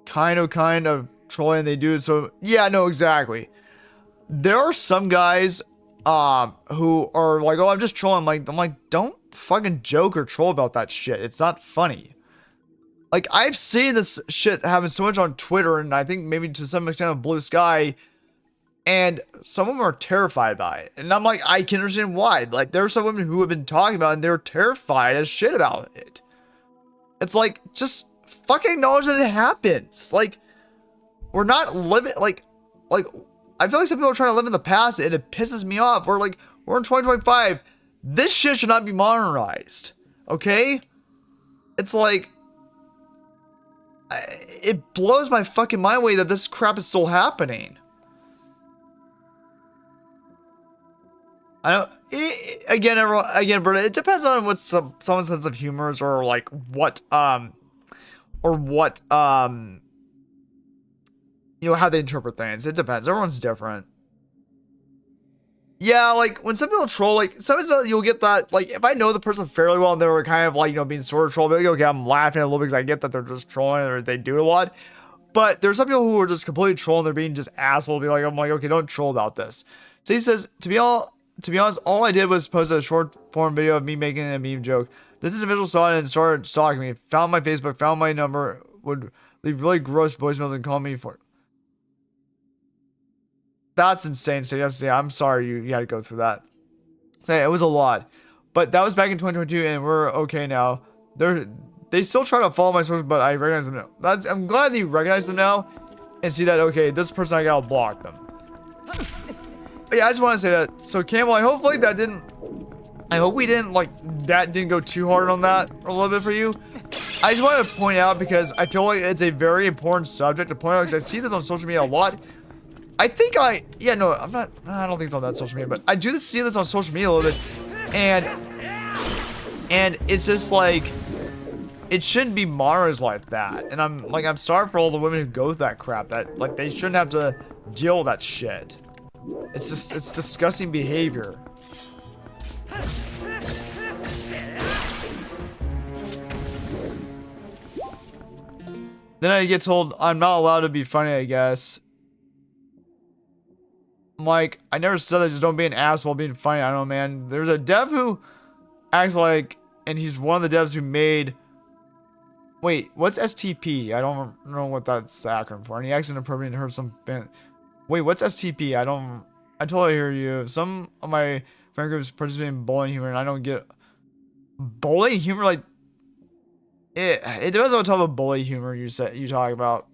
kind of trolling. They do it so. Yeah, no, exactly. There are some guys who are like, oh, I'm just trolling. I'm like, don't fucking joke or troll about that shit. It's not funny. Like, I've seen this shit happen so much on Twitter, and I think maybe to some extent on Blue Sky, and some of them are terrified by it. And I'm like, I can understand why. Like, there are some women who have been talking about it, and they're terrified as shit about it. It's like, just fucking acknowledge that it happens. Like, we're not living, like, I feel like some people are trying to live in the past, and it pisses me off. We're in 2025. This shit should not be modernized. Okay? It's like, it blows my fucking mind away that this crap is still happening. I know. Again, Berta, it depends on what someone's sense of humor is, or like what, how they interpret things. It depends. Everyone's different. Yeah, like, when some people troll, like, sometimes you'll get that, like, if I know the person fairly well and they were kind of, like, being sort of trolled, like, okay, I'm laughing a little because I get that they're just trolling or they do it a lot. But there's some people who are just completely trolling. They're being just assholes. Be like, I'm like, okay, don't troll about this. So he says, to be honest, all I did was post a short form video of me making a meme joke. This individual saw it and started stalking me. Found my Facebook, found my number, would leave really gross voicemails and call me for. That's insane. So yes, yeah, I'm sorry you had to go through that. So yeah, it was a lot. But that was back in 2022 and we're okay now. They still try to follow my sources, but I recognize them now. I'm glad that you recognize them now and see that, okay, this person, I gotta block them. But yeah, I just want to say that. So Campbell, I hope that didn't go too hard on that a little bit for you. I just want to point out because I feel like it's a very important subject to point out because I see this on social media a lot. I don't think it's on that social media, but I do see this on social media a little bit. And it's just like, it shouldn't be monitors like that. And I'm sorry for all the women who go through that crap. That, like, they shouldn't have to deal with that shit. It's disgusting behavior. Then I get told I'm not allowed to be funny, I guess. I'm like, I never said that, just don't be an asshole being funny. I don't know, man. There's a dev who acts like, and he's one of the devs who made... Wait, what's STP? I don't know what that's the acronym for. And he acts inappropriate and heard some... Wait, what's STP? I totally hear you. Some of my friend groups participate in bullying humor, and I don't get... Bullying humor? Like... It depends on what type of bully humor you talk about.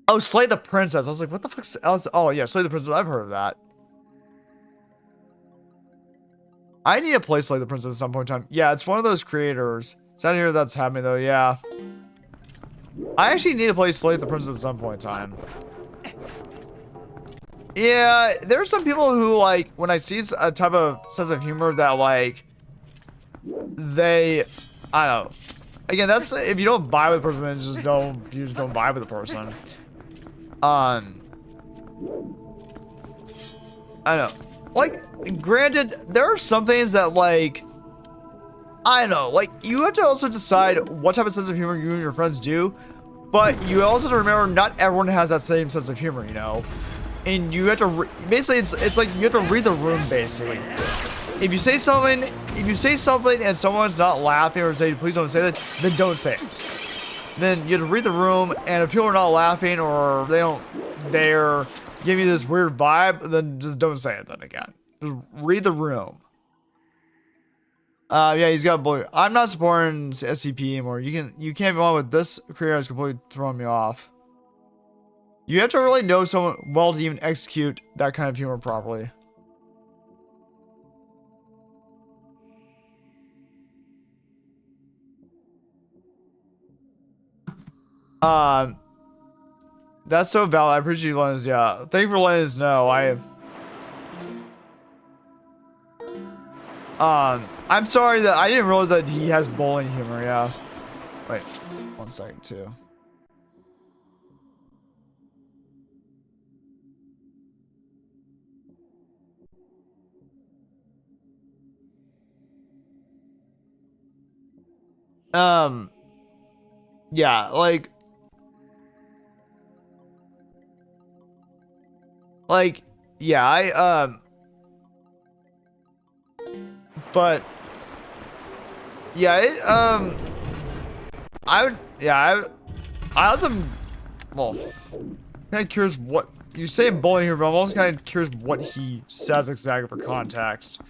Oh, Slay the Princess. I was like, what the fuck's else? Oh, yeah, Slay the Princess. I've heard of that. I need to play Slay the Princess at some point in time. Yeah, it's one of those creators. It's not here that's happening, though. Yeah. I actually need to play Slay the Princess at some point in time. Yeah, there are some people who, like, when I see a type of sense of humor that, like, I don't know. Again, that's if you don't vibe with the person, then you just don't vibe with the person. I don't know. Like, granted, there are some things that, like, I don't know. Like, you have to also decide what type of sense of humor you and your friends do. But you also have to remember, not everyone has that same sense of humor, you know? And you have to, basically, it's like you have to read the room, basically. If you say something and someone's not laughing or say, please don't say that, then don't say it. Then you have to read the room, and if people are not laughing or they're giving you this weird vibe, then just don't say it then again. Just read the room. Yeah, he's got bully. I'm not supporting SCP anymore. You can't go on with this creator has completely thrown me off. You have to really know someone well to even execute that kind of humor properly. That's so valid. I appreciate you letting us. Yeah, thank you for letting us know. I'm sorry that I didn't realize that he has bullying humor. Yeah. Wait, 1 second too. Yeah, yeah, but yeah, I also, well, kind of curious what you say bullying here, but I'm also kind of curious what he says exactly for context.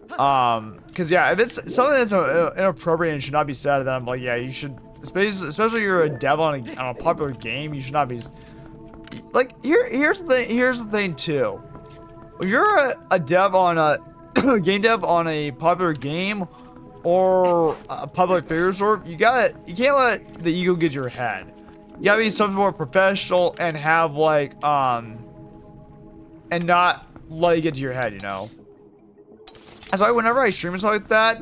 Because yeah, if it's something that's inappropriate and should not be said, then I'm like, yeah, you should, especially you're a dev on a popular game, you should not be, like, here's the thing too. If you're a dev on a game dev on a popular game or a public figure sort, you can't let the ego get to your head. You gotta be something more professional and have like and not let it get to your head, you know. That's why whenever I stream and stuff like that,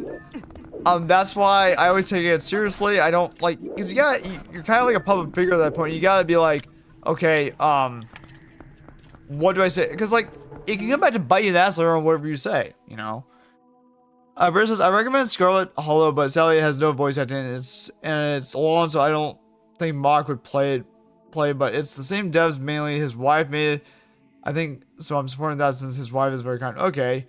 that's why I always take it seriously. I don't like, because you're kind of like a public figure at that point. You gotta be like, okay, what do I say? Because like, it can come back to bite you in the ass later on whatever you say, you know. Versus, I recommend Scarlet Hollow, but sadly it has no voice acting, and it's long, so I don't think Mock would play, but it's the same devs mainly. His wife made it. I think so. I'm supporting that since his wife is very kind. Okay.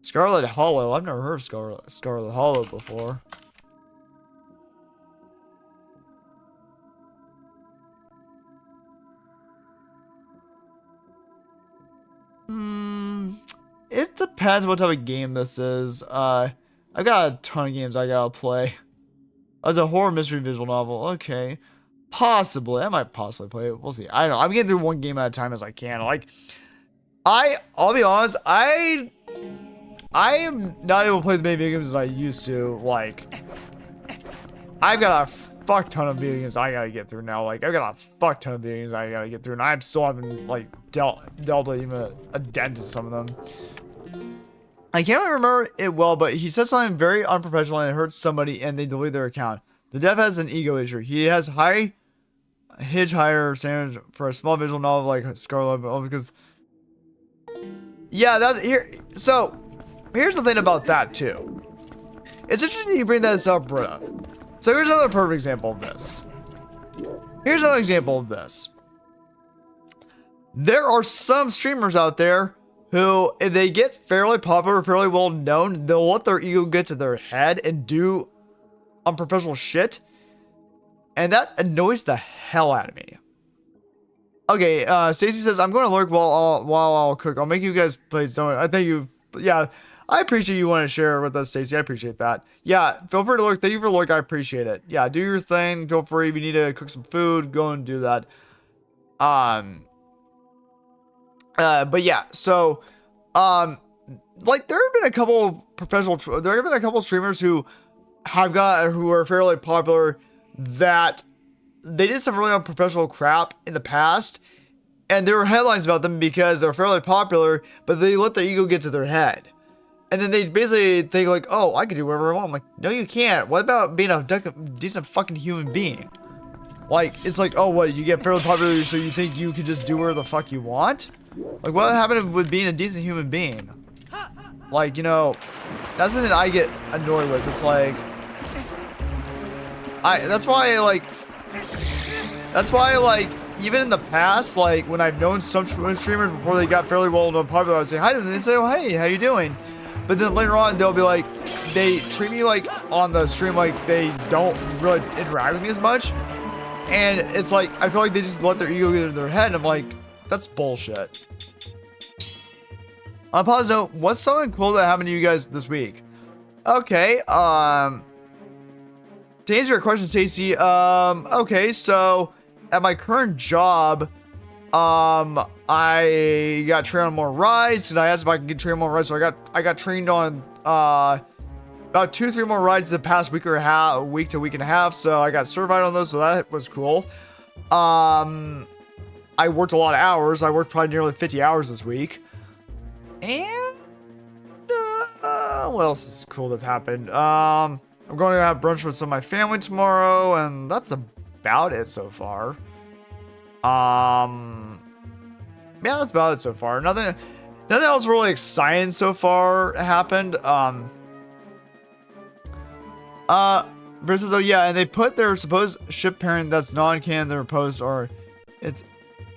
Scarlet Hollow. I've never heard of Scarlet Hollow before. It depends what type of game this is. I've got a ton of games I gotta play. As a horror mystery visual novel, okay. Possibly. I might possibly play it. We'll see. I don't know. I'm getting through one game at a time as I can. Like, I'll be honest, I am not able to play as many video games as I used to. Like, I've got a fuck ton of video games I gotta get through now. Like, I've got a fuck ton of video games I gotta get through, and I still haven't, like, dealt even a dent in some of them. I can't really remember it well, but he said something very unprofessional and it hurts somebody and they delete their account. The dev has an ego issue. He has higher standards for a small visual novel like Scarlet, because yeah, that's here. So here's the thing about that too. It's interesting you bring this up, Britta. So here's another perfect example of this. Here's another example of this. There are some streamers out there who, if they get fairly popular, fairly well known, they'll let their ego get to their head and do unprofessional shit. And that annoys the hell out of me. Okay, Stacy says, I'm going to lurk while I'll cook. I'll make you guys play Zelda. I think you, yeah, I appreciate you want to share with us, Stacy. I appreciate that. Yeah, feel free to lurk. Thank you for lurk. I appreciate it. Yeah, do your thing. Feel free. If you need to cook some food, go and do that. But yeah, so, like, there have been a couple streamers who are fairly popular that they did some really unprofessional crap in the past, and there were headlines about them because they're fairly popular, but they let their ego get to their head. And then they basically think like, oh, I can do whatever I want. I'm like, no, you can't. What about being a decent fucking human being? Like, it's like, oh, what, you get fairly popular so you think you can just do whatever the fuck you want? Like, what happened with being a decent human being? Like, you know, that's something that I get annoyed with. It's like, that's why, even in the past, like, when I've known some streamers before they got fairly well known popular, I would say hi to them, and they say, oh, hey, how you doing? But then later on, they'll be like, they treat me like, on the stream, like, they don't really interact with me as much. And it's like, I feel like they just let their ego get in their head, and I'm like, that's bullshit. On a positive note, what's something cool that happened to you guys this week? Okay, to answer your question, Stacey, okay, so at my current job, I got trained on more rides, and I asked if I could get trained on more rides, so I got trained on, about 2-3 more rides the past week to week and a half, so I got certified on those, so that was cool. I worked a lot of hours. I worked probably nearly 50 hours this week. And, what else is cool that's happened? I'm going to have brunch with some of my family tomorrow, and that's about it so far. Yeah, that's about it so far. Nothing else really exciting so far happened. Bruce says, oh yeah, and they put their supposed ship parent that's non-canon in their post, or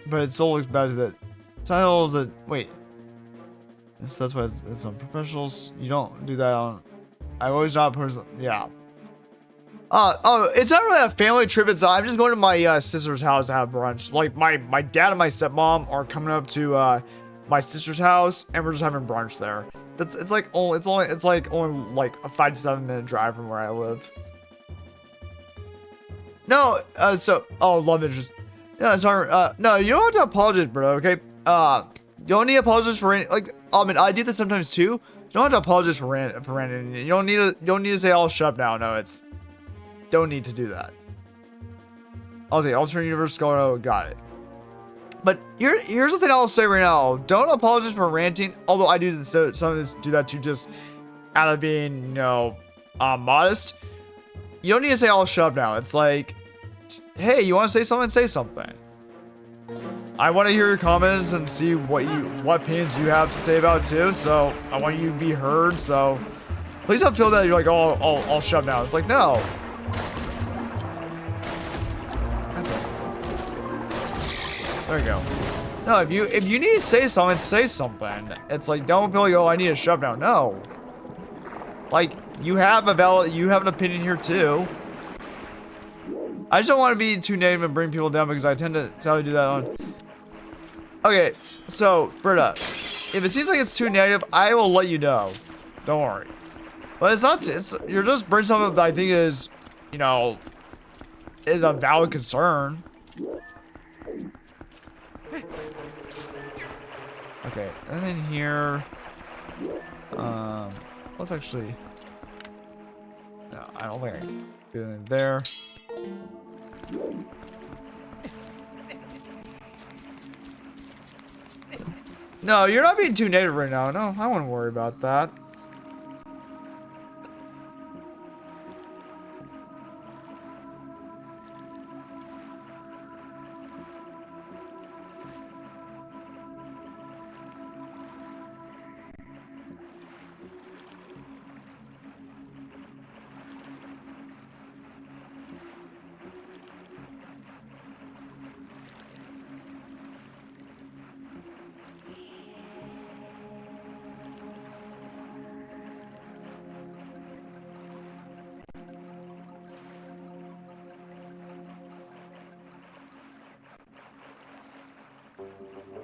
but it still looks bad that titles that wait. That's why it's on professionals. You don't do that on. I always not person. Yeah. Oh, it's not really a family trip. I'm just going to my sister's house to have brunch. Like my dad and my stepmom are coming up to my sister's house, and we're just having brunch there. It's like only like a 5 to 7 minute drive from where I live. No, love interest. No, sorry. No, you don't have to apologize, bro. Okay. You don't need to apologize for any, like. I mean, I do this sometimes too. You don't have to apologize for ranting. You don't need to say, "I'll shut up now." No, it's don't need to do that. I'll say alternate universe scholar. Oh, got it. But here's the thing I'll say right now. Don't apologize for ranting. Although I do some of this do that too, just out of being, you know, modest. You don't need to say, "I'll shut up now." It's like, hey, you want to say something? Say something. I want to hear your comments and see what opinions you have to say about it too. So I want you to be heard. So please don't feel that you're like, oh, I'll shut up now. It's like, no. There you go. No, if you need to say something, say something. It's like, don't feel like, oh, I need a shove down. No. Like, you have an opinion here too. I just don't want to be too negative and bring people down because I tend to do that on. Okay, so Britta, if it seems like it's too negative, I will let you know. Don't worry. But it's not. You're just bringing something that I think is, you know, is a valid concern. Okay, and then here, let's actually. No, I don't think I can do anything there. No, you're not being too negative right now. No, I wouldn't worry about that.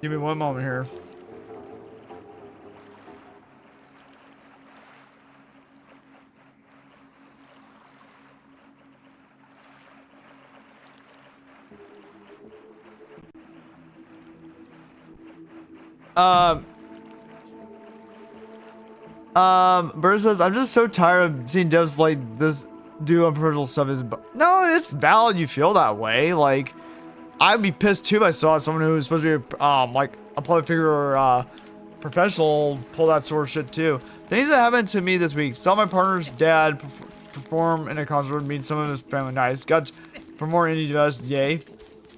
Give me one moment here. Bird says, I'm just so tired of seeing devs like this do unprofessional stuff. No, it's valid you feel that way. Like, I'd be pissed too if I saw someone who was supposed to be like a public figure or professional pull that sort of shit too. Things that happened to me this week. Saw my partner's dad perform in a concert, meet some of his family. Nice. Got for more indie devs. Yay.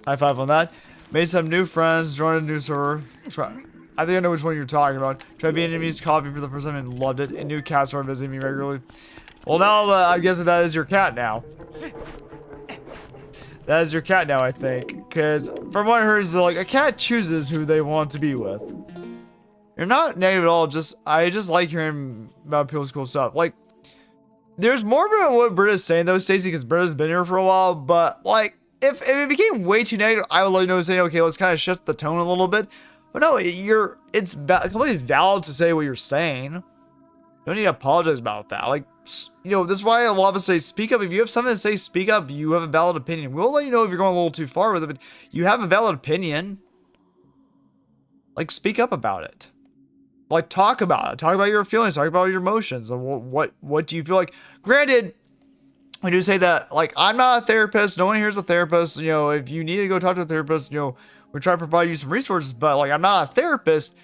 High five on that. Made some new friends. Joined a new server. I think I know which one you're talking about. Tried Vietnamese coffee for the first time and loved it. A new cat started visiting me regularly. Well, now I'm guessing that is your cat now. That is your cat now, I think. Because from what I heard, is like a cat chooses who they want to be with. You're not negative at all. I just like hearing about people's cool stuff. Like, there's more about what Britta's saying though, Stacey, because Britta's been here for a while. But like, if it became way too negative, I would let you know, saying, okay, let's kind of shift the tone a little bit. But no, it's completely valid to say what you're saying. You don't need to apologize about that. Like, you know, this is why a lot of us say speak up. If you have something to say, speak up. You have a valid opinion. We'll let you know if you're going a little too far with it, but you have a valid opinion. Like, speak up about it. Like, talk about it. Talk about your feelings. Talk about your emotions. And what do you feel like? Granted, I do say that, like, I'm not a therapist. No one here is a therapist. You know, if you need to go talk to a therapist, you know, we try to provide you some resources. But, like, I'm not a therapist.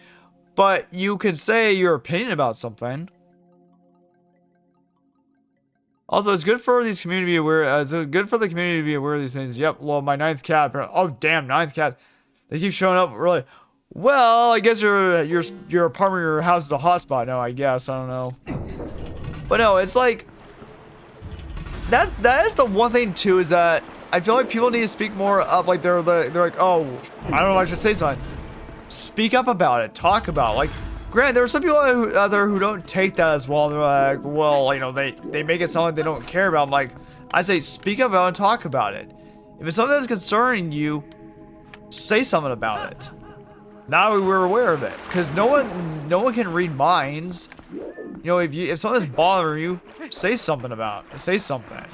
But you can say your opinion about something. Also, it's good for these community to be aware. It's good for the community to be aware of these things. Yep. Well, my 9th cat. Oh, damn, 9th cat. They keep showing up. Really. Well, I guess your apartment, your house is a hotspot now. I guess I don't know. But no, it's like that is the one thing too, is that I feel like people need to speak more up. Like they're like, oh, I don't know, I should say something. Speak up about it. Talk about it. Like. Granted, there are some people out there who don't take that as well. They're like, well, you know, they make it sound like they don't care about. I'm like, I say, speak about it and talk about it. If it's something that's concerning you, say something about it. Now we're aware of it, because no one can read minds. You know, if something's bothering you, say something about it. Say something.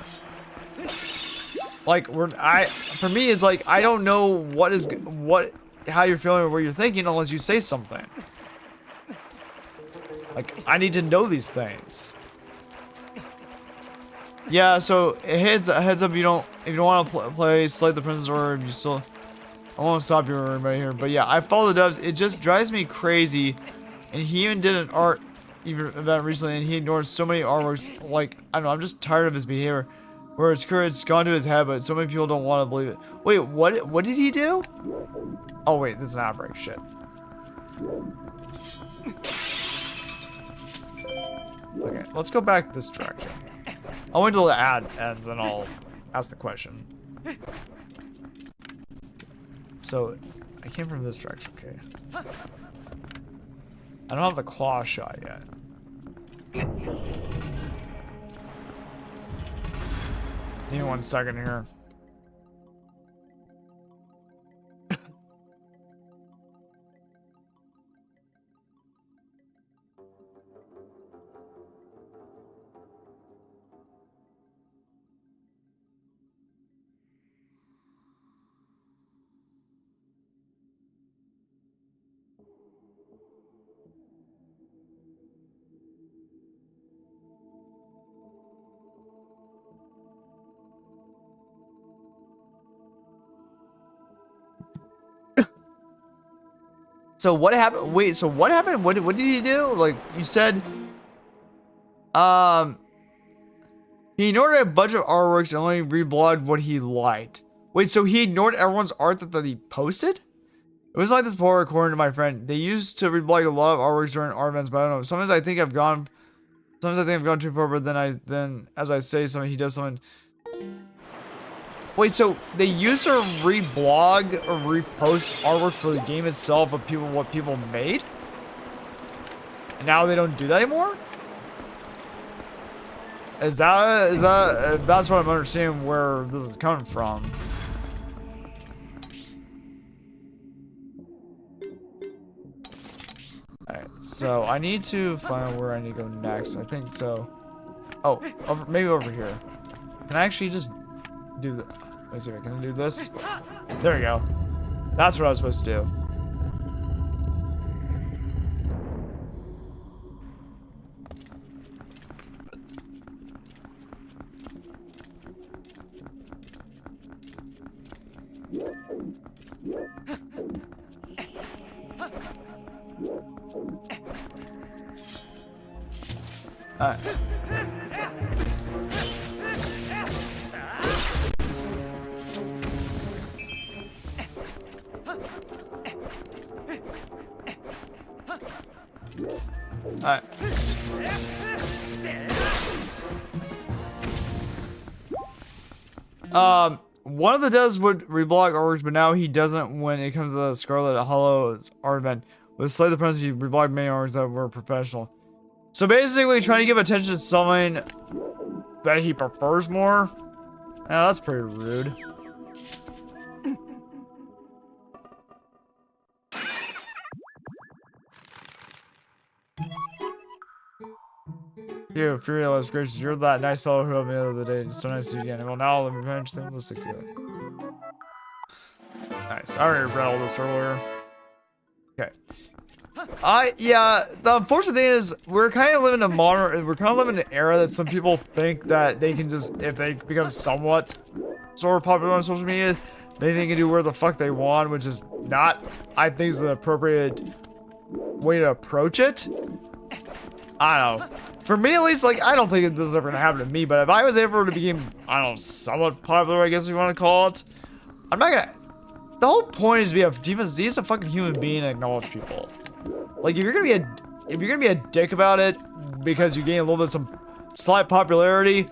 Like for me, it's like I don't know how you're feeling or what you're thinking unless you say something. Like, I need to know these things. Yeah, so heads up, if you don't want to play Slay the Princess, or if you still, I won't stop you right here. But yeah, I follow the devs. It just drives me crazy. And he even did an art event recently, and he ignored so many artworks. Like, I don't know, I'm just tired of his behavior. Where it's gone to his head, but so many people don't want to believe it. Wait, what did he do? Oh wait, this is an outbreak. Shit. Okay, let's go back this direction. I'll wait until the ad ends, then I'll ask the question. So, I came from this direction, okay. I don't have the claw shot yet. Give me 1 second here. So what happened? Wait, so what happened? What did he do? Like you said, he ignored a bunch of artworks and only reblogged what he liked. Wait, so he ignored everyone's art that he posted? It was like this before, according to my friend. They used to reblog a lot of artworks during art events, but I don't know. Sometimes I think I've gone too far, but then as I say something, he does something. Wait, so they used to reblog or repost artwork for the game itself of what people made? And now they don't do that anymore? That's what I'm understanding where this is coming from. Alright, so I need to find where I need to go next. I think so. Oh, maybe over here. Can I actually just do the... Let me see if I can do this. There we go. That's what I was supposed to do. Alright. Alright. One of the devs would reblog artworks, but now he doesn't when it comes to the Scarlet Hollow's art event. With Slay the Prince, he reblogged many artworks that were professional. So basically, trying to give attention to someone that he prefers more. Yeah, that's pretty rude. You, Furious Gracious, you're that nice fellow who helped me the other day. It's so nice to see you again. Well, now let me finish them. Let's stick together. Nice. I already read all this earlier. Okay. Yeah, the unfortunate thing is we're kind of living in an era that some people think that they can just, if they become somewhat sort of popular on social media, they can do where the fuck they want, which is not, I think, is the appropriate way to approach it. I don't know. For me, at least, like, I don't think this is ever gonna happen to me, but if I was able to become, I don't know, somewhat popular, I guess you want to call it, I'm not gonna, the whole point is to be a fucking human being and acknowledge people. Like, if you're gonna be a dick about it because you gain a little bit of some slight popularity,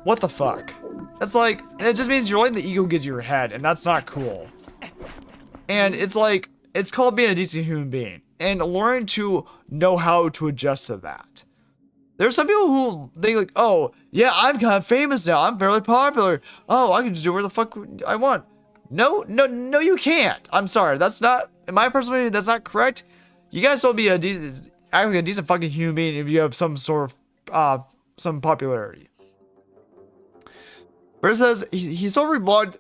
what the fuck? That's like, it just means you're letting the ego get to your head, and that's not cool. And it's like, it's called being a decent human being, and learning to know how to adjust to that. There's some people who think like, oh, yeah, I'm kind of famous now. I'm fairly popular. Oh, I can just do where the fuck I want. No, you can't. I'm sorry. That's not, in my personal opinion, that's not correct. You guys will be act like a decent fucking human being if you have some sort of, some popularity. But it says, he still reblogged,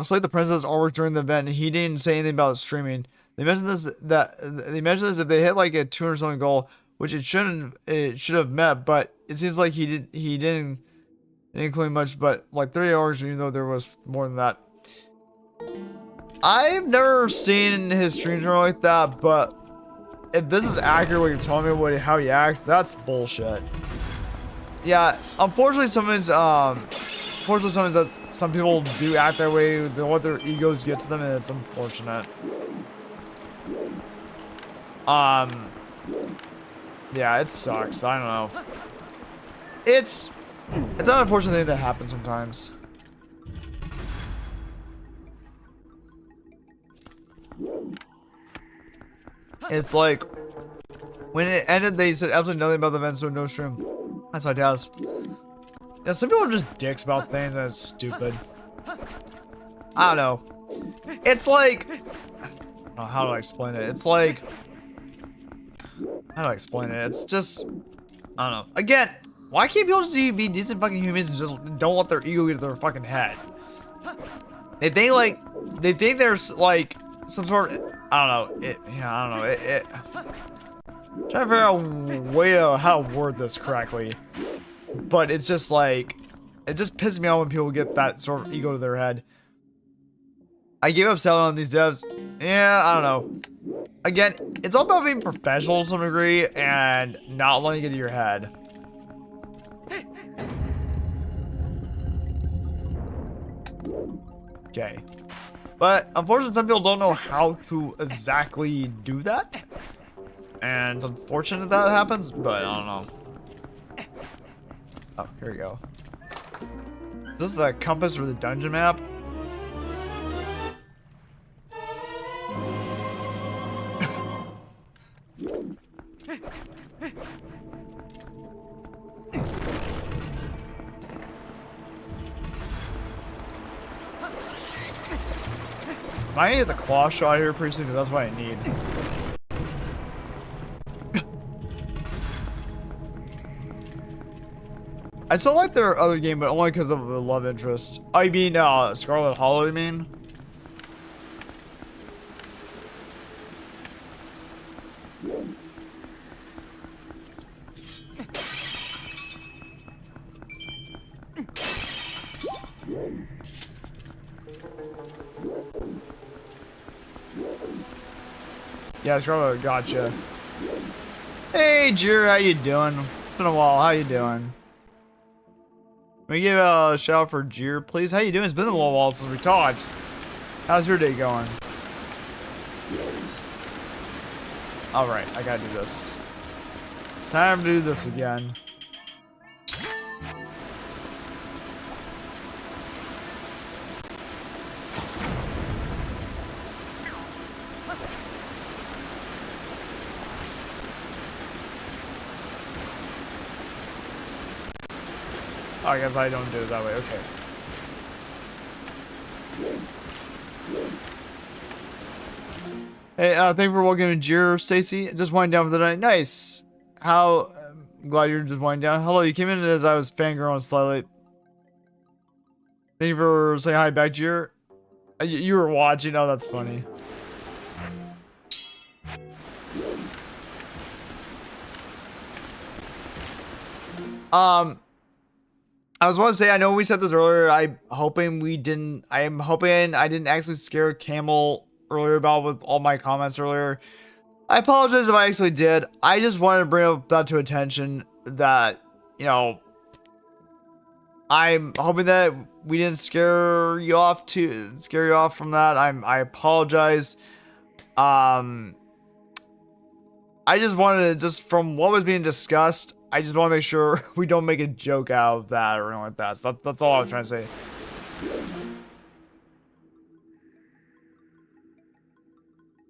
Slay the Princess artwork during the event, and he didn't say anything about streaming. They mentioned this, if they hit like a 200 something goal, which it should have met, but it seems like he didn't include much, but like 3 hours, even though there was more than that. I've never seen his streams or like that, but if this is accurate, what you're telling me, how he acts, that's bullshit. Yeah, unfortunately, some people do act that way. They let their egos get to them, and it's unfortunate. Yeah, it sucks. I don't know. It's an unfortunate thing that happens sometimes. It's like, when it ended, they said absolutely nothing about the event, so no stream. That's how it does. Yeah, some people are just dicks about things, and it's stupid. I don't know. It's like, oh, how do I explain it? It's like, how do I explain it? It's just, I don't know. Again, why can't people just be decent fucking humans and just don't let their ego get to their fucking head? They think there's like some sort of, I don't know. I don't know. Trying to figure out a way to how to word this correctly. But it's just like, it just pisses me off when people get that sort of ego to their head. I gave up selling on these devs. Yeah, I don't know. Again, it's all about being professional to some degree and not letting it get to your head. Okay. But unfortunately, some people don't know how to exactly do that. And it's unfortunate that happens, but I don't know. Oh, here we go. This is the compass for the dungeon map. I need the claw shot here pretty soon because that's what I need. I still like their other game, but only because of the love interest. I mean, Scarlet Hollow, you mean? Yeah, Scarlet, gotcha. Hey, Jir, how you doing? It's been a while. How you doing? Can we give a shout out for Jir, please? How you doing? It's been a little while since we talked. How's your day going? Alright, I gotta do this. Time to do this again. Oh, I guess I don't do it that way. Okay. Hey, thank you for welcoming Jir, Stacy. Just winding down for the night. Nice. How? I'm glad you're just winding down. Hello, you came in as I was fangirling slightly. Thank you for saying hi back, Jir. You were watching. Oh, that's funny. I was want to say, I know we said this earlier. I'm hoping I didn't actually scare Camel earlier about with all my comments earlier. I apologize if I actually did. I just wanted to bring up that to attention that, you know, I'm hoping that we didn't scare you off from that. I apologize. I just wanted to, from what was being discussed, I just want to make sure we don't make a joke out of that or anything like that. So that's all I was trying to say.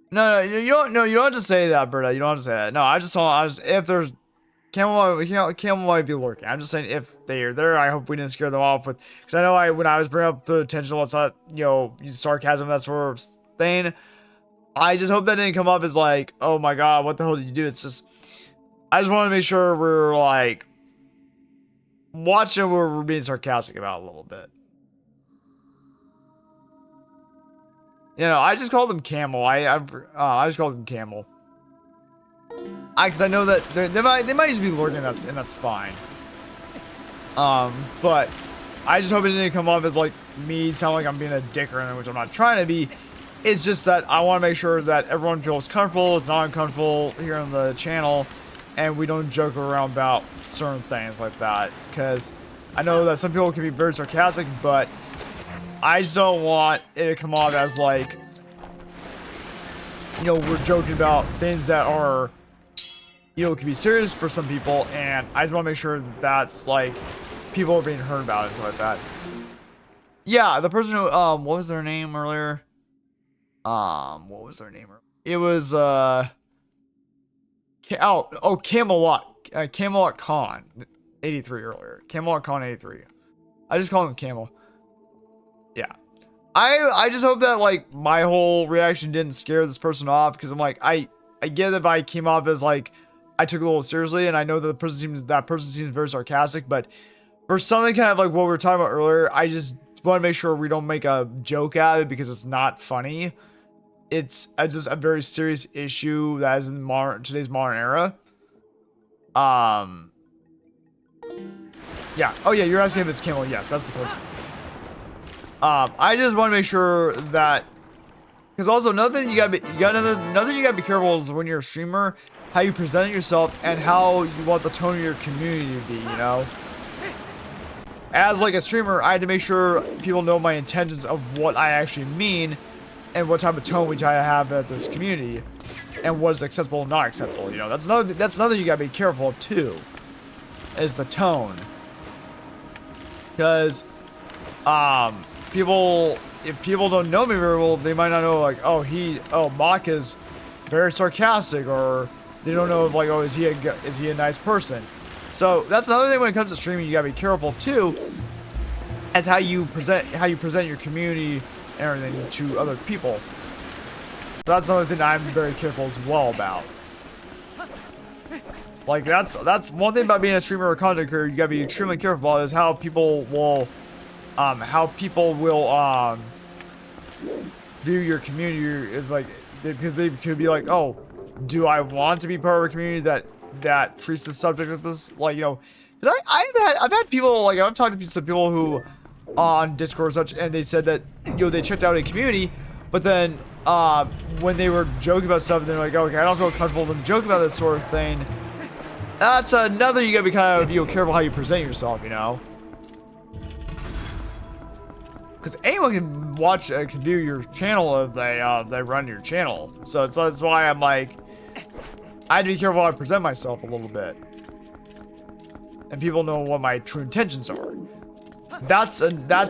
No, you don't have to say that, Berta. You don't have to say that. No, if there's Camel might be lurking. I'm just saying if they're there, I hope we didn't scare them off with, because I know when I was bringing up the attention, let's not, use sarcasm, that sort of thing. I just hope that didn't come up as like, oh my god, what the hell did you do? It's just, I just want to make sure we're like watching where we're being sarcastic about a little bit. I just called them Camel. I just called them Camel. Because I know that they might just be lurking, and that's fine. But I just hope it didn't come off as like me sound like I'm being a dick or anything, which I'm not trying to be. It's just that I want to make sure that everyone feels comfortable, is not uncomfortable here on the channel, and we don't joke around about certain things like that. Because I know that some people can be very sarcastic, but I just don't want it to come off as like, we're joking about things that are, can be serious for some people, and I just want to make sure that's like people are being heard about and stuff like that. Yeah, the person who what was their name earlier? It was Camelot. Camelot Con 83 earlier. Camelot Con 83. I just call him Camel. Yeah. I just hope that like my whole reaction didn't scare this person off, because I'm like, I get if I came off as like I took it a little seriously, and I know that that person seems very sarcastic, but for something kind of like what we were talking about earlier, I just want to make sure we don't make a joke out of it, because it's not funny. It's just a very serious issue that is in today's modern era. Yeah. Oh yeah, you're asking if it's Camel. Yes, that's the person. I just want to make sure that, because also another thing you gotta be careful is when you're a streamer, how you present yourself and how you want the tone of your community to be. You know, as like a streamer, I had to make sure people know my intentions of what I actually mean, and what type of tone we try to have at this community, and what is acceptable and not acceptable. You know, that's another you gotta be careful of too, is the tone, because if people don't know me very well, they might not know like, oh Mock is very sarcastic, or they don't know if like, oh, is he a nice person. So that's another thing when it comes to streaming, you gotta be careful too, as how you present your community and everything to other people. So that's another thing I'm very careful as well about. Like that's one thing about being a streamer or content creator you gotta be extremely careful about, is how people will view your community. Like, because they could be like, oh, do I want to be part of a community that treats the subject of this, like, you know, because I've had people, like, I've talked to some people who on Discord or such, and they said that, you know, they checked out a community, but then when they were joking about stuff, they're like, okay, I don't feel comfortable with them joking about this sort of thing. That's another, you gotta be kind of, you know, careful how you present yourself, you know. Because anyone can watch, can view your channel if they run your channel. So that's why I'm like, I have to be careful how I present myself a little bit, and people know what my true intentions are. That's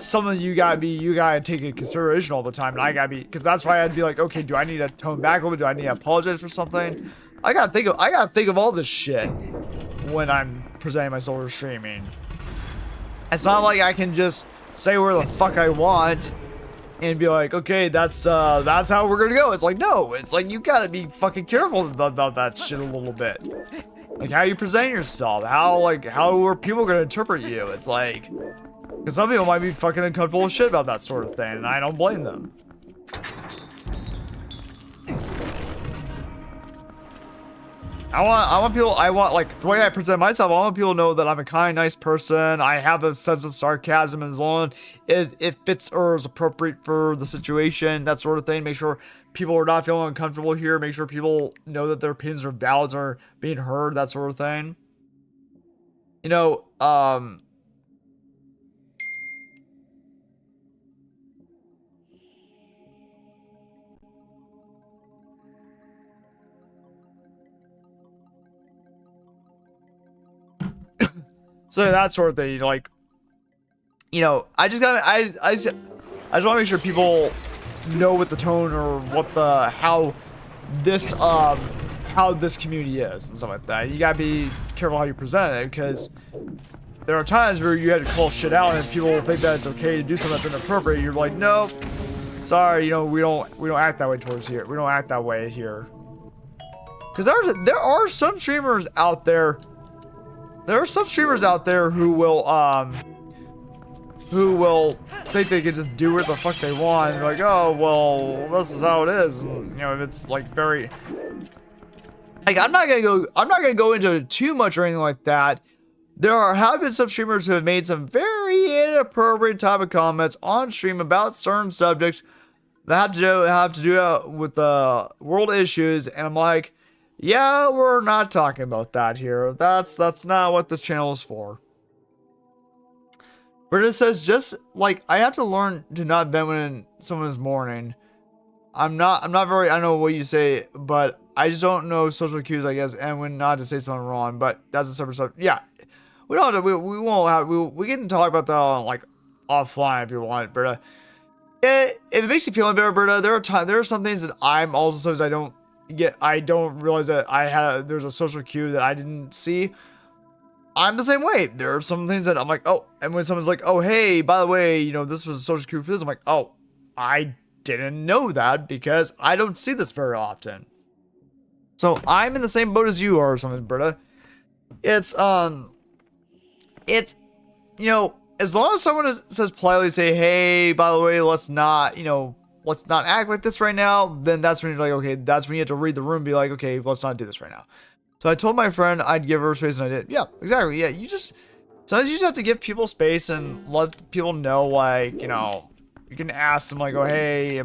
something you gotta take into consideration all the time, and I gotta be, because that's why I'd be like, okay, do I need to tone back a little bit? Do I need to apologize for something? I gotta think of all this shit when I'm presenting myself or streaming. It's not like I can just say where the fuck I want and be like, okay, that's how we're gonna go. It's like, no, it's like you gotta be fucking careful about that shit a little bit. Like how you present yourself, how are people gonna interpret you? It's like, because some people might be fucking uncomfortable with shit about that sort of thing, and I don't blame them. I want like the way I present myself, I want people to know that I'm a kind, nice person. I have a sense of sarcasm, and as long as it fits or is appropriate for the situation, that sort of thing. Make sure people are not feeling uncomfortable here. Make sure people know that their opinions or valid are being heard, that sort of thing. You know, so that sort of thing, like, you know, I just want to make sure people know what the tone or what the how this community is and stuff like that. You gotta be careful how you present it, because there are times where you have to call shit out, and people think that it's okay to do something that's inappropriate. You're like, nope, sorry, you know, we don't act that way towards here. We don't act that way here. Because there are some streamers out there. There are some streamers out there who will think they can just do what the fuck they want, and like, oh well, this is how it is, and, you know, it's like very, like, I'm not gonna go into it too much or anything like that. There have been some streamers who have made some very inappropriate type of comments on stream about certain subjects that have to do with the world issues, and I'm like, yeah, we're not talking about that here. That's not what this channel is for. But it says, just like, I have to learn to not bend when someone is mourning. I'm not very, I don't know what you say, but I just don't know social cues, I guess, and when not to say something wrong. But that's a separate subject. Yeah, we don't have to. We won't have. We can talk about that on, like, offline if you want, Berta. If it makes you feel better, Berta, there are some things that I'm also, sometimes I don't I don't realize that there's a social cue that I didn't see. I'm the same way. There are some things that I'm like, oh, and when someone's like, oh, hey, by the way, you know, this was a social cue for this, I'm like, oh, I didn't know that because I don't see this very often. So I'm in the same boat as you are or something, Britta. It's, you know, as long as someone says politely, say, hey, by the way, let's not act like this right now, then that's when you're like, okay, that's when you have to read the room and be like, okay, let's not do this right now. So I told my friend I'd give her space, and I did. Yeah, exactly. Yeah, sometimes you just have to give people space and let people know, like, you know, you can ask them, like, oh, hey,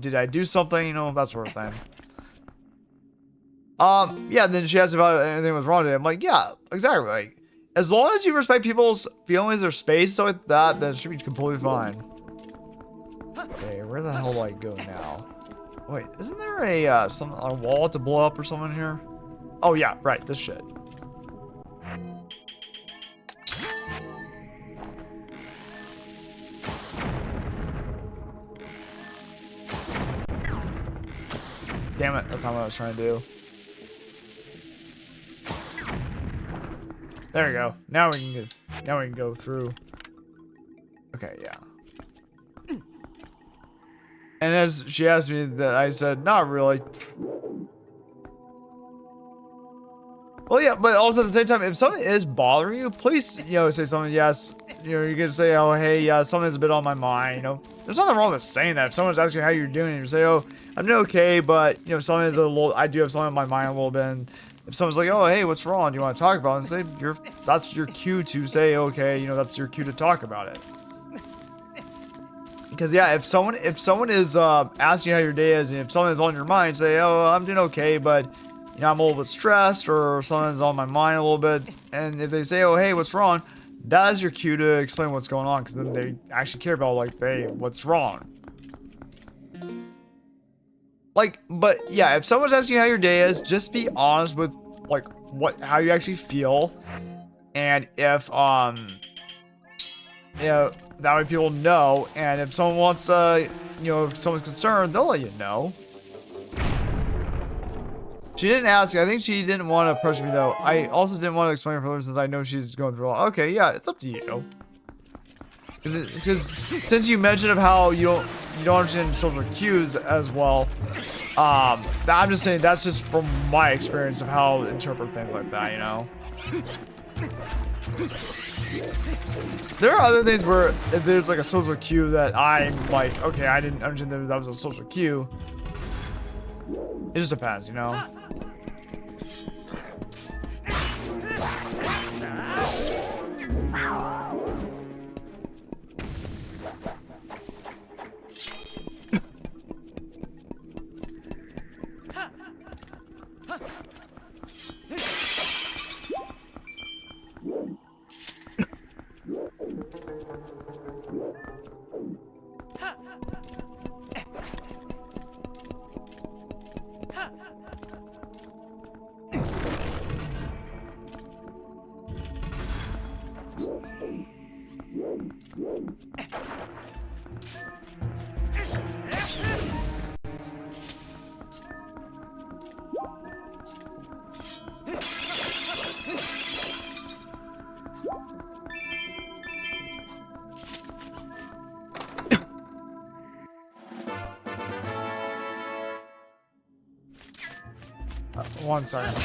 did I do something, you know, that sort of thing. Yeah, then she asked if anything was wrong today. I'm like, yeah, exactly. Like, as long as you respect people's feelings, their space, stuff like that, then it should be completely fine. Okay, where the hell do I go now? Wait, isn't there a wall to blow up or something here? Oh yeah, right, this shit. Damn it, that's not what I was trying to do. There we go. Now we can go through. Okay, yeah. And as she asked me that, I said, not really. Well, yeah, but also at the same time, if something is bothering you, please, you know, say something. Yes, you know, you can say, oh, hey, yeah, something's a bit on my mind. You know, there's nothing wrong with saying that. If someone's asking you how you're doing, you say, oh, I'm doing okay, but you know, something is I do have something on my mind a little bit. And if someone's like, oh, hey, what's wrong? Do you want to talk about it? And say, that's your cue to say, okay, you know, that's your cue to talk about it. Because yeah, if someone is asking you how your day is, and if something's on your mind, say, oh, I'm doing okay, but you know, I'm a little bit stressed, or something's on my mind a little bit. And if they say, oh, hey, what's wrong? That is your cue to explain what's going on, because then they actually care about, like, hey, what's wrong? Like, but yeah, if someone's asking you how your day is, just be honest with, like, how you actually feel. And if, you know, that way people know. And if someone wants, you know, if someone's concerned, they'll let you know. She didn't ask. I think she didn't want to approach me, though. I also didn't want to explain it for her since I know she's going through a lot. Okay, yeah, it's up to you. Because since you mentioned of how you don't understand social cues as well, I'm just saying that's just from my experience of how to interpret things like that, you know? There are other things where if there's like a social cue that I'm like, okay, I didn't understand that was a social cue. It just depends, you know? One second.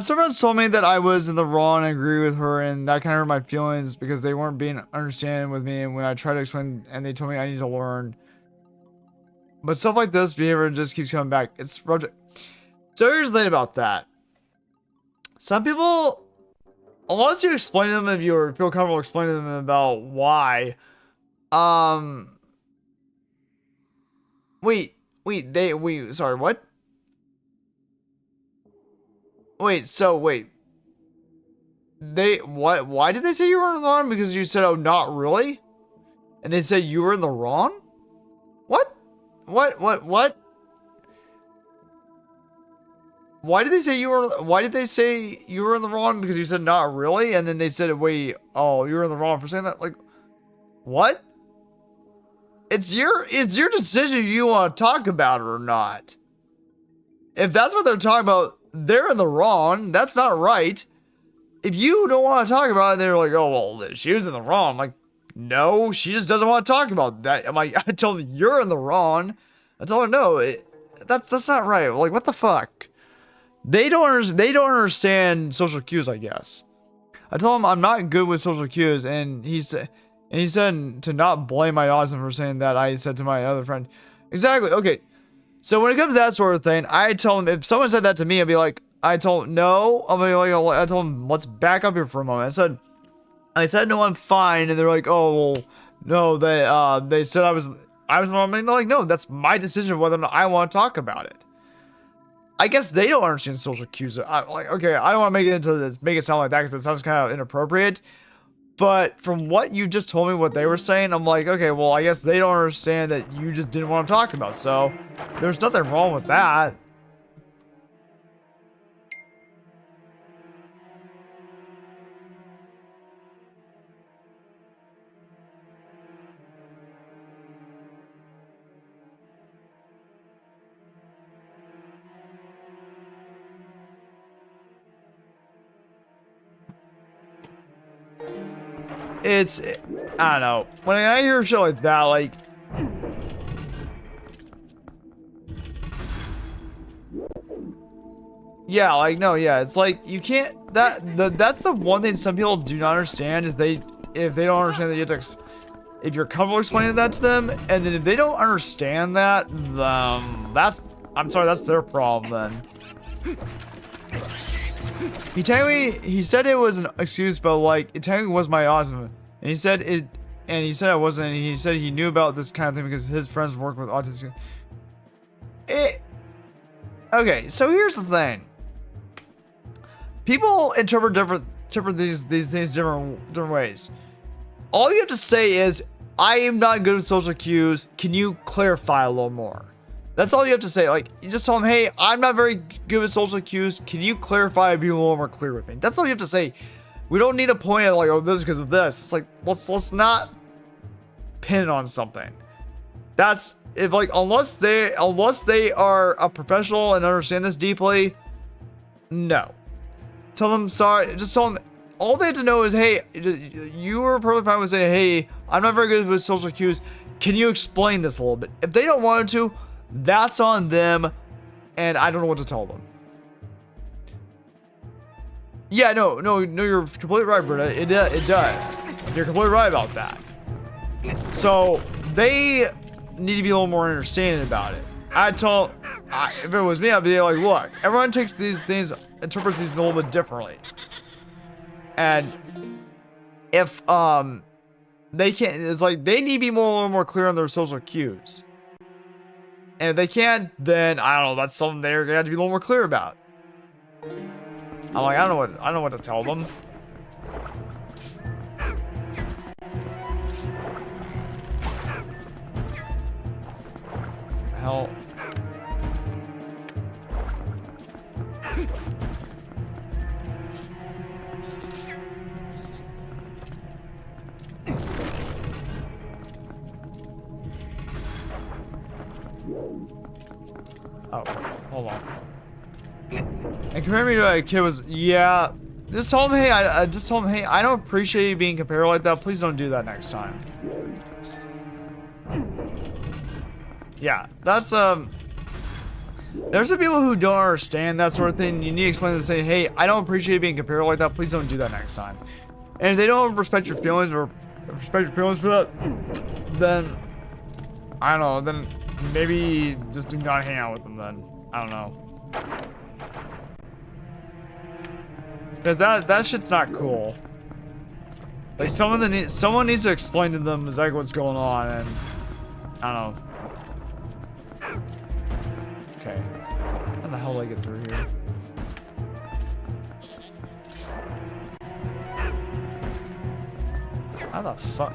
Someone told me that I was in the wrong. I agree with her, and that kind of hurt my feelings because they weren't being understanding with me. And when I tried to explain, and they told me I need to learn. But stuff like this behavior just keeps coming back. It's so here's the thing about that. Some people, unless you explain to them, if you feel comfortable explaining to them about why, sorry, what? Wait. Why did they say you were in the wrong? Because you said, oh, not really? And they said you were in the wrong? What? What? Why did they say you were in the wrong? Because you said not really? And then they said, wait, oh, you were in the wrong for saying that? Like, what? it's your decision if you want to talk about it or not. If that's what they're talking about, they're in the wrong. That's not right. If you don't want to talk about it, they're like, oh, well, she was in the wrong. I'm like, no, she just doesn't want to talk about that. I'm like, I told her, you're in the wrong. I told her, no, that's not right. Like, what the fuck? They don't understand social cues, I guess. I told him I'm not good with social cues, and he said to not blame my autism for saying that. I said to my other friend, exactly, okay. So when it comes to that sort of thing, I tell him, if someone said that to me, I'd be like, I told him, no. I told him, let's back up here for a moment. I said, no, I'm fine. And they're like, oh, well, no, they said I was wrong. I'm like, no, that's my decision of whether or not I want to talk about it. I guess they don't understand social cues. Like, okay, I don't want to make it sound like that because it sounds kind of inappropriate. But from what you just told me, what they were saying, I'm like, okay, well, I guess they don't understand that you just didn't want to talk about. So there's nothing wrong with that. I don't know. When I hear shit like that, like, yeah, like, no, yeah, it's like, you can't, that's the one thing some people do not understand, is if they don't understand that you have to, if you're comfortable explaining that to them, and then if they don't understand that, I'm sorry, that's their problem then. He said it was an excuse, but like, it technically was my autism. And he said I wasn't, and he said he knew about this kind of thing because his friends work with autism. Okay, so here's the thing. People interpret these things different ways. All you have to say is, I am not good with social cues. Can you clarify a little more? That's all you have to say. Like, you just tell them, hey, I'm not very good with social cues. Can you clarify and be a little more clear with me? That's all you have to say. We don't need to point at like, oh, this is because of this. It's like, let's not pin it on something. That's if like unless they are a professional and understand this deeply, no. Tell them sorry. Just tell them all they have to know is, hey, you were perfectly fine with saying, hey, I'm not very good with social cues. Can you explain this a little bit? If they don't want to, that's on them, and I don't know what to tell them. Yeah, no, you're completely right, Britta. It does. You're completely right about that. So they need to be a little more understanding about it. If it was me, I'd be like, look, everyone takes these things, interprets these a little bit differently. And if they can't, it's like they need to be a little more clear on their social cues. And if they can't, then I don't know, that's something they're gonna have to be a little more clear about. I'm like, I don't know what to tell them. The hell. Oh, hold on. And compare me to a kid was, yeah. Just tell him, hey, I don't appreciate you being compared like that. Please don't do that next time. Yeah, that's there's some people who don't understand that sort of thing. You need to explain to them, saying, hey, I don't appreciate you being compared like that. Please don't do that next time. And if they don't respect your feelings or respect your feelings for that, then I don't know. Then maybe just do not hang out with them. Then I don't know. Because that shit's not cool. Like someone needs to explain to them exactly what's going on, and I don't know. Okay. How the hell do I get through here? How the fuck?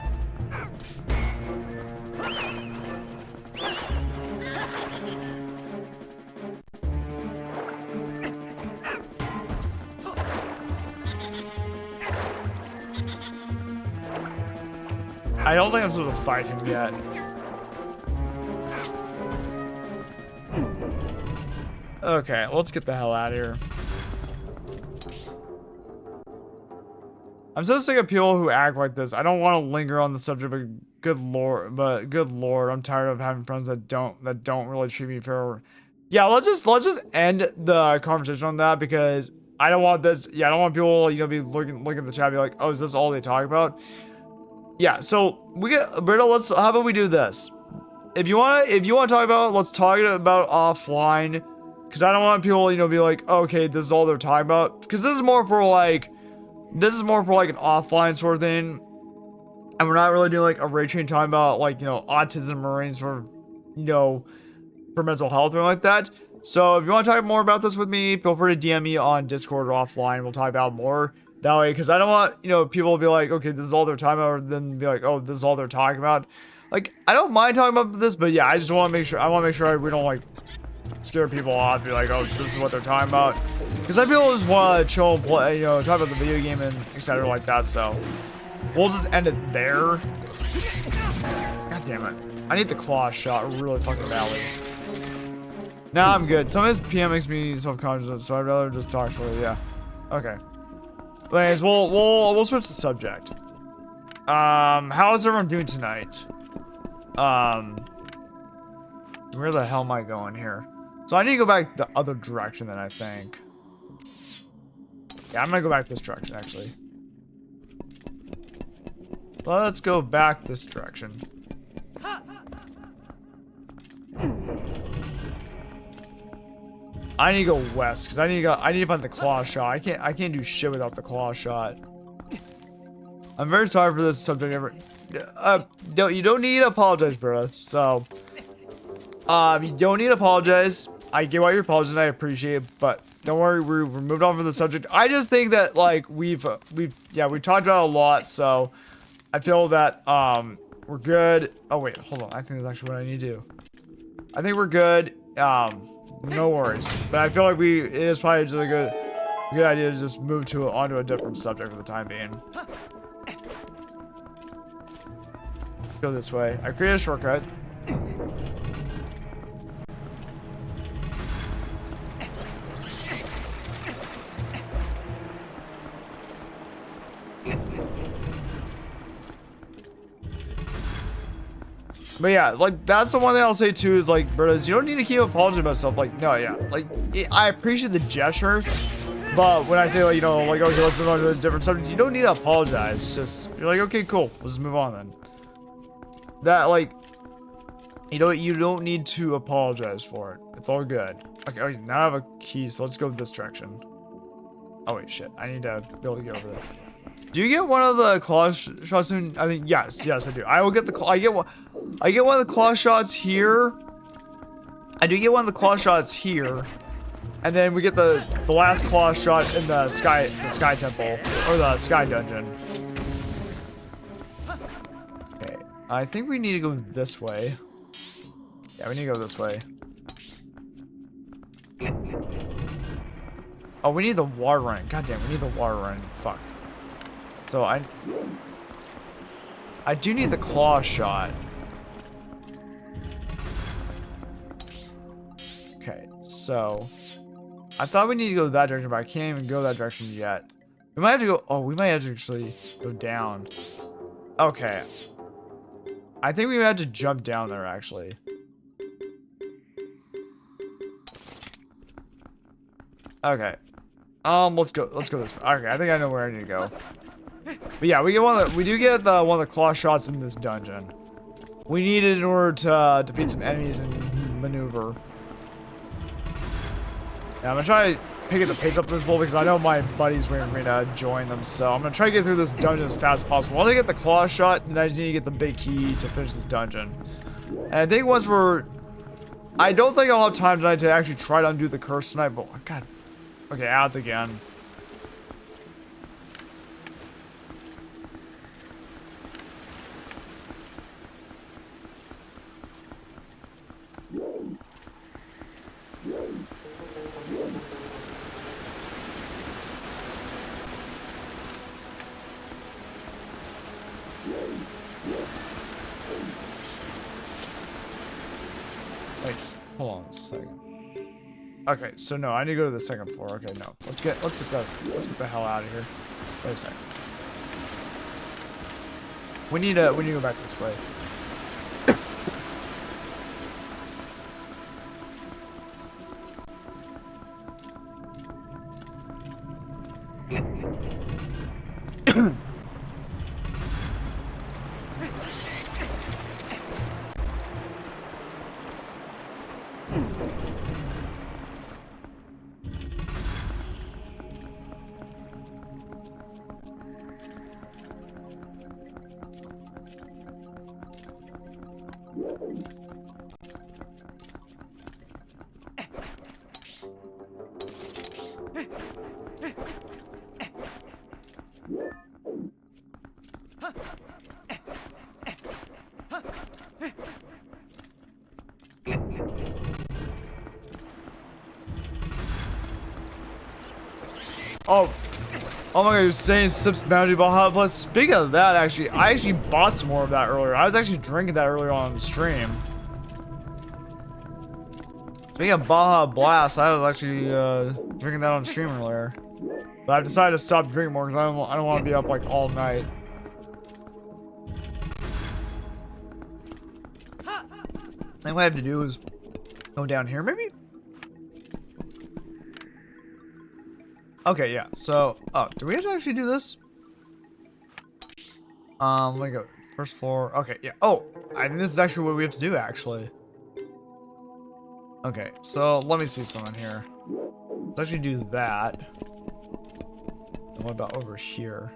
I don't think I'm supposed to fight him yet. Okay, let's get the hell out of here. I'm so sick of people who act like this. I don't want to linger on the subject, but good lord, I'm tired of having friends that don't really treat me fair. Yeah, let's just end the conversation on that, because I don't want this. Yeah, I don't want people, you know, be looking at the chat and be like, oh, is this all they talk about? Yeah, so Britta, how about we do this? If you want to talk about it, let's talk about offline, because I don't want people, you know, be like, okay, this is all they're talking about, because this is more for like an offline sort of thing, and we're not really doing like a raid chain talking about like, you know, autism or any sort of, you know, for mental health or like that. So if you want to talk more about this with me, feel free to DM me on Discord or offline. We'll talk about more that way, because I don't want, you know, people to be like, okay, this is all they're talking about, or then be like, oh, this is all they're talking about. Like, I don't mind talking about this, but yeah, I just want to make sure we don't like scare people off, be like, oh, this is what they're talking about, because I people just want to chill and play, you know, talk about the video game and etc. like that. So we'll just end it there. God damn it, I need the claw shot really fucking badly. Nah, I'm good. Some of his PM makes me self-conscious, so I'd rather just talk shortly. Yeah, okay. But anyways, we'll switch the subject. How is everyone doing tonight? Where the hell am I going here? So I need to go back the other direction then, I think. Yeah, I'm gonna go back this direction, actually. Let's go back this direction. I need to go west, because I need to find the claw shot. I can't do shit without the claw shot. I'm very sorry for this subject. You don't need to apologize, bro. So, you don't need to apologize. I get why you're apologizing. I appreciate it, but don't worry, we're moved on from the subject. I just think that like we've talked about it a lot, so I feel that we're good. Oh wait, hold on. I think that's actually what I need to do. I think we're good. No worries. But I feel like it is probably just a good idea to just move onto a different subject for the time being. Go this way. I created a shortcut. But yeah, like, that's the one thing I'll say too, is like, brothers, you don't need to keep apologizing about stuff. Like, no, yeah, like, I appreciate the gesture, but when I say, like, you know, like, okay, let's move on to a different subject, you don't need to apologize. Just, you're like, okay, cool, let's move on then. That, like, you don't need to apologize for it. It's all good. Okay, now I have a key, so let's go this direction. Oh wait, shit, I need to be able to get over there. Do you get one of the claw shots soon? I think yes, I do. I will get the I get one of the claw shots here. I do get one of the claw shots here, and then we get the last claw shot in the sky temple or the sky dungeon. Okay, I think we need to go this way. Yeah, we need to go this way. Oh, we need the water run. God damn, we need the water run. Fuck. So I do need the claw shot. Okay, so I thought we need to go that direction, but I can't even go that direction yet. We might have to go. Oh, we might have to actually go down. Okay. I think we had to jump down there actually. Okay. Let's go this way. Okay, I think I know where I need to go. But yeah, we do get one of the claw shots in this dungeon. We need it in order to defeat some enemies and maneuver. Yeah, I'm gonna try to pick the pace up this a little because I know my buddies were gonna join them, so I'm gonna try to get through this dungeon as fast as possible. Once I get the claw shot, then I just need to get the big key to finish this dungeon. And I think I don't think I'll have time tonight to actually try to undo the curse tonight, but God. Okay, ads again. Wait, hold on a second. Okay, so no, I need to go to the second floor. Okay, no. Let's get the hell out of here. Wait a second. We need to go back this way. Oh, oh my god, you're saying sips bounty Baja Plus. Speaking of that, actually, I actually bought some more of that earlier. I was actually drinking that earlier on stream. Speaking of Baja Blast, I was actually drinking that on stream earlier. But I've decided to stop drinking more because I don't want to be up like all night. I think what I have to do is go down here, maybe? Okay, yeah. So, oh, do we have to actually do this? Let me go. First floor. Okay, yeah. Oh, I think this is actually what we have to do, actually. Okay, so let me see something here. Let's actually do that. And what about over here?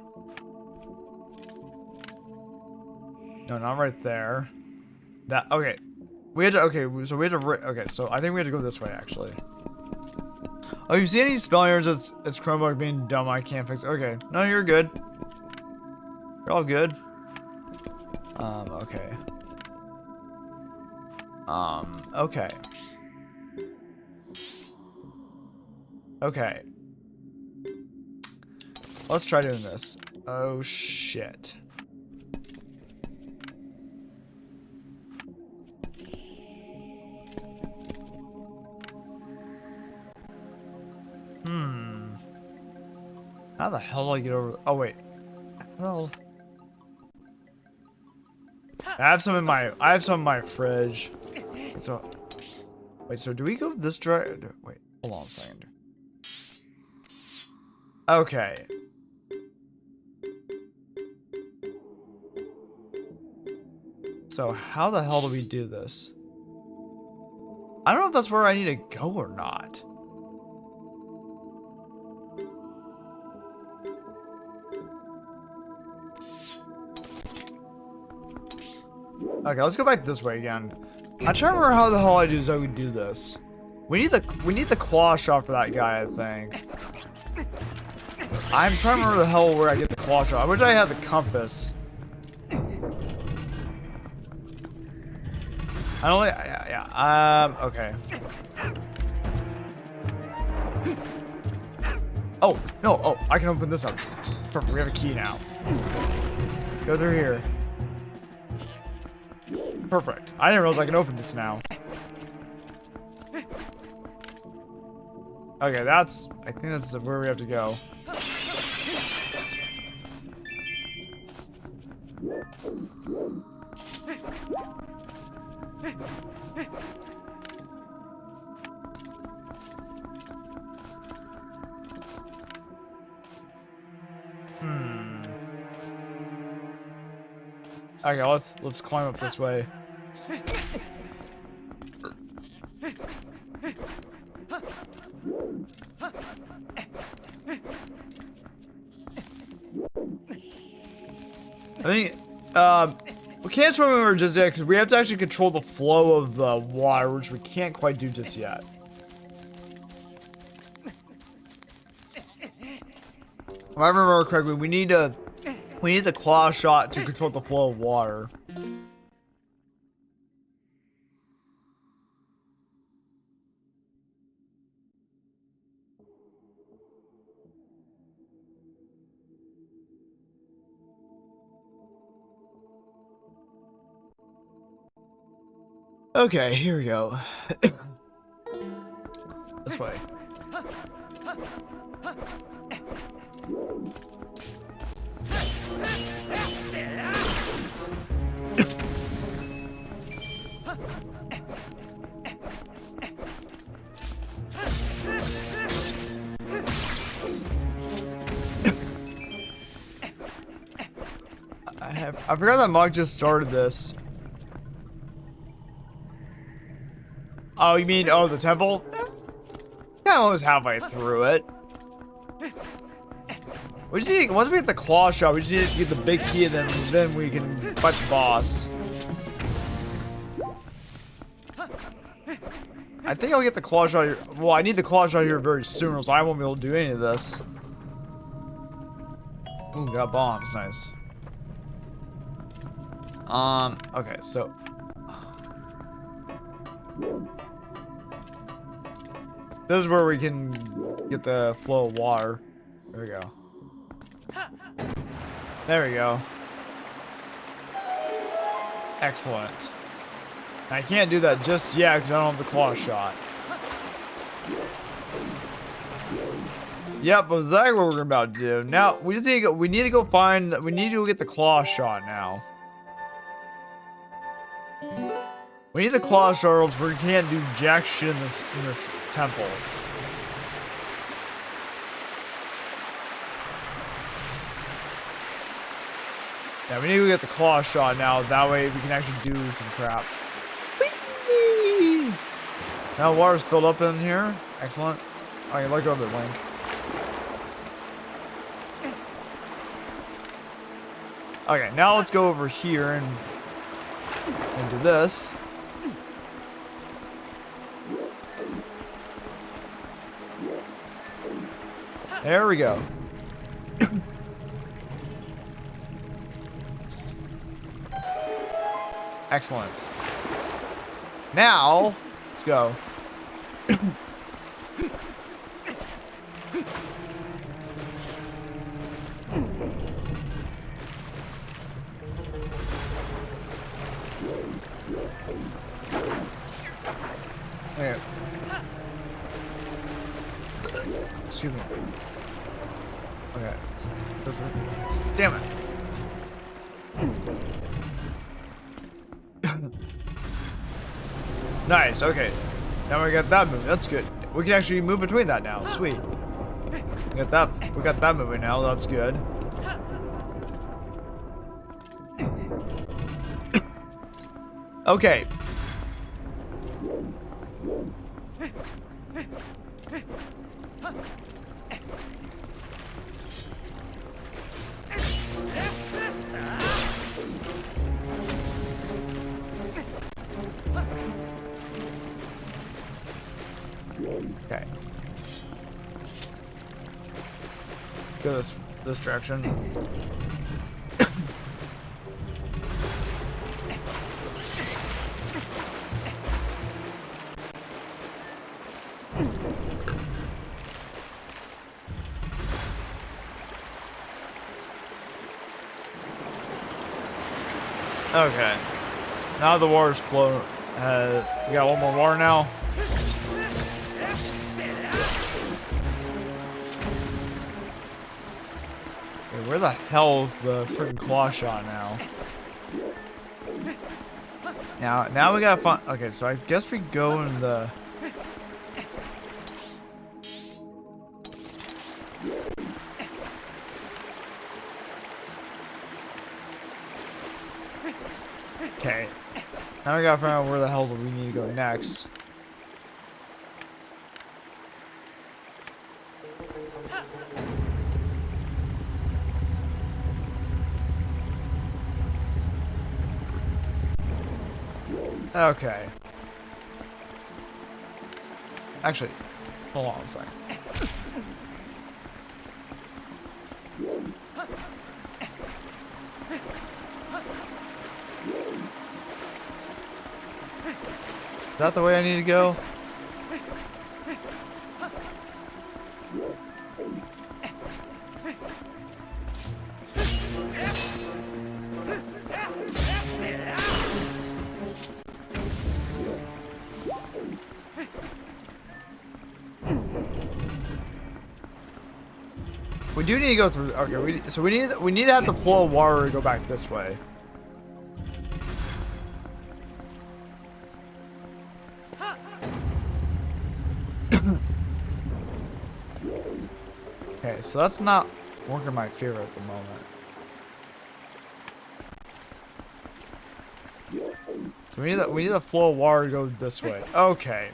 No, not right there. That, okay. We had to, okay, so we had to, okay, so I think we had to go this way, actually. Oh, you see any spell errors? It's Chromebook being dumb. I can't fix. Okay, no, you're good. You're all good. Okay. Okay. Okay. Let's try doing this. Oh shit. How the hell do I get over? Oh wait. Well, I have some in my fridge. So wait, so do we go this direction? Wait, hold on a second. Okay. So how the hell do we do this? I don't know if that's where I need to go or not. Okay, let's go back this way again. I'm trying to remember how the hell I would do this. We need the claw shot for that guy, I think. I'm trying to remember the hell where I get the claw shot. I wish I had the compass. I don't like, yeah, okay. Oh, no, oh, I can open this up. Perfect, we have a key now. Go through here. Perfect. I didn't realize I can open this now. Okay, I think that's where we have to go. Okay, let's climb up this way. I think we can't swim over just yet because we have to actually control the flow of the water, which we can't quite do just yet. If I remember correctly, we need the claw shot to control the flow of water. Okay, here we go. this way. I forgot that Mog just started this. Oh, you mean, oh, the temple? Yeah, I was halfway through it. We just need, once we get the claw shot, we just need to get the big key, and then we can fight the boss. I think I'll get the claw shot here. Well, I need the claw shot here very soon, or else I won't be able to do any of this. Ooh, got bombs, nice. Okay, so this is where we can get the flow of water. There we go. There we go. Excellent. I can't do that just yet because I don't have the claw shot. Yep, but that's what we're about to do. Now we just need to go. We need to go find. We need to go get the claw shot now. We need the claw shards, but we can't do jack shit in this temple. Yeah, we need to get the claw shot now. That way we can actually do some crap. Whee! Now water's filled up in here. Excellent. Okay, let go of it, Link. Okay, now let's go over here and do this. There we go. Excellent. Now, let's go. Okay. Excuse me. Okay. Damn it. Nice, okay. Now we got that moving. That's good. We can actually move between that now. Sweet. We got that moving now. That's good. Okay. Okay. Go this direction. Okay. Now the water's flowing. We got one more water now. Okay, where the hell's the freaking claw shot now? Now we gotta find. Okay, so I guess we go in the. Okay. Now we gotta find out where the hell do we need to go next. Okay. Actually, hold on a second. Is that the way I need to go? We do need to go through. Okay, so we need to have the flow of water go back this way. Okay, so that's not working in my favor at the moment. So we need the flow of water to go this way. Okay.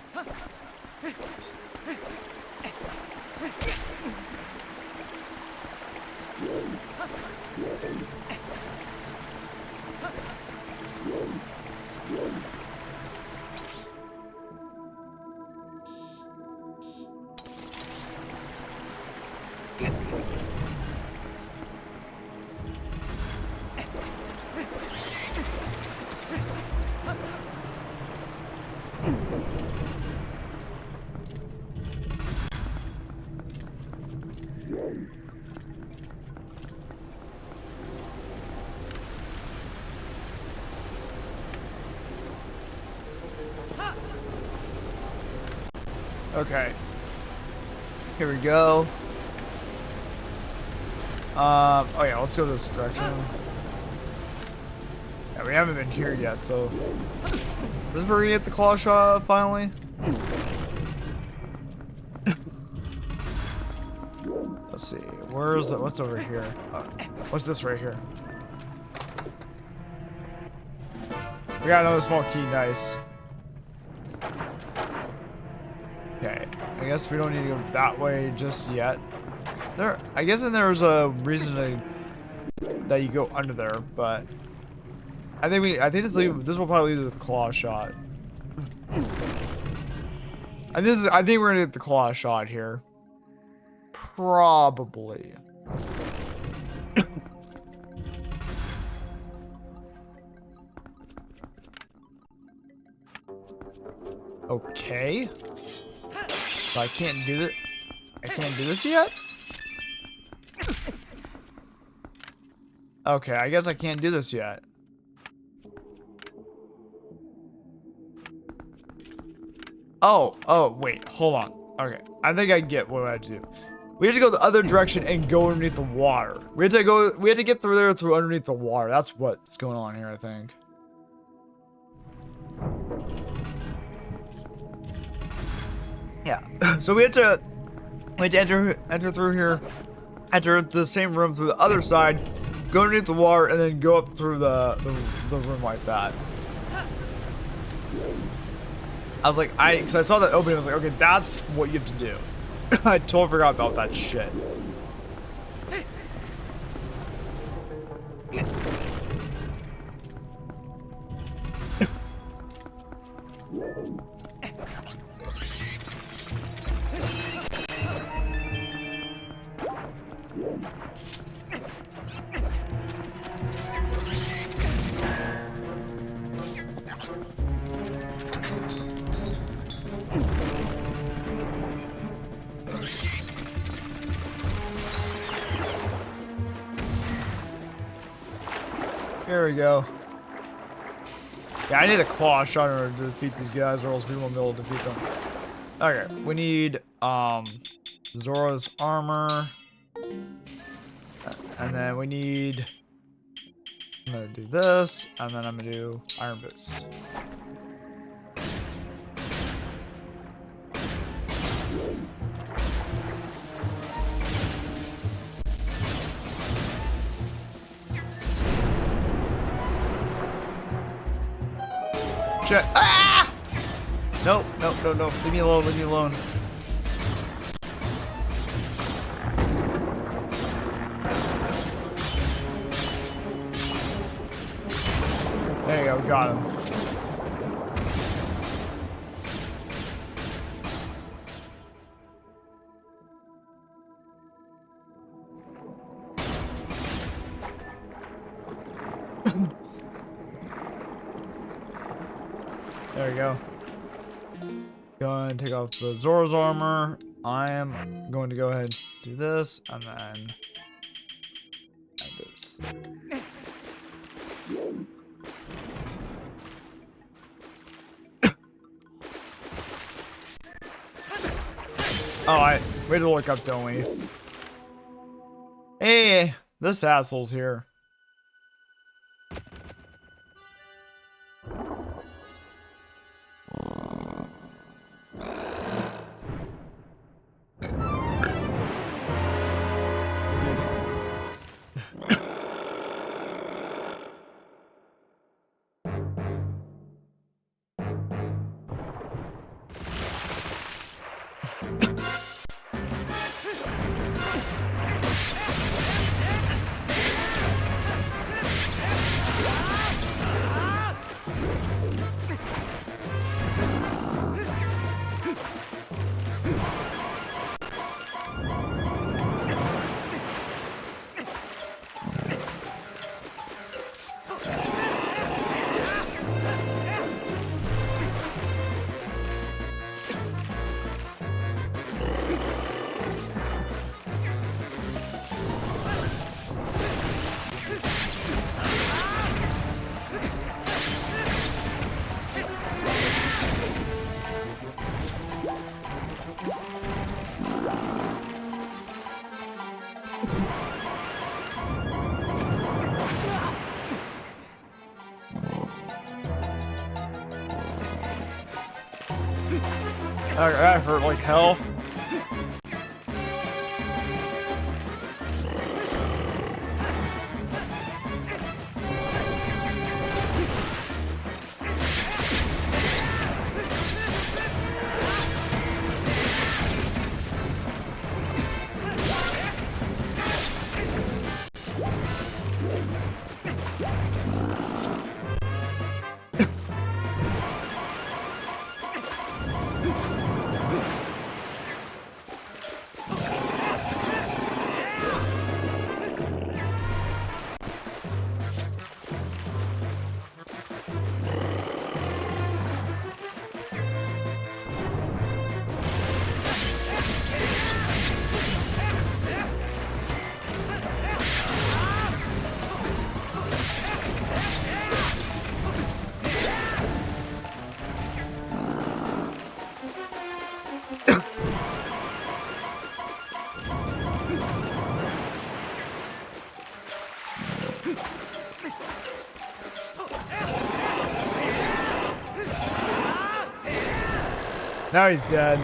Okay. Here we go. Oh yeah, let's go this direction. Yeah, we haven't been here yet, so this is where we get the claw shot finally. Let's see. Where's it? What's over here? What's this right here? We got another small key. Nice. Okay. I guess we don't need to go that way just yet. I guess then there's a reason that you go under there, but I think this will probably lead to the claw shot. I think we're gonna get the claw shot here. Probably. Okay. So I can't do it. I can't do this yet? Okay, I guess I can't do this yet. Oh, wait, hold on. Okay, I think I get what I have to do. We have to go the other direction and go underneath the water. We have to get through there through underneath the water. That's what's going on here, I think. Yeah. So we had to enter through here, enter the same room through the other side, go underneath the water, and then go up through the room like that. I was like, because I saw that opening, I was like, okay, that's what you have to do. I totally forgot about that shit. There we go. Yeah, I need a claw shot in order to defeat these guys, or else we won't be able to defeat them. Okay, we need Zora's armor, and then we need. I'm gonna do this, and then I'm gonna do iron boots. Shit. Ah! No. Leave me alone, leave me alone. There you go, got him. There we go. Go ahead and take off the Zora's armor. I am going to go ahead and do this, and then this. Oh, we have to look up, don't we? Hey, this asshole's here. That hurt like hell. Now he's dead.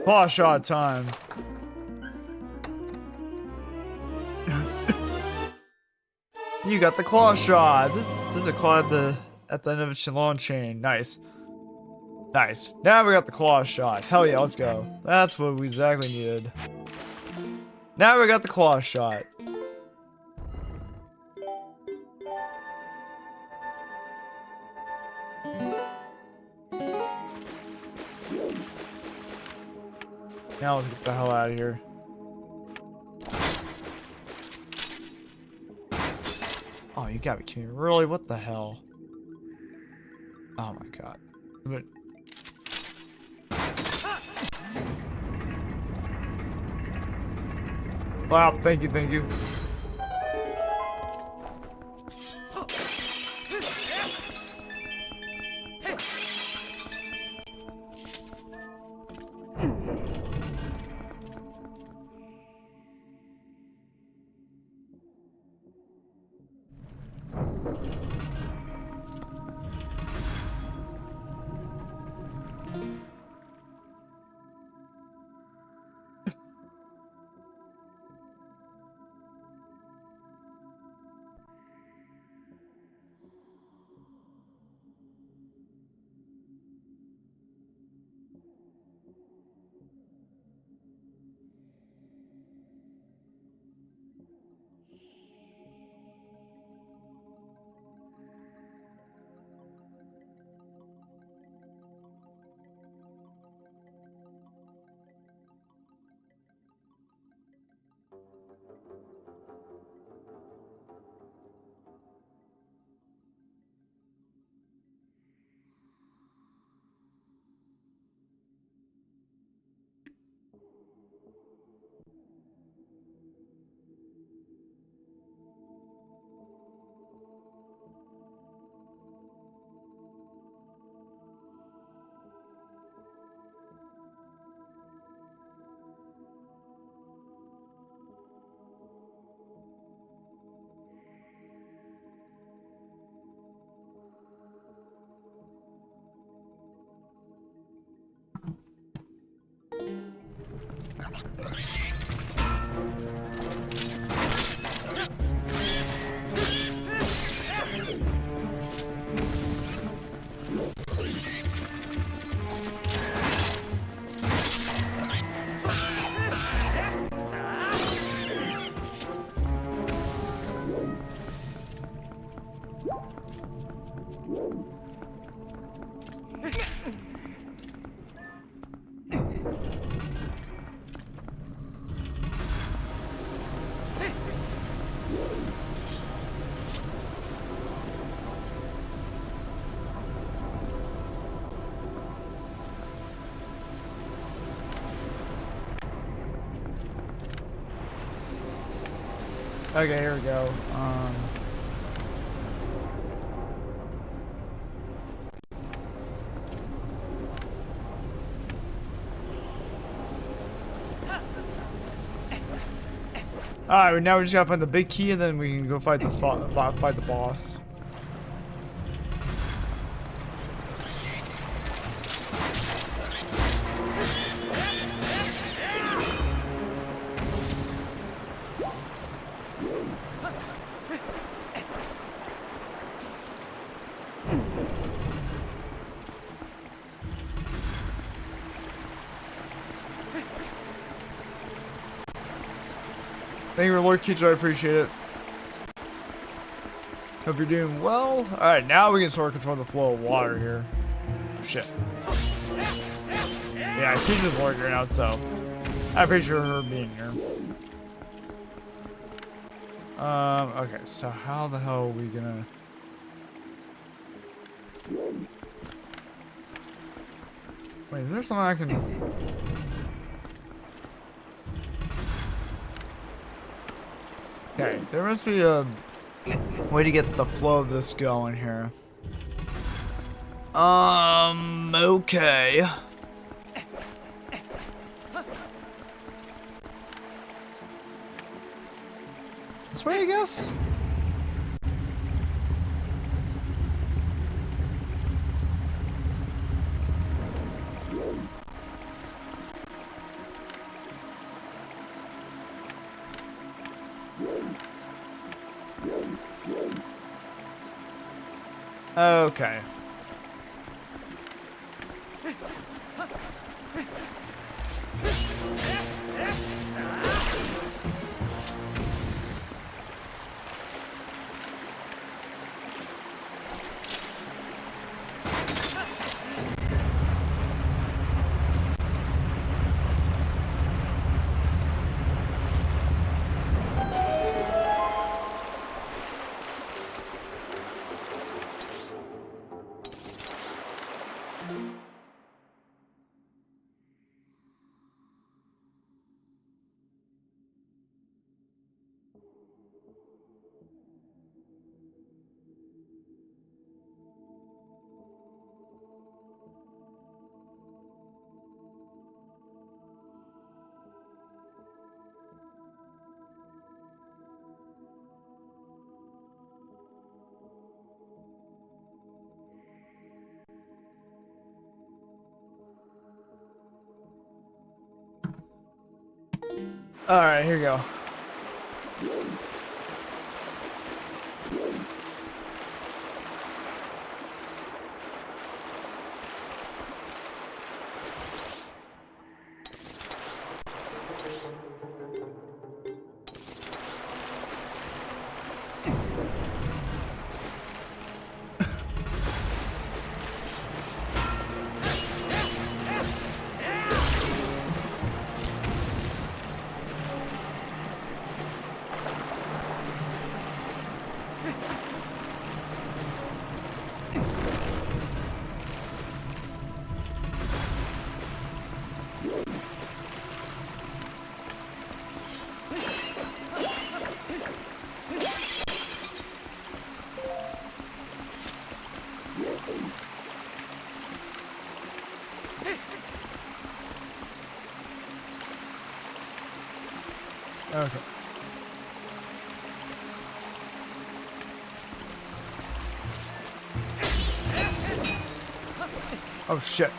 Claw shot time. You got the claw shot. This is a claw at the end of a Shalon chain. Nice. Nice. Now we got the claw shot. Hell yeah, let's go. That's what we exactly needed. Now we got the claw shot. Now let's get the hell out of here. Oh, you gotta be kidding me. Really? What the hell? Oh my god. But wow, thank you, thank you. Okay, here we go. Alright, now we just gotta find the big key and then we can go fight the boss. Thank you for Lord Kitchen, I appreciate it. Hope you're doing well. Alright, now we can sort of control the flow of water here. Shit. Yeah, Kitchen's working right now, so I appreciate her being here. Okay, so how the hell are we gonna... Wait, is there something I can... Okay, there must be a way to get the flow of this going here. Okay. This way, I guess? Okay. Alright, here we go. Okay. Oh shit.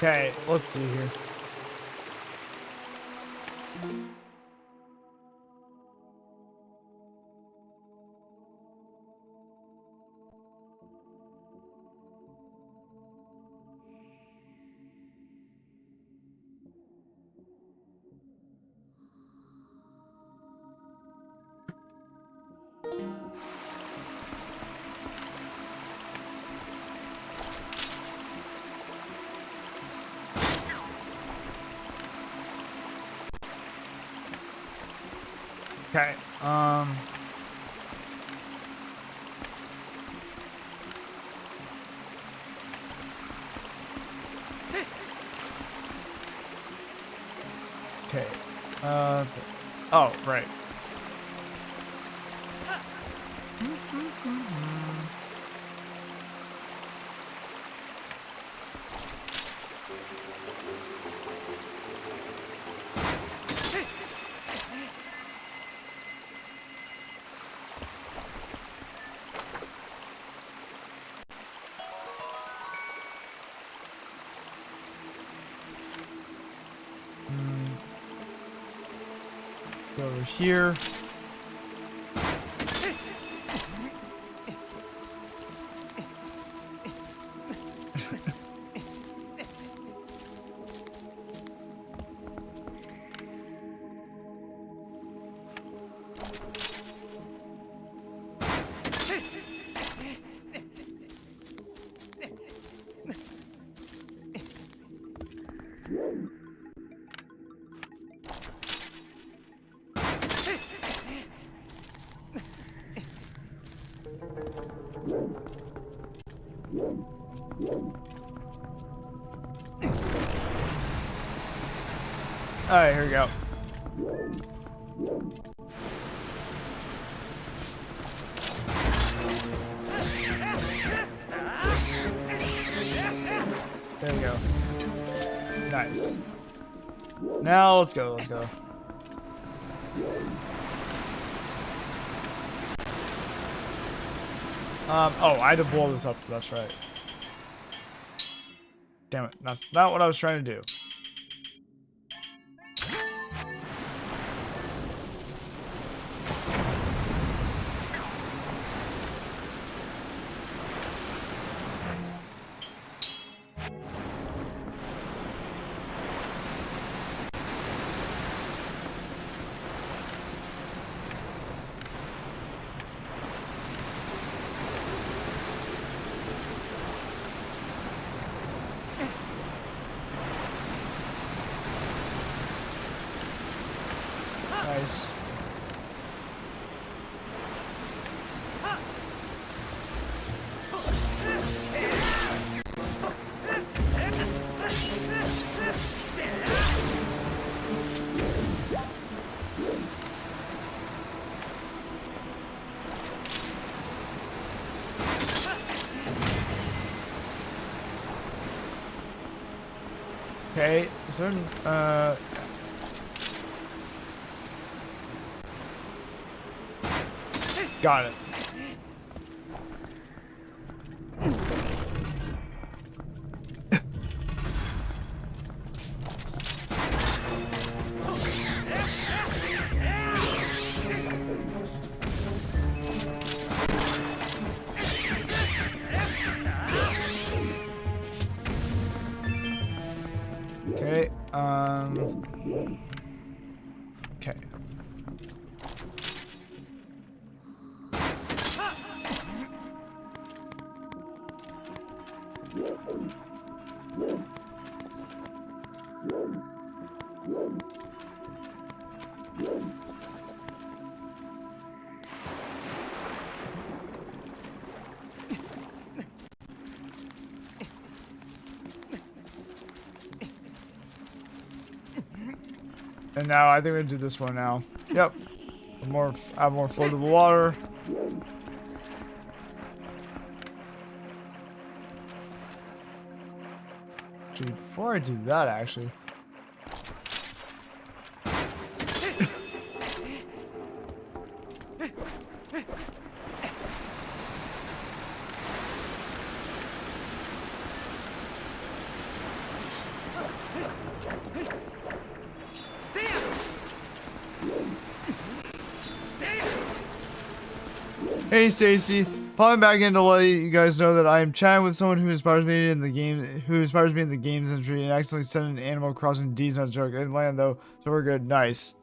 Okay, let's see here. Okay, okay, oh, right. Go over here. All right, here we go. There we go. Nice. Now let's go. Let's go. Oh, I had to blow this up. That's right. Damn it. That's not what I was trying to do. Nice. Okay, is there got it. Okay, okay. And now I think we're gonna do this one now. Yep. I have more floatable water. Gee, before I do that, actually. Hey Stacy, popping back in to let you guys know that I am chatting with someone who inspires me in the games industry and accidentally sent an Animal Crossing D's on joke. I didn't land though, so we're good. Nice.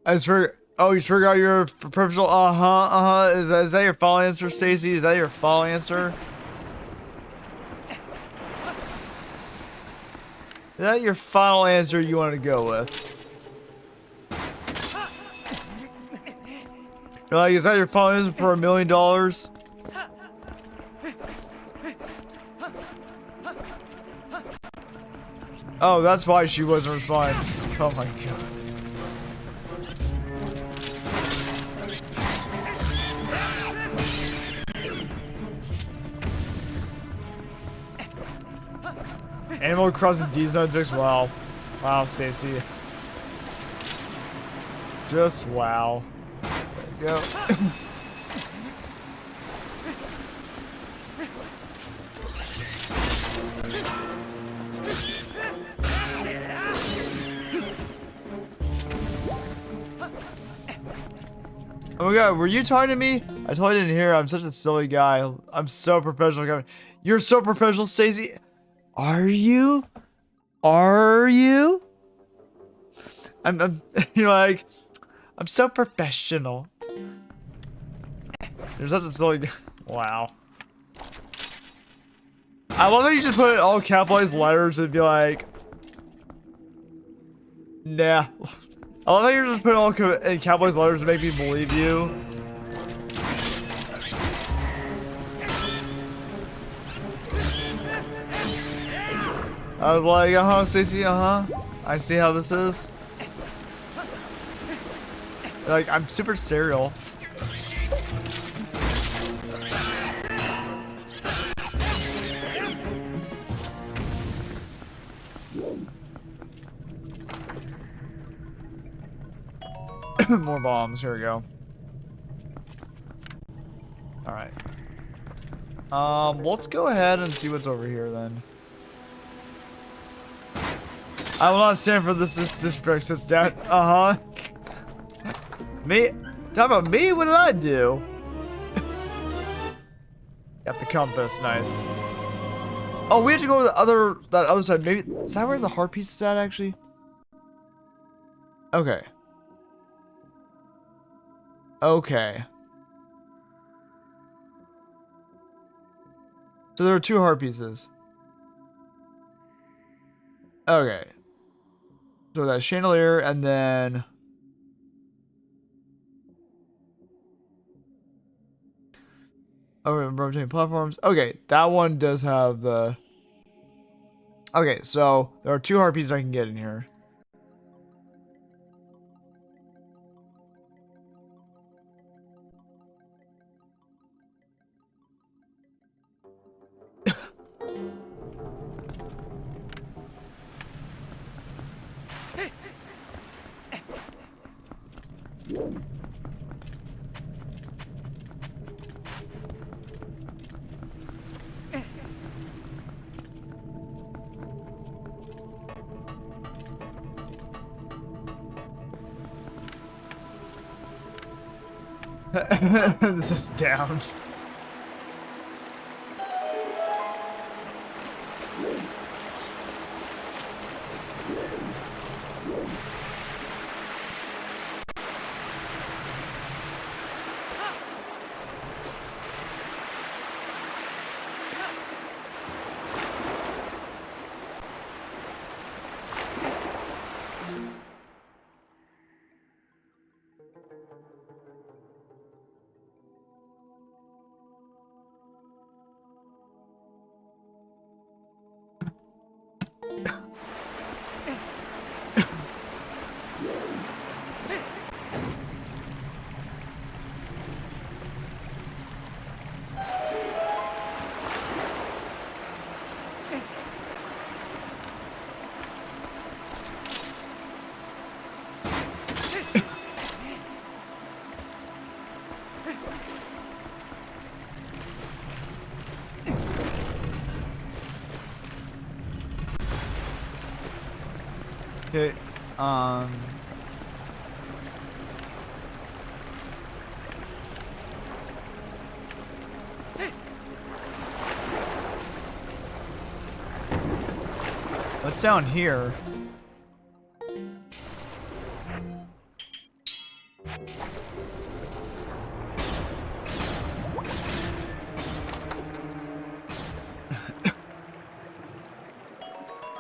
I swear. Oh, you forgot your professional. Is that your fall answer, Stacy? Is that your fall answer? Is that your final answer you want to go with? You're like, is that your final answer for $1 million? Oh, that's why she wasn't responding. Oh my god. Animal Crossing D's on jokes. Wow. Wow, Stacy. Just wow. There you go. Oh my god, were you talking to me? I totally didn't hear. I'm such a silly guy. I'm so professional. You're so professional, Stacy. Are you? Are you? I'm you're like, I'm so professional. You're such a silly guy. Wow. I love that you just put in all capitalized letters and be like, nah. I love how you're just putting all in capitalized letters to make me believe you. I was like, Stacy, I see how this is. Like, I'm super serial. More bombs, here we go. Alright. Let's go ahead and see what's over here then. I will not stand for this disrespect. Sits down. Me? Talk about me? What did I do? Got the compass. Nice. Oh, we have to go to that other side. Maybe is that where the heart piece is at? Actually. Okay. Okay. So there are 2 heart pieces. Okay. So that chandelier and then rotating platforms. Okay, that one does have the. Okay, so there are 2 heart pieces I can get in here. This is down. Okay. What's down here?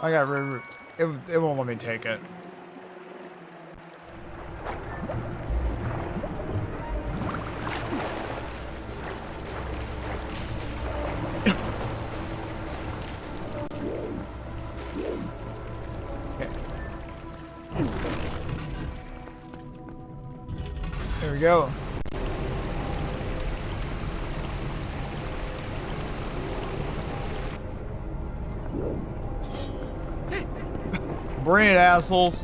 I got it won't let me take it. Okay. There we go. Bring it, assholes.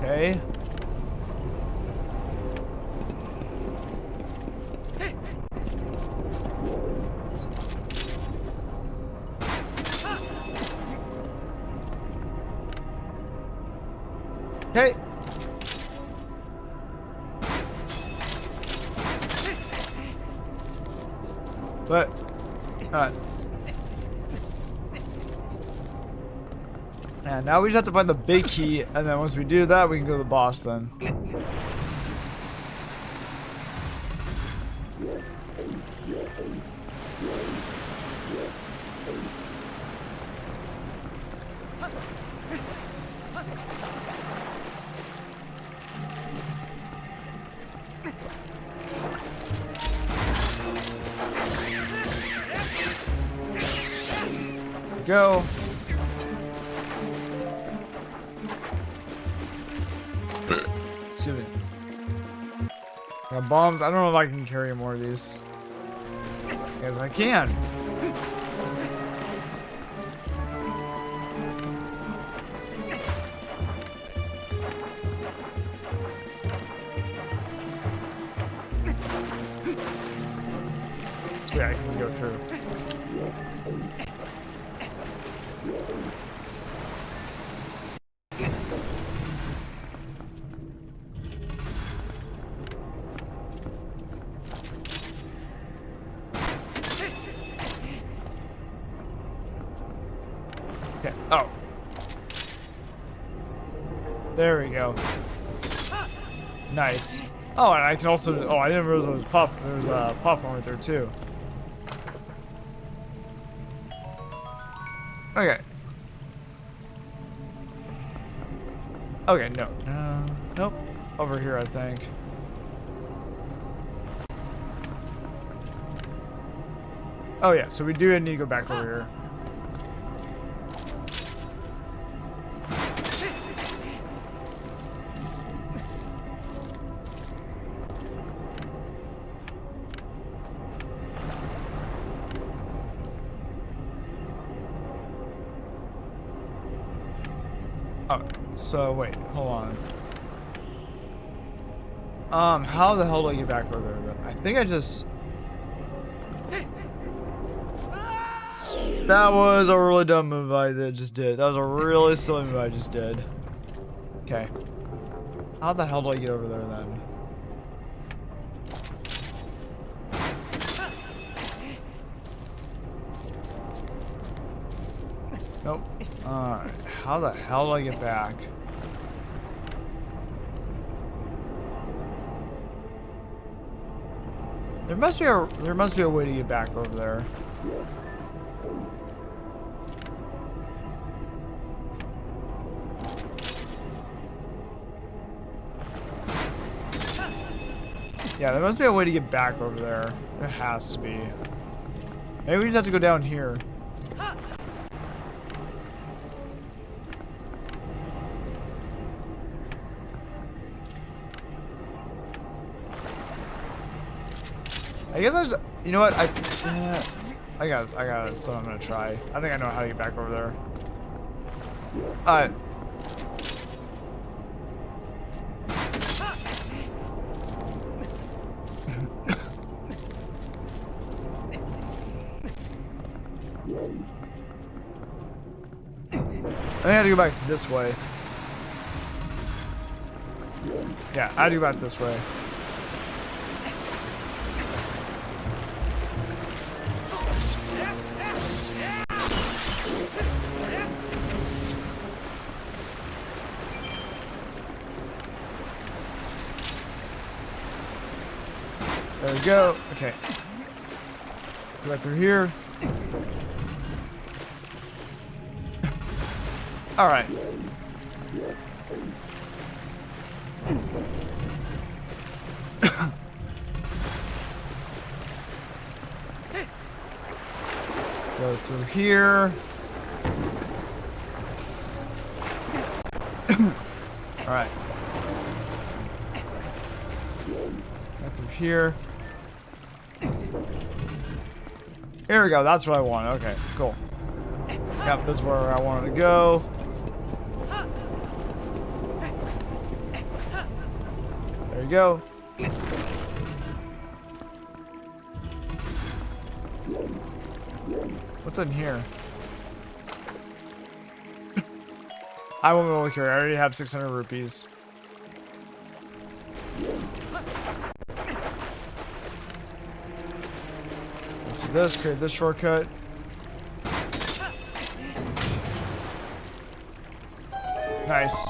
Okay. Okay. But, and now we just have to find the big key, and then once we do that, we can go to the boss then. Go. Excuse me. Got bombs. I don't know if I can carry more of these. Yes, I can. Sweet, I can go through. Okay. Oh. There we go. Nice. Oh, and I can also. Oh, I didn't realize there was there was a popcorn right there too. Okay. Okay. No. Nope. Over here, I think. Oh yeah. So we do need to go back over here. Oh, so wait, hold on. How the hell do I get back over there then? I think I just... That was a really dumb move I just did. That was a really silly move I just did. Okay. How the hell do I get over there then? Nope. How the hell do I get back? There must be a way to get back over there. Yeah, there must be a way to get back over there. There has to be. Maybe we just have to go down here. I guess I just, you know what? I got it. So I'm gonna try. I think I know how to get back over there. Alright. I had to go back this way. Yeah, I had to go back this way. There we go. Okay. Go back through here. All right. Go through here. All right. Go through here. Here we go. That's what I want. Okay, cool. Yep, this is where I wanted to go. There you go. What's in here? I won't be able to carry. I already have 600 rupees. Let's do this. Create this shortcut. Nice.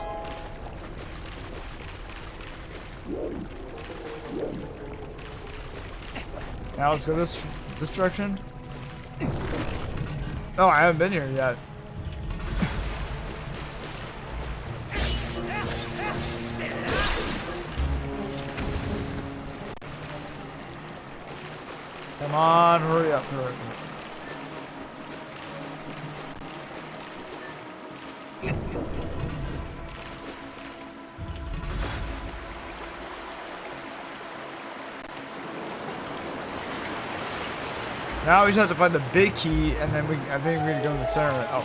Now let's go this direction. Oh, I haven't been here yet. Come on, hurry up, hurry up. Now we just have to find the big key, and then I think we're gonna go in the center of it. Oh.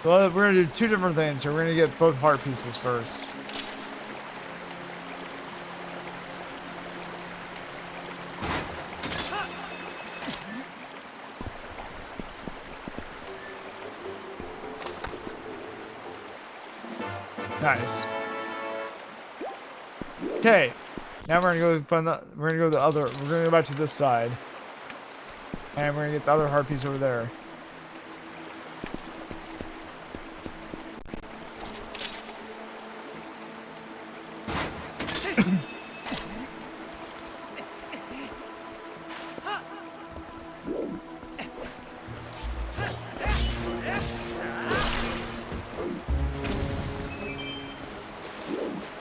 Well, we're gonna do two different things here. We're gonna get both heart pieces first. Nice. Okay. Now we're gonna go find the. We're gonna go the other. We're gonna go back to this side, and we're gonna get the other heart piece over there.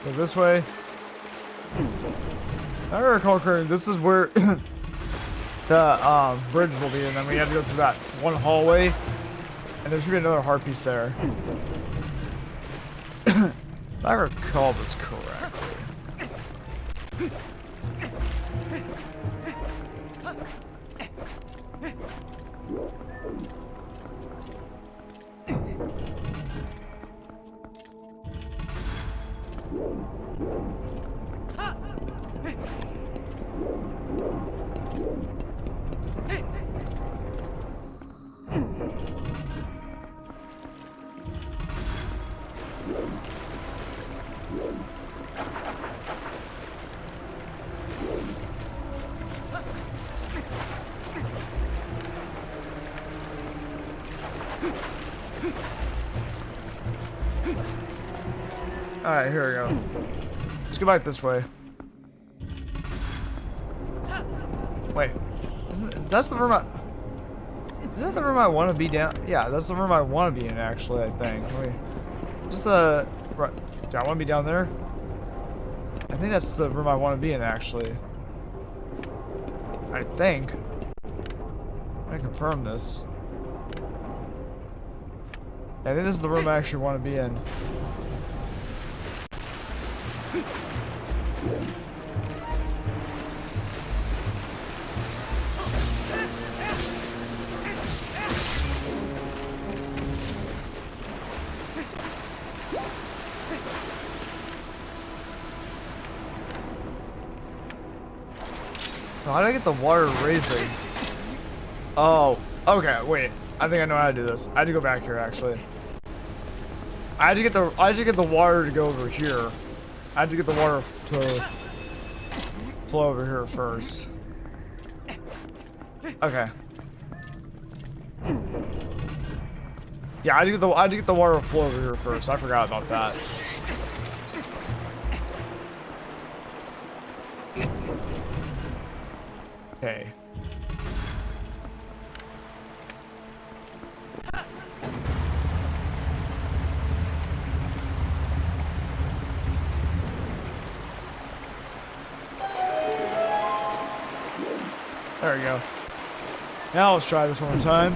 Go this way. I recall correctly, this is where the bridge will be, and then we have to go through that one hallway, and there should be another heart piece there. If I recall this correctly. Alright, here we go. Let's go back this way. Wait. Is that the room is that the room I want to be down? Yeah, that's the room I want to be in, actually, I think. Wait. Is this the... Right. Do I want to be down there? I think that's the room I want to be in, actually. I think. I confirm this. I think this is the room I actually want to be in. How did I get the water raising? Oh, okay, wait. I think I know how to do this. I had to go back here actually. I had to get the water to go over here. I had to get the water to flow over here first. Okay. Yeah, I had to get the water to flow over here first. I forgot about that. Okay. There we go. Now let's try this one more time.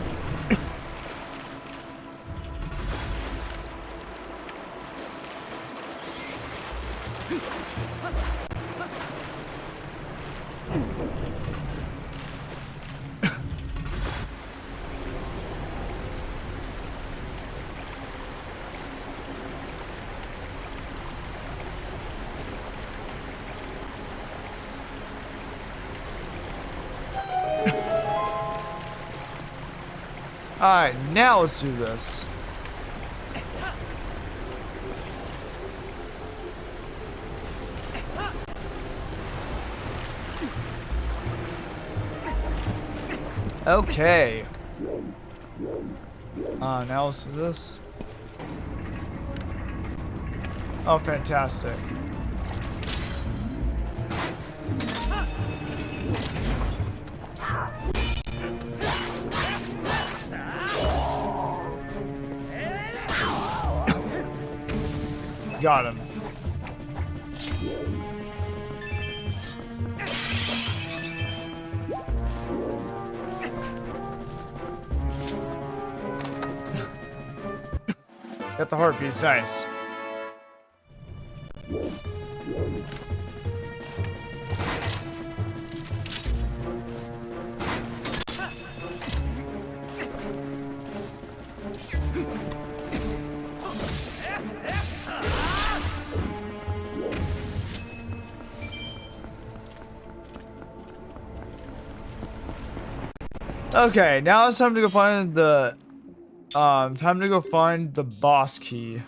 Alright, now let's do this. Okay. Now let's do this. Oh, fantastic. Got him. Got the heart piece, nice. Okay, now it's time to go find the boss key.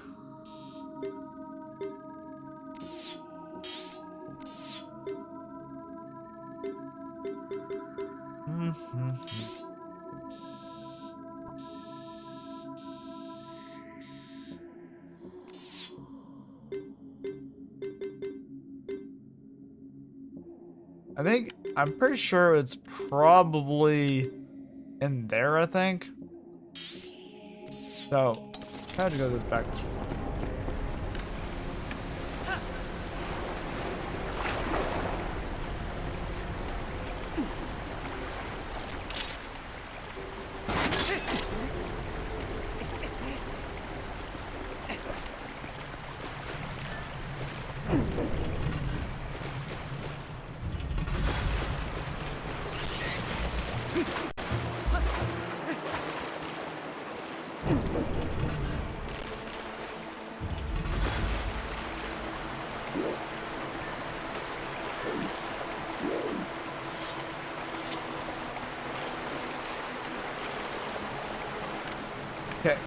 I'm pretty sure it's probably in there, I think. So, I had to go this back this way. Okay,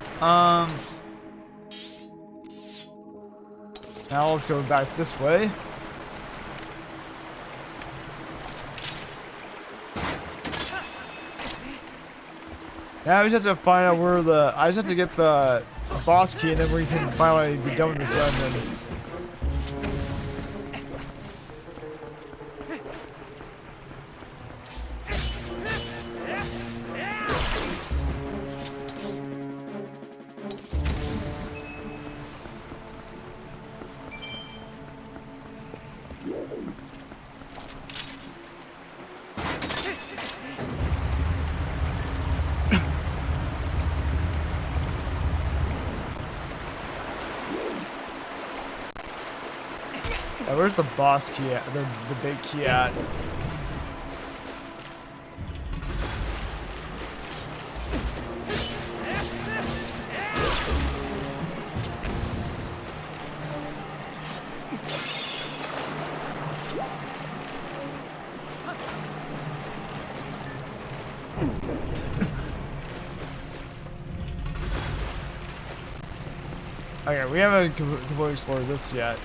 now let's go back this way. Now I just have to find out where I just have to get the boss key and then we can finally be done with this dungeon. Where's the boss key at? The big key at? Okay, we haven't completely explored this yet.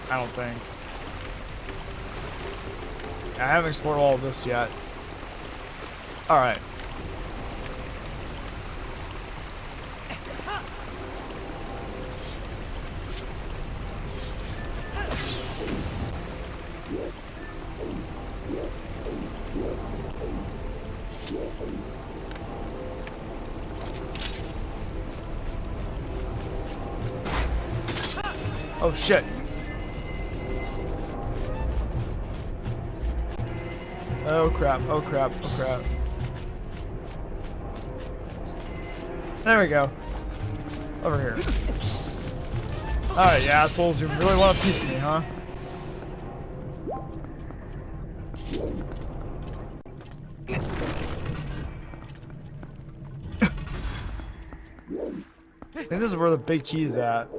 I don't think. I haven't explored all of this yet. Alright. Oh shit. Oh crap, oh crap, oh crap. There we go. Over here. Alright, you assholes, you really want a piece of me, huh? I think this is where the big key is at.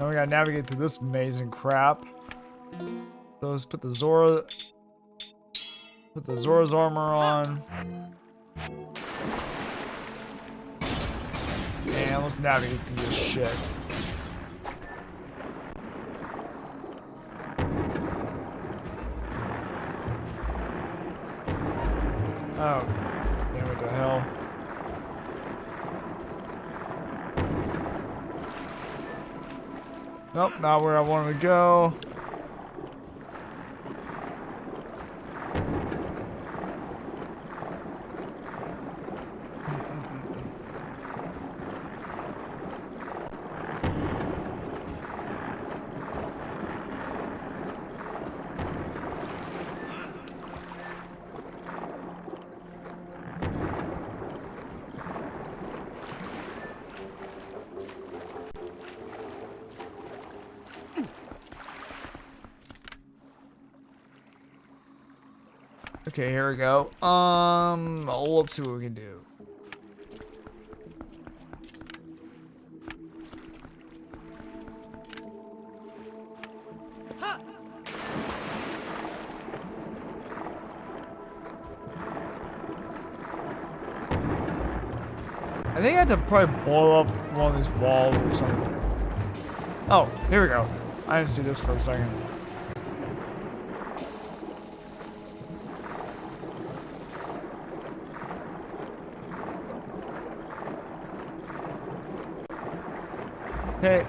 Now we gotta navigate through this maze and crap. So let's put the Zora's armor on. And let's navigate through this shit. Oh, damn, what the hell? Nope, not where I wanted to go. Okay, here we go. Let's see what we can do. I think I had to probably blow up one of these walls or something. Oh, here we go. I didn't see this for a second. Okay.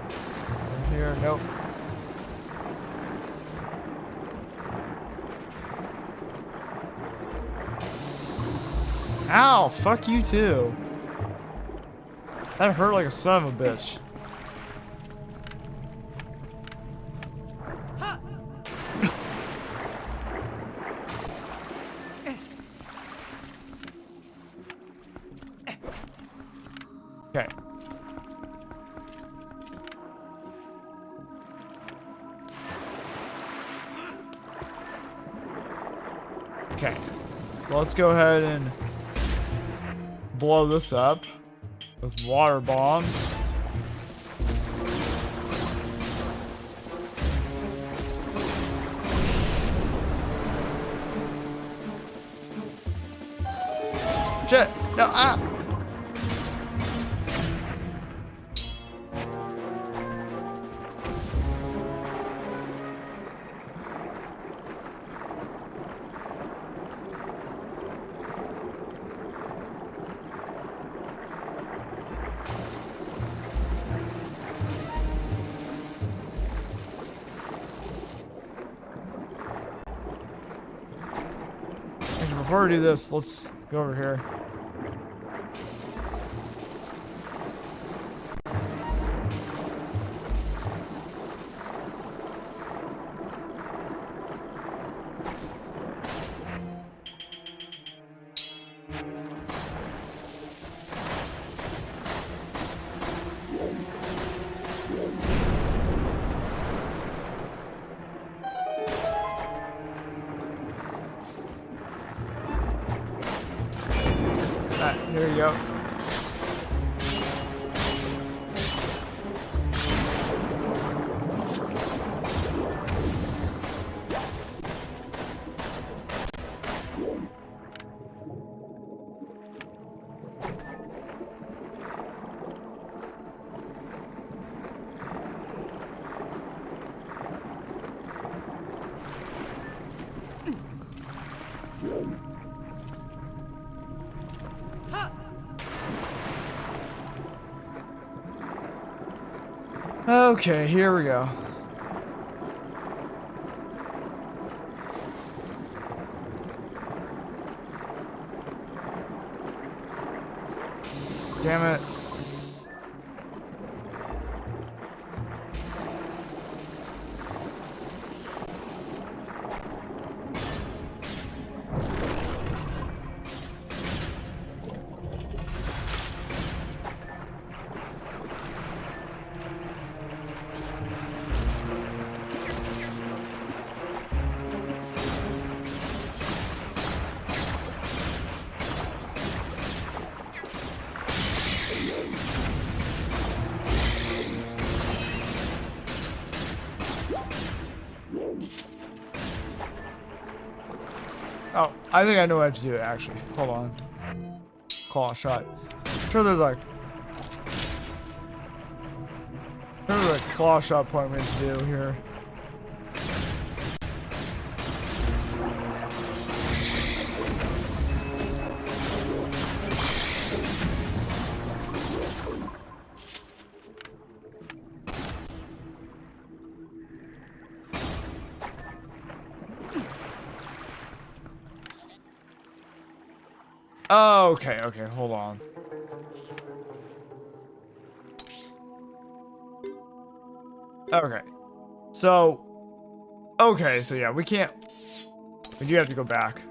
Here, nope. Ow, fuck you too. That hurt like a son of a bitch. Okay. Okay. So let's go ahead and blow this up with water bombs. Shit! No, ah! Before we do this, let's go over here. Alright, here we go. Okay, here we go. Damn it. Oh, I think I know what to do actually. Hold on. Claw shot. I'm sure there's like a claw shot point we have to do here. Oh, okay, hold on. Okay. So yeah, we can't. We do have to go back.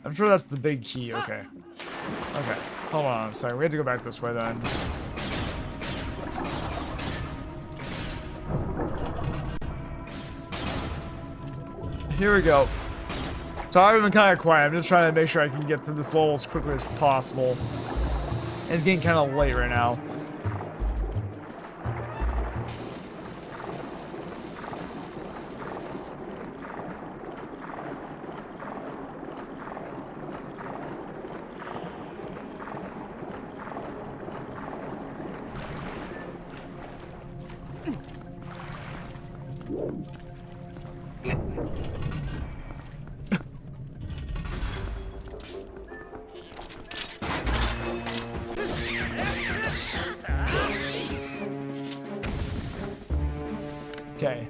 I'm sure that's the big key, okay. Okay, hold on a second. We have to go back this way then. Here we go. So I've been kind of quiet. I'm just trying to make sure I can get through this level as quickly as possible. It's getting kind of late right now. Okay.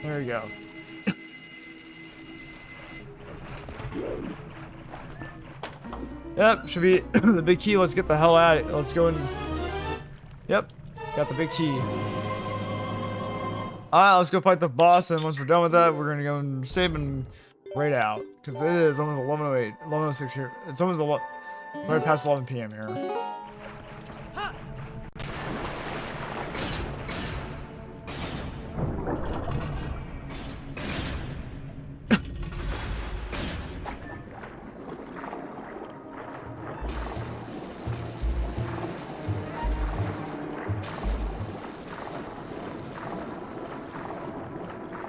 There we go. Yep, should be the big key. Let's get the hell out of it. Let's go and... Yep, got the big key. Alright, let's go fight the boss, and once we're done with that, we're gonna go and save and raid out. Because it is almost 11:08, 11:06 here. It's almost right past 11 p.m. here.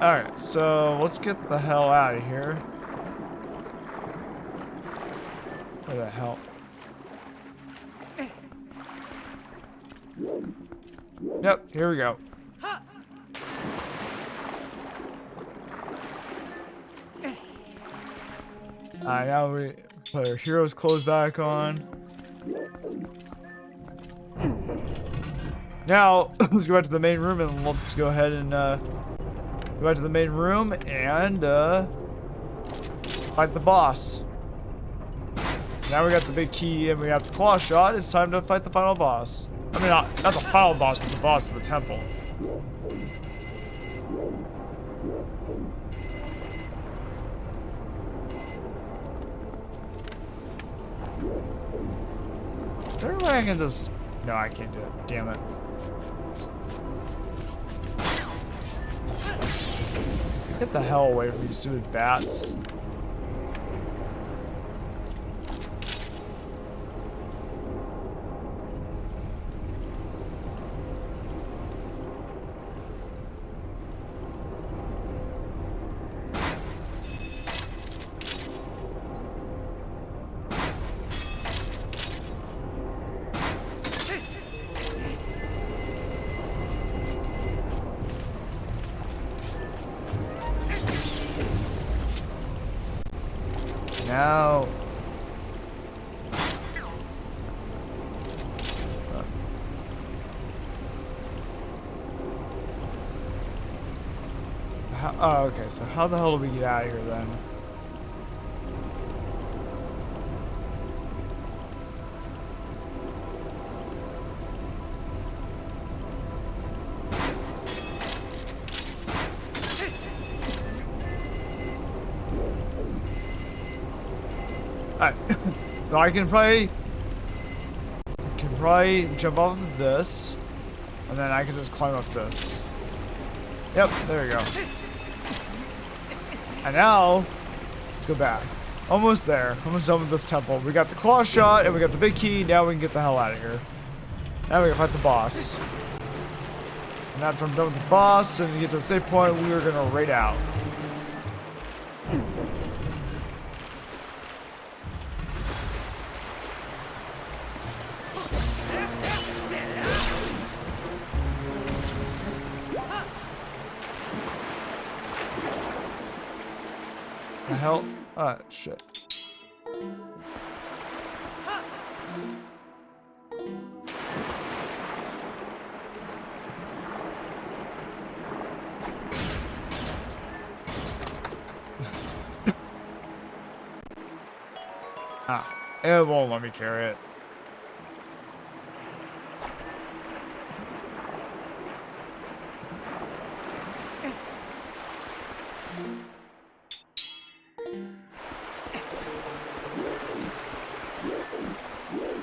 Alright, so let's get the hell out of here. Where the hell? Yep, here we go. Alright, now we put our hero's clothes back on. Now, let's go back to the main room and let's go ahead and go back to the main room and fight the boss. Now we got the big key and we got the claw shot. It's time to fight the final boss. I mean, not the final boss, but the boss of the temple. Is there a way I can just... No, I can't do it. Damn it. Get the hell away from these stupid bats. Now... Oh, okay, so how the hell do we get out of here then? Alright, so I can probably jump off of this, and then I can just climb up this. Yep, there we go. And now, let's go back. Almost there. Almost done with this temple. We got the claw shot, and we got the big key. Now we can get the hell out of here. Now we can fight the boss. And after I'm done with the boss, and we get to the save point, we are going to raid out. The hell? Ah, shit. Ah, it won't let me carry it.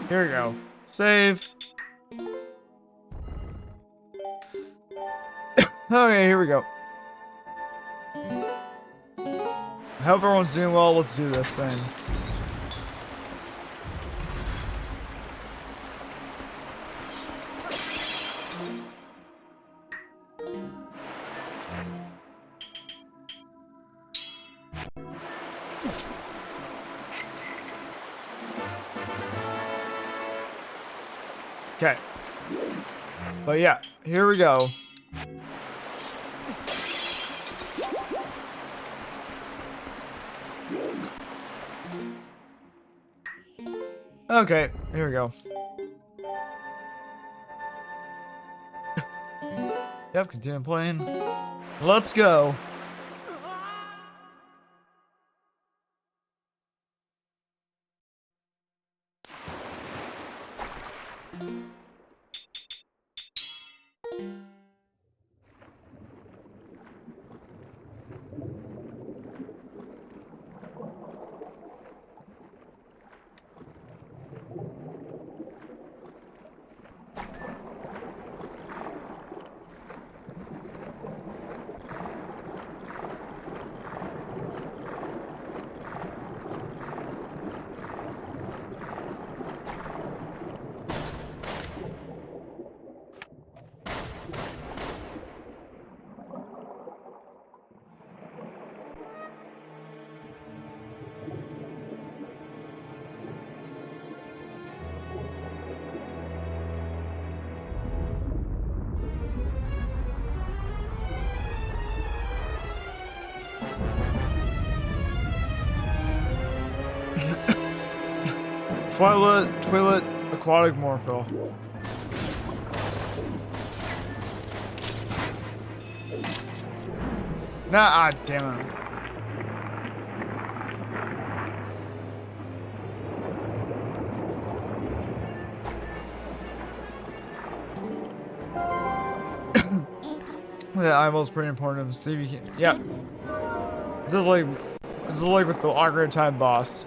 Here we go. Save. Okay, here we go. I hope everyone's doing well. Let's do this thing. Okay. But yeah, here we go. Okay, here we go. Yep, continue playing. Let's go. Twilight aquatic morphle. Nah, damn it. That eyeball's pretty important. See if you can. Yeah. Just like with the Ocarina of Time boss.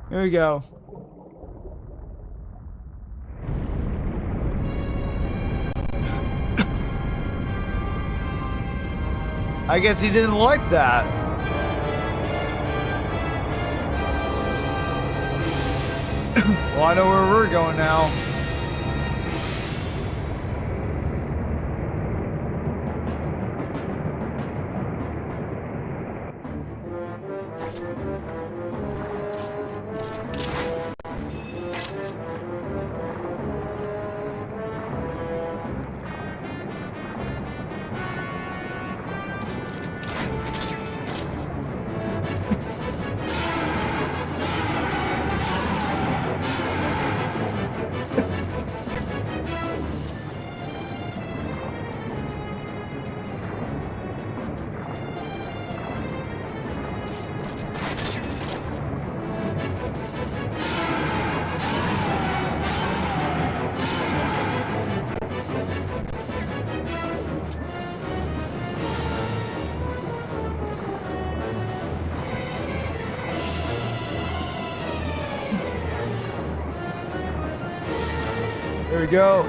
Here we go. I guess he didn't like that. Well, I know where we're going now. Here we go.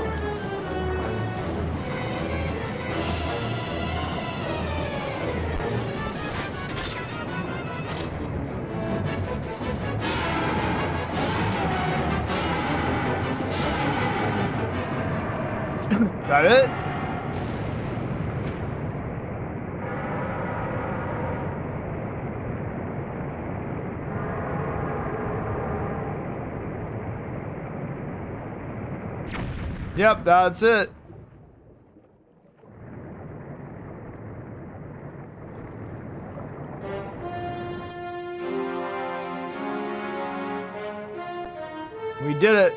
That it? Yep, that's it. We did it.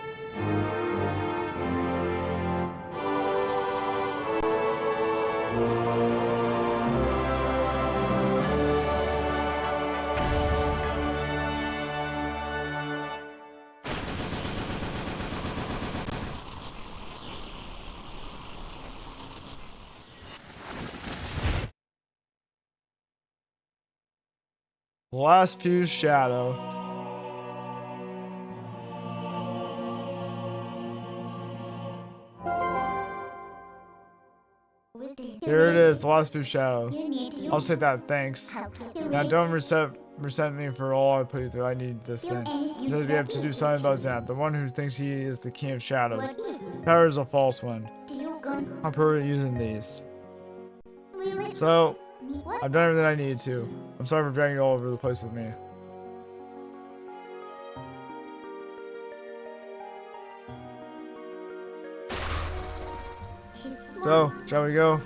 Last fuse shadow. Here it is, the last fuse shadow. I'll say that, thanks. Now don't resent me for all I put you through. I need this thing. He says we have to do something about that. The one who thinks he is the king of shadows. Power is a false one. I'm probably using these. So, I've done everything I needed to. I'm sorry for dragging you all over the place with me. So, shall we go?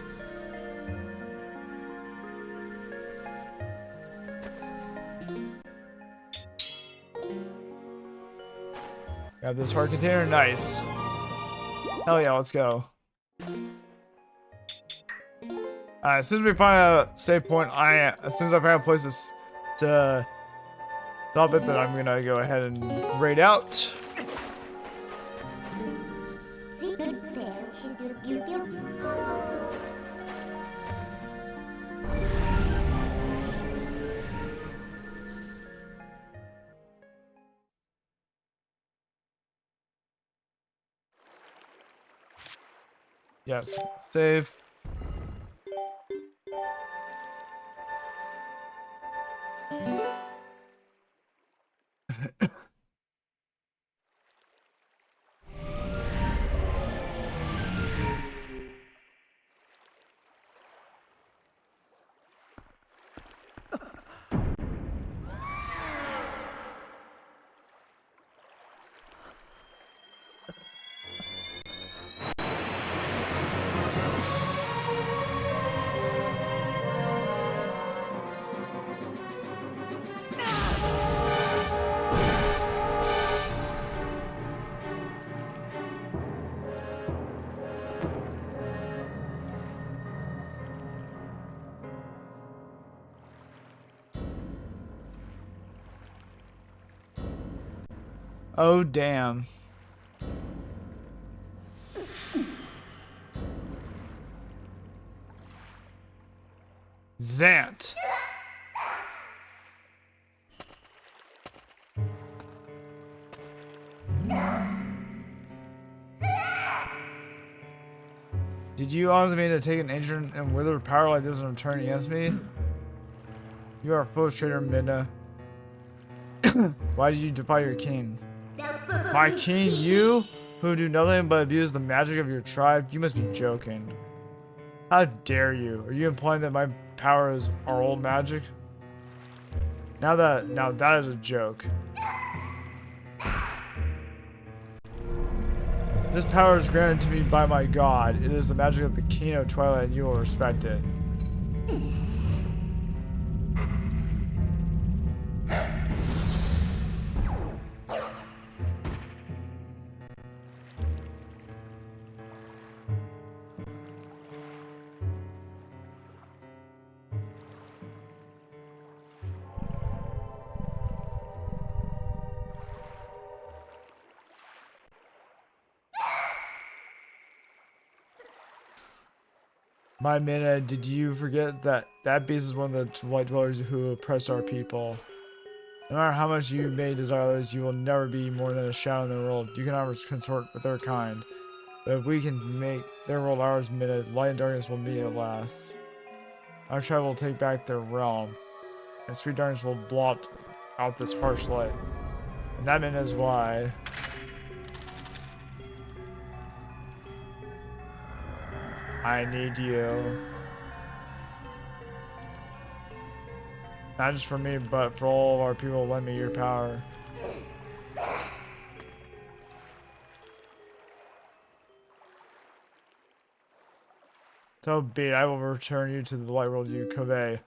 Grab this heart container, nice. Hell yeah, let's go. Alright, as soon as we find a save point, as soon as I find a place to stop it, then I'm gonna go ahead and raid out. Yes. Save. Oh, damn. Zant. Did you honestly mean to take an ancient and withered power like this and turn against me? You are a foolish traitor, Midna. Why did you defy your king? My king, you? Who do nothing but abuse the magic of your tribe? You must be joking. How dare you? Are you implying that my power is our old magic? Now that is a joke. This power is granted to me by my god. It is the magic of the King of Twilight, and you will respect it. My Mina, did you forget that beast is one of the white dwellers who oppress our people? No matter how much you may desire others, you will never be more than a shadow in the world. You cannot consort with their kind. But if we can make their world ours, Mina, light and darkness will meet at last. Our tribe will take back their realm, and sweet darkness will blot out this harsh light. And that Mina is why I need you. Not just for me, but for all of our people, lend me your power. So be it, I will return you to the light world you convey.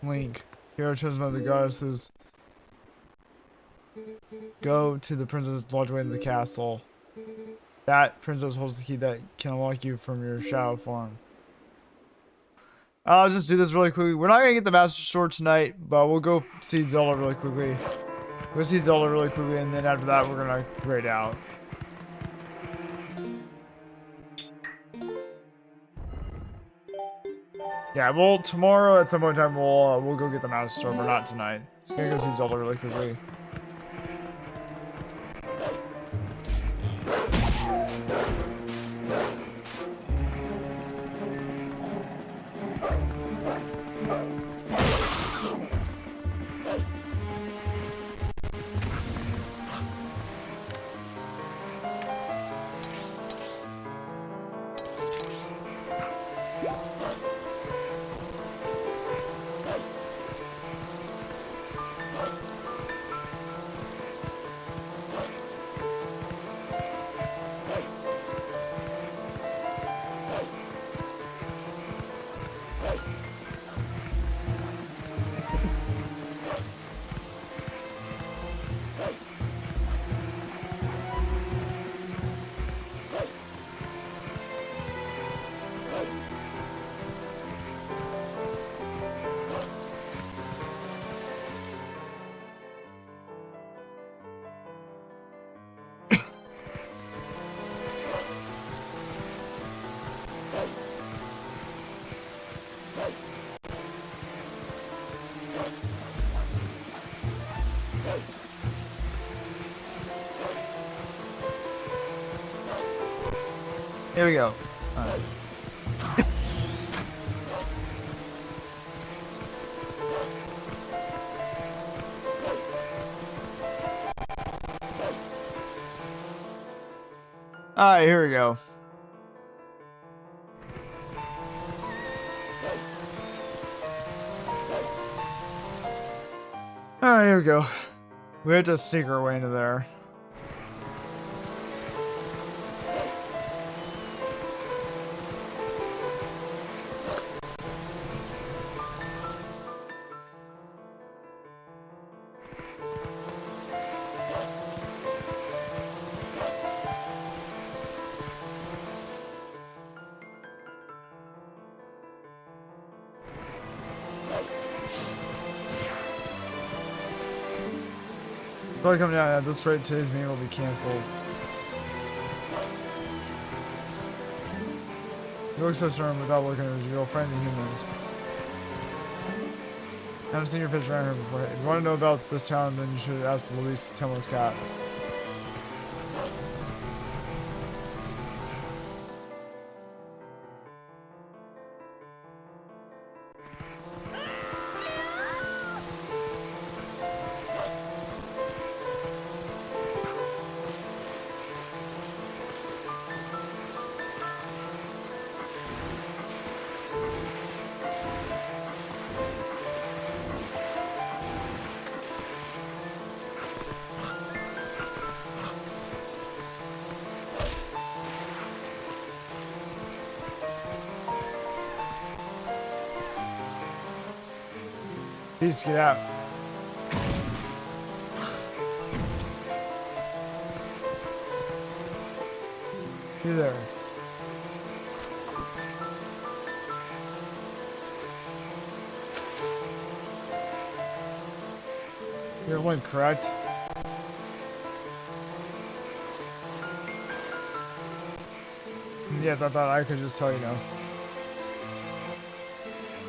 Link, hero chosen by the goddesses. Go to the princess lodged in the castle. That princess holds the key that can unlock you from your shadow form. I'll just do this really quickly. We're not gonna get the Master Sword tonight, but we'll go see Zelda really quickly. We'll see Zelda really quickly, and then after that, we're gonna grade out. Yeah, well, tomorrow at some point in time, we'll go get the Master Sword, but not tonight. Just gonna go see Zelda really quickly. Here we go. Alright. Alright, here we go. Alright, here we go. We have to sneak our way into there. Probably coming down at this rate, today's meeting will be canceled. You look so stern without looking at your real friends and humans. I haven't seen your picture around here before. If you want to know about this town, then you should ask Luis Temo's cat. Please get out. You there. You're one, correct? Yes, I thought I could just tell you now.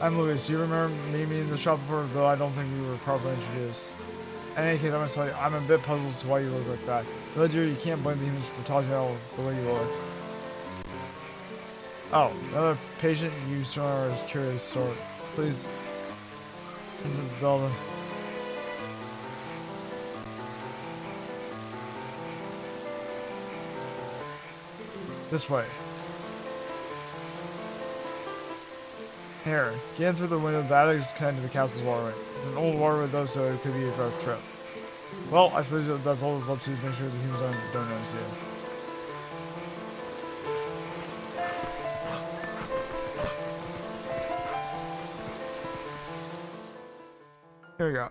I'm Luis. Do you remember me meeting in the shop before? Though I don't think we were properly introduced. In any case, I'm gonna tell you, I'm a bit puzzled as to why you look like that. Though, dear, you can't blame the humans for tossing out the way you look. Oh, another patient? You sort of are curious sort. Please. This is Zelda. This way. Here, get in through the window. The attic is connected to the castle's waterway. It's an old waterway though, so it could be a rough trip. Well, I suppose that's all that's left to do is make sure the humans don't notice you. Here we go.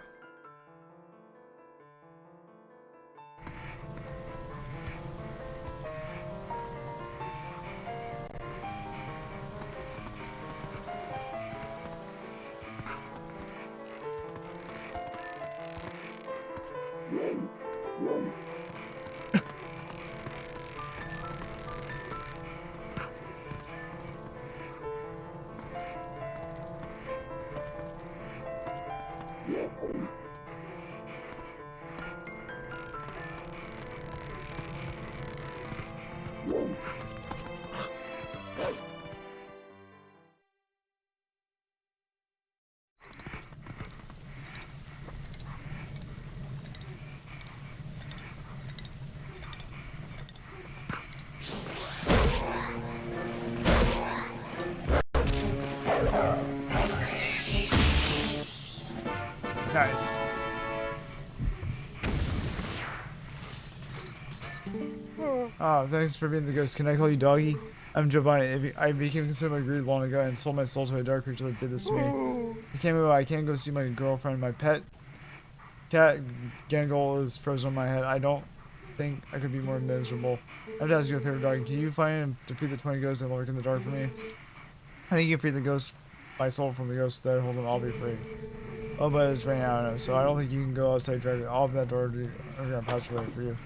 Nice. Oh, thanks for being the ghost. Can I call you doggy? I'm Giovanni. I became consumed by greed long ago and sold my soul to a dark creature that did this to me. I can't move. I can't go see my girlfriend. My pet cat Gangle is frozen on my head. I don't think I could be more miserable. I have to ask you a favor, doggy. Can you find and defeat the 20 ghosts that lurk in the dark for me? I think you can free the ghost, my soul from the ghosts that hold them. I'll be free. Oh, but it's raining out now, so I don't think you can go outside directly. I'll open that door. I'm gonna pass away for you.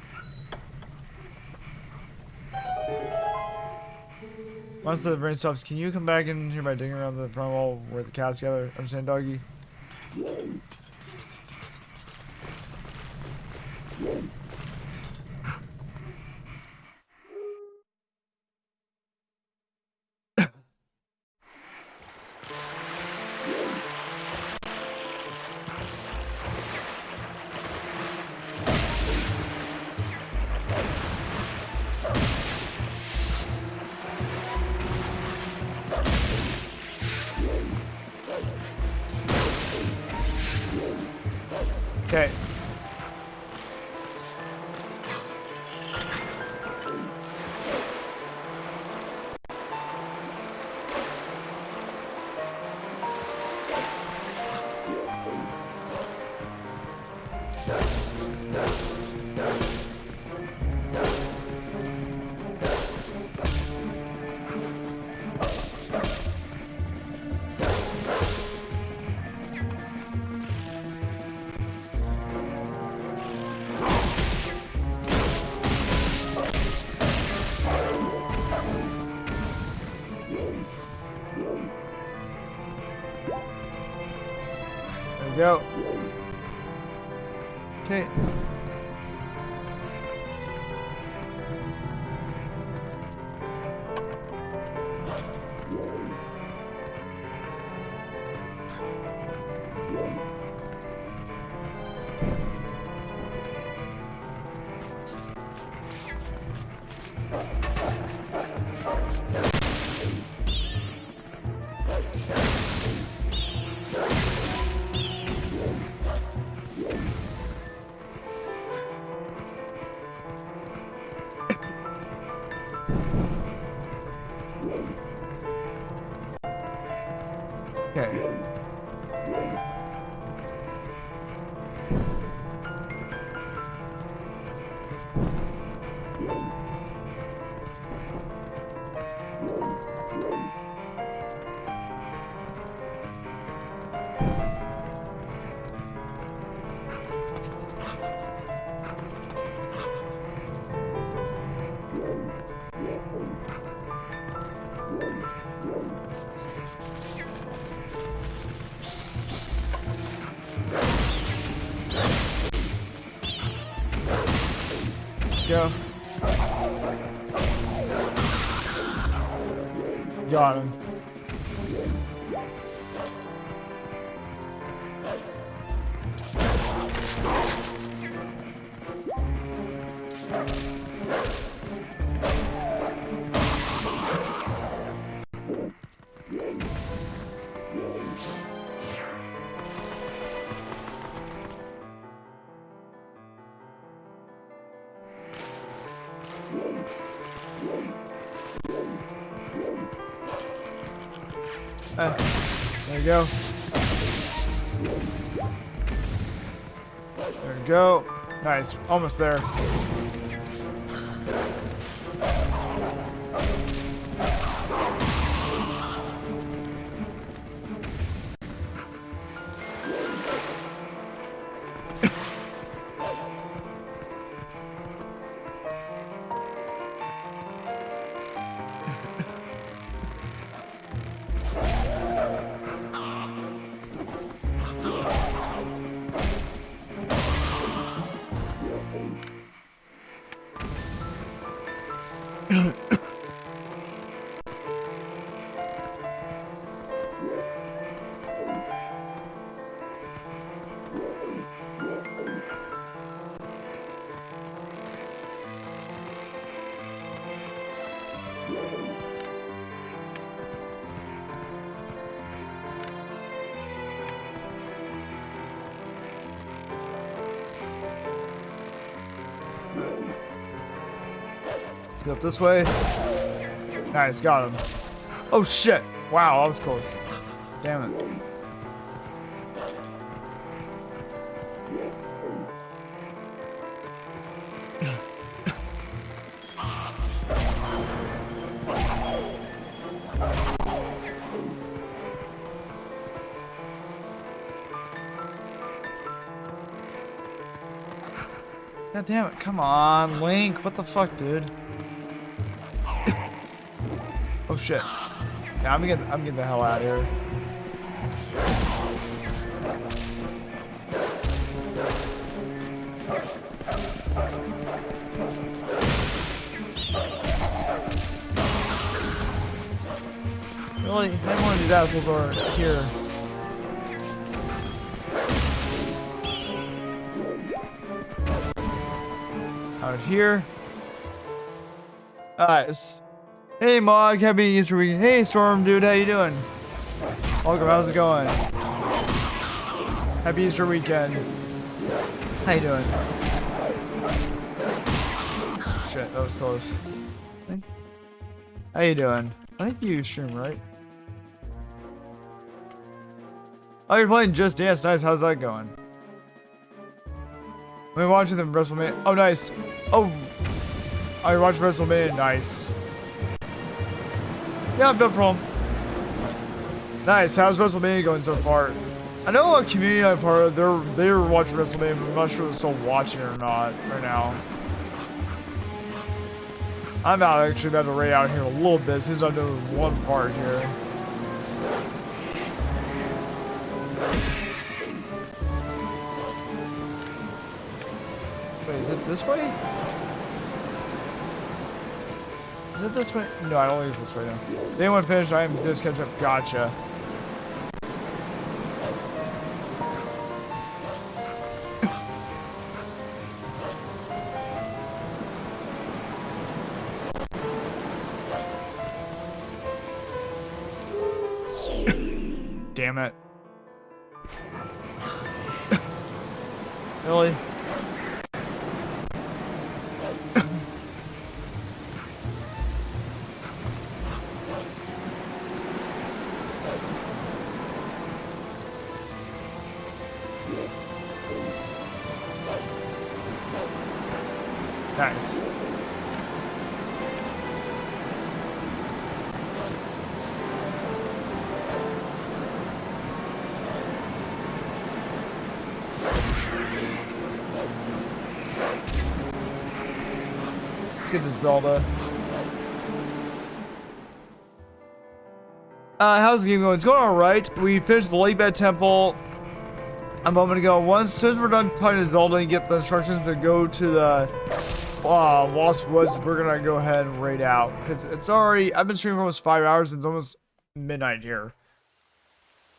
Once the rain stops, can you come back in here by digging around the front wall where the cats gather? Understand, doggy? Okay. There we go. Okay. Okay. Go. Got him. There you go. There you go. Nice. Almost there. Let's go up this way. Nice, got him. Oh shit! Wow, that was close. Damn it. God damn it, come on, Link, what the fuck, dude? Oh shit. Yeah, I'm getting the hell out of here. Really? Maybe one of these assholes are here. Out here. Alright. Hey Mog, happy Easter weekend. Hey Storm, dude, how you doing? Welcome, how's it going? Happy Easter weekend. How you doing? Shit, that was close. How you doing? I think you stream, right? Oh, you're playing Just Dance. Nice. How's that going? We're watching the WrestleMania. Oh, nice. Oh, you're watching WrestleMania. Nice. Yeah, no problem. Nice. How's WrestleMania going so far? I know a community I'm part of. They're watching WrestleMania, but I'm not sure they're still watching it or not right now. I'm actually about to raid out here a little bit since I'm doing one part here. Wait, is it this way? Is it this way? No, I don't think it's this way now. If anyone finished, I am just catch up. Gotcha. Damn it. Really? Nice. Let's get to Zelda. How's the game going? It's going alright. We finished the Lake Bed Temple a moment ago. Once, as soon as we're done talking to Zelda and get the instructions to go to the Lost Woods, we're gonna go ahead and raid out. Because it's already, I've been streaming for almost 5 hours and it's almost midnight here.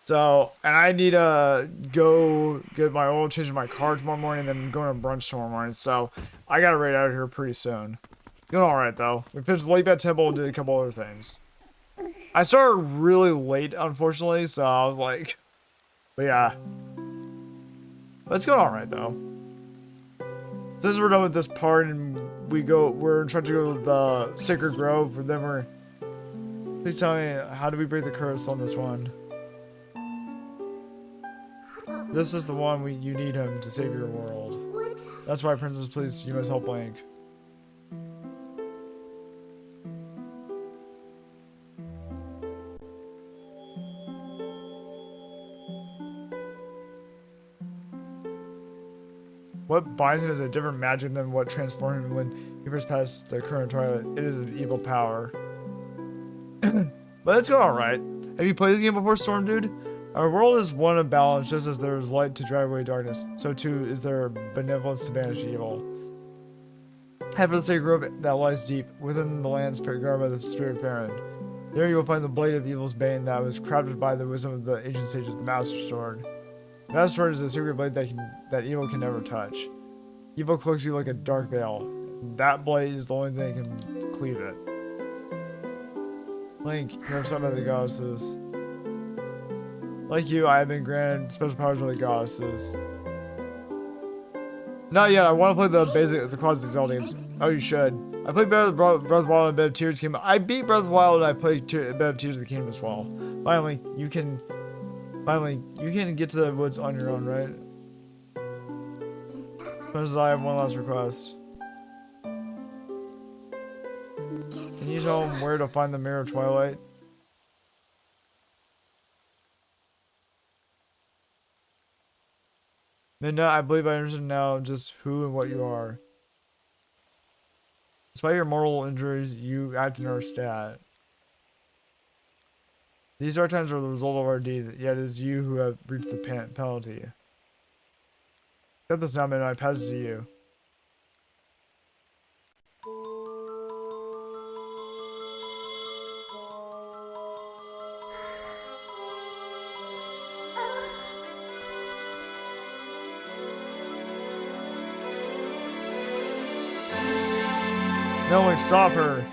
So, and I need to go get my oil, change my car tomorrow morning, and then go to brunch tomorrow morning. So, I gotta raid out here pretty soon. Doing alright though. We finished the Lake Bed Temple and did a couple other things. I started really late, unfortunately, so I was like, but yeah. But it's going alright though. Since we're done with this part and we're trying to go to the Sacred Grove, then please tell me, how do we break the curse on this one? This is the one you need him to save your world. That's why, Princess, please, you must help Link. What binds him is a different magic than what transformed him when he first passed the current Twilight. It is an evil power. But it's going alright. Have you played this game before, Storm Dude? Our world is one of balance, just as there is light to drive away darkness. So too is there benevolence to banish evil. Head for the sacred grove that lies deep within the lands guarded by the spirit Farron. There you will find the blade of evil's bane that was crafted by the wisdom of the ancient sages, the Master Sword. The Master Sword is a secret blade that evil can never touch. Evil cloaks you like a dark veil. That blade is the only thing that can cleave it. Link, you have something about the goddesses. Like you, I have been granted special powers by the goddesses. Not yet. I want to play the classic Zelda games. Oh, you should. I played Breath of the Wild and Bed of Tears Kingdom. I beat Breath of the Wild and I played Bed of Tears of the Kingdom as well. Finally, you can get to the woods on your own, right? As I have one last request. Can you tell him where to find the Mirror of Twilight? Midna, I believe I understand now just who and what you are. Despite your mortal injuries, you act in our stat. These hard times are the result of our deeds, yet it is you who have breached the penalty. Accept this now, Midna, I pass it to you. No one can stop her.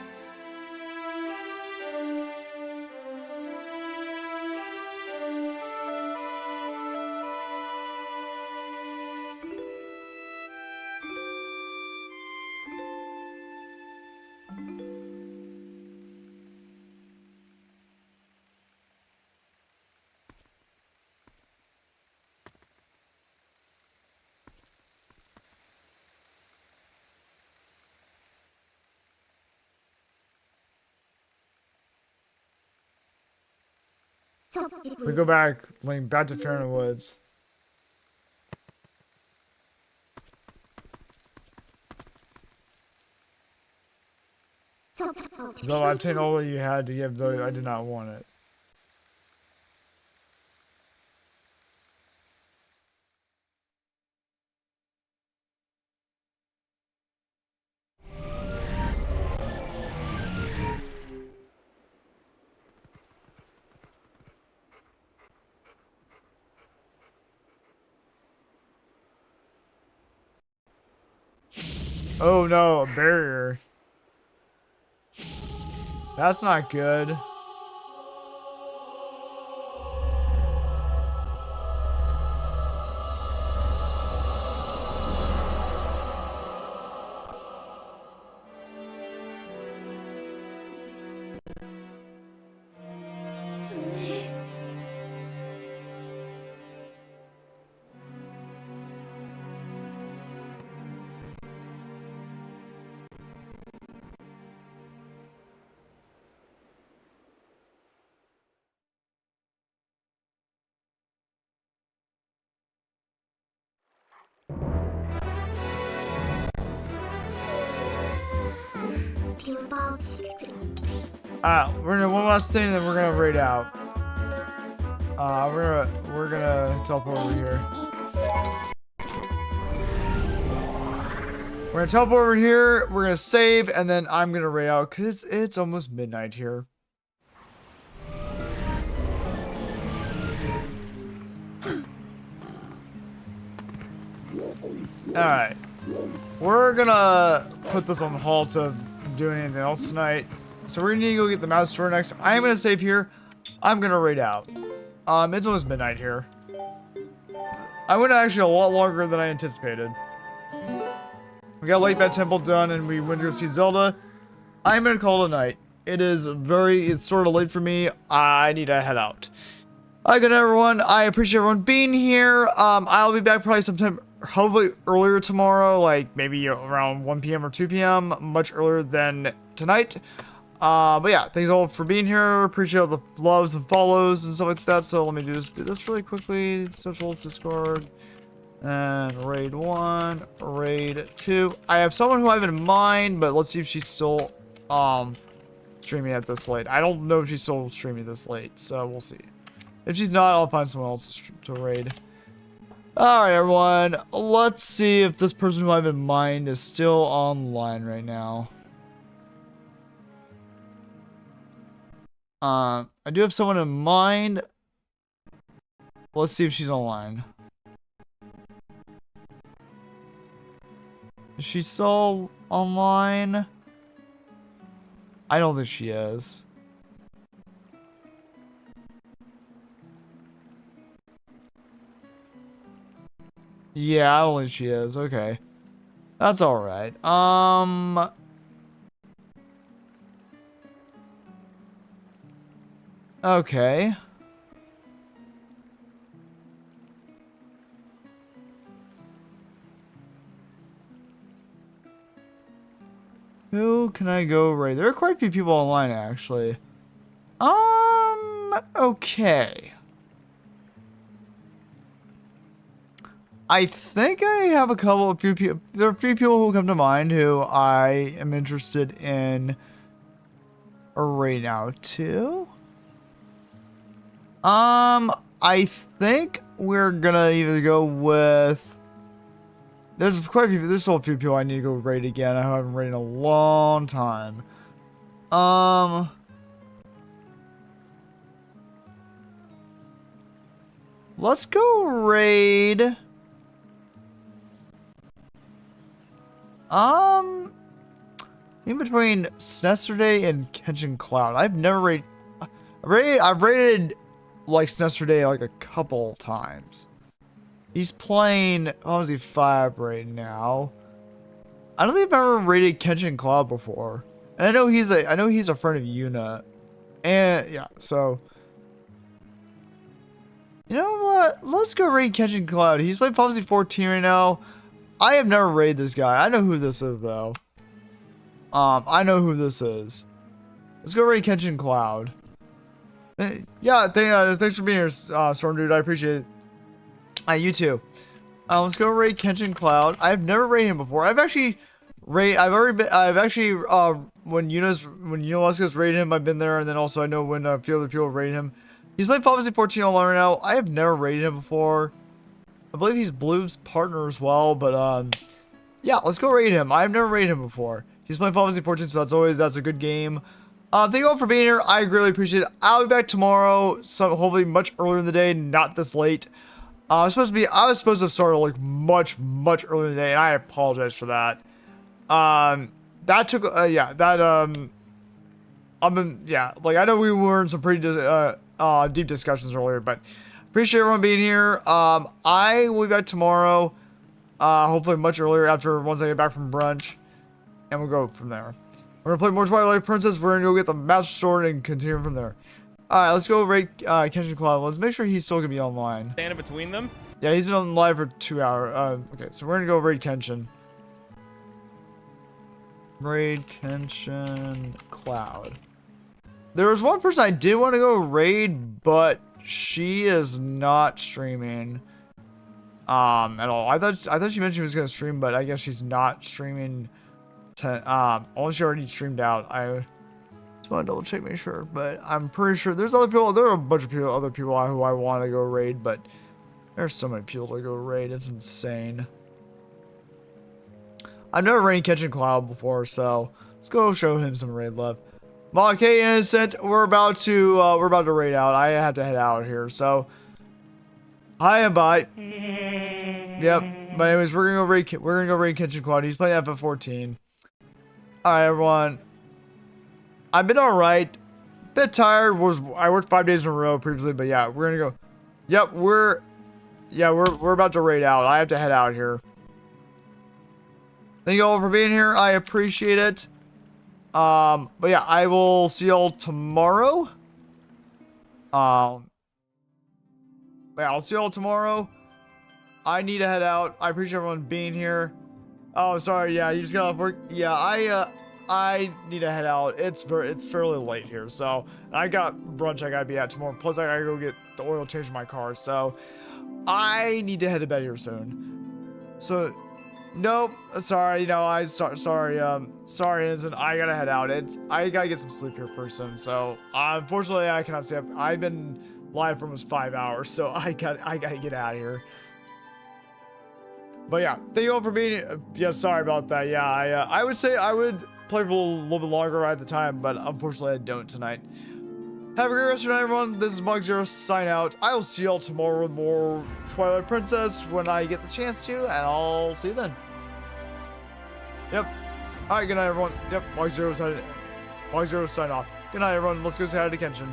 We go back, back to Fair in the Woods. So I obtained all that you had to give, though I did not want it. Oh no, a barrier. That's not good. We're gonna one last thing, and then we're gonna raid out. We're gonna teleport over here. We're gonna teleport over here. We're gonna save, and then I'm gonna raid out because it's almost midnight here. All right, we're gonna put this on hold to do anything else tonight. So we're gonna need to go get the mouse store next. I am gonna save here. I'm gonna raid out. It's almost midnight here. I went actually a lot longer than I anticipated. We got Lake Bat Temple done, and we went to go see Zelda. I'm gonna call it a night. It's sort of late for me. I need to head out. Good night, everyone. I appreciate everyone being here. I'll be back probably sometime, hopefully earlier tomorrow, like maybe around 1 p.m. or 2 p.m. Much earlier than tonight. But yeah, thanks all for being here. Appreciate all the loves and follows and stuff like that. So let me do this really quickly. Social, Discord, and raid 1, raid 2. I have someone who I have in mind, but let's see if she's still streaming at this late. I don't know if she's still streaming this late, so we'll see. If she's not, I'll find someone else to raid. Alright, everyone. Let's see if this person who I have in mind is still online right now. I do have someone in mind. Let's see if she's online. Is she still online? I don't think she is. Yeah, I don't think she is. Okay. That's alright. Okay. Who can I go raid? There are quite a few people online, actually. Okay. I think I have a few people. There are a few people who come to mind who I am interested in right now too. I think we're gonna either go with. There's still a few people I need to go raid again. I haven't raided in a long time. Let's go raid. In between Snesterday and Kenshin Cloud. I've raided like Snesterday like a couple times. He's playing, how is he 5 right now? I don't think I've ever raided Kenshin Cloud before. And I know he's a friend of Yuna. And yeah, so you know what? Let's go raid Kenshin Cloud. He's playing Final Fantasy 14 right now. I have never raided this guy. I know who this is though. I know who this is. Let's go raid Kenshin Cloud. Yeah, thanks for being here, Storm Dude. I appreciate it. You too. Let's go raid Kenshin Cloud. I've never raided him before. I've actually when Unisco's raided him, I've been there, and then also I know when a few other people raided him. He's playing Final Fantasy 14 online right now. I have never raided him before. I believe he's Blue's partner as well, but yeah, let's go raid him. I've never raided him before. He's playing Final Fantasy 14, so that's a good game. Thank you all for being here. I really appreciate it. I'll be back tomorrow, so hopefully much earlier in the day, not this late. I was supposed to have started like much earlier in the day, and I apologize for that. That took yeah, like I know we were in some pretty deep discussions earlier, but appreciate everyone being here. I will be back tomorrow, hopefully much earlier once I get back from brunch, and we'll go from there. We're gonna play more Twilight Princess. We're gonna go get the Master Sword and continue from there. Alright, let's go raid Kenshin Cloud. Let's make sure he's still gonna be online. Standing between them? Yeah, he's been on live for 2 hours. Okay, so we're gonna go raid Kenshin. Raid Kenshin Cloud. There was one person I did want to go raid, but she is not streaming at all. I thought she mentioned she was gonna stream, but I guess she's not streaming. Unless she already streamed out. I just want to double check, make sure, but I'm pretty sure there's other people. There are a bunch of other people who I want to go raid, but there's so many people to go raid. It's insane. I've never raided Kenshin Cloud before, so let's go show him some raid love. Okay, Innocent, we're about to raid out. I have to head out here, so hi and bye. Yep. But anyways, we're gonna go raid Kenshin Cloud. He's playing FF14. Alright, everyone. I've been alright. Bit tired. I worked 5 days in a row previously, but yeah, we're gonna go. Yep, we're about to raid out. I have to head out here. Thank you all for being here. I appreciate it. But yeah, I will see y'all tomorrow. But yeah, I'll see y'all tomorrow. I need to head out. I appreciate everyone being here. Oh, sorry. Yeah, you just got off work. Yeah, I need to head out. It's fairly late here, so I got brunch I gotta be at tomorrow. Plus, I gotta go get the oil changed in my car, so I need to head to bed here soon. So, nope. Sorry. Sorry, Innocent. I gotta head out. I gotta get some sleep here pretty soon. So, unfortunately, I cannot stay up. I've been live for almost 5 hours, so I gotta get out of here. But yeah, thank you all for being here. Yeah, sorry about that. Yeah, I would say I would play for a little bit longer at the time, but unfortunately I don't tonight. Have a great rest of your night, everyone. This is Mug Zero, sign out. I will see y'all tomorrow with more Twilight Princess when I get the chance to, and I'll see you then. Yep. Alright, good night, everyone. Yep, Mug Zero sign off. Good night, everyone. Let's go say hi to Kenshin.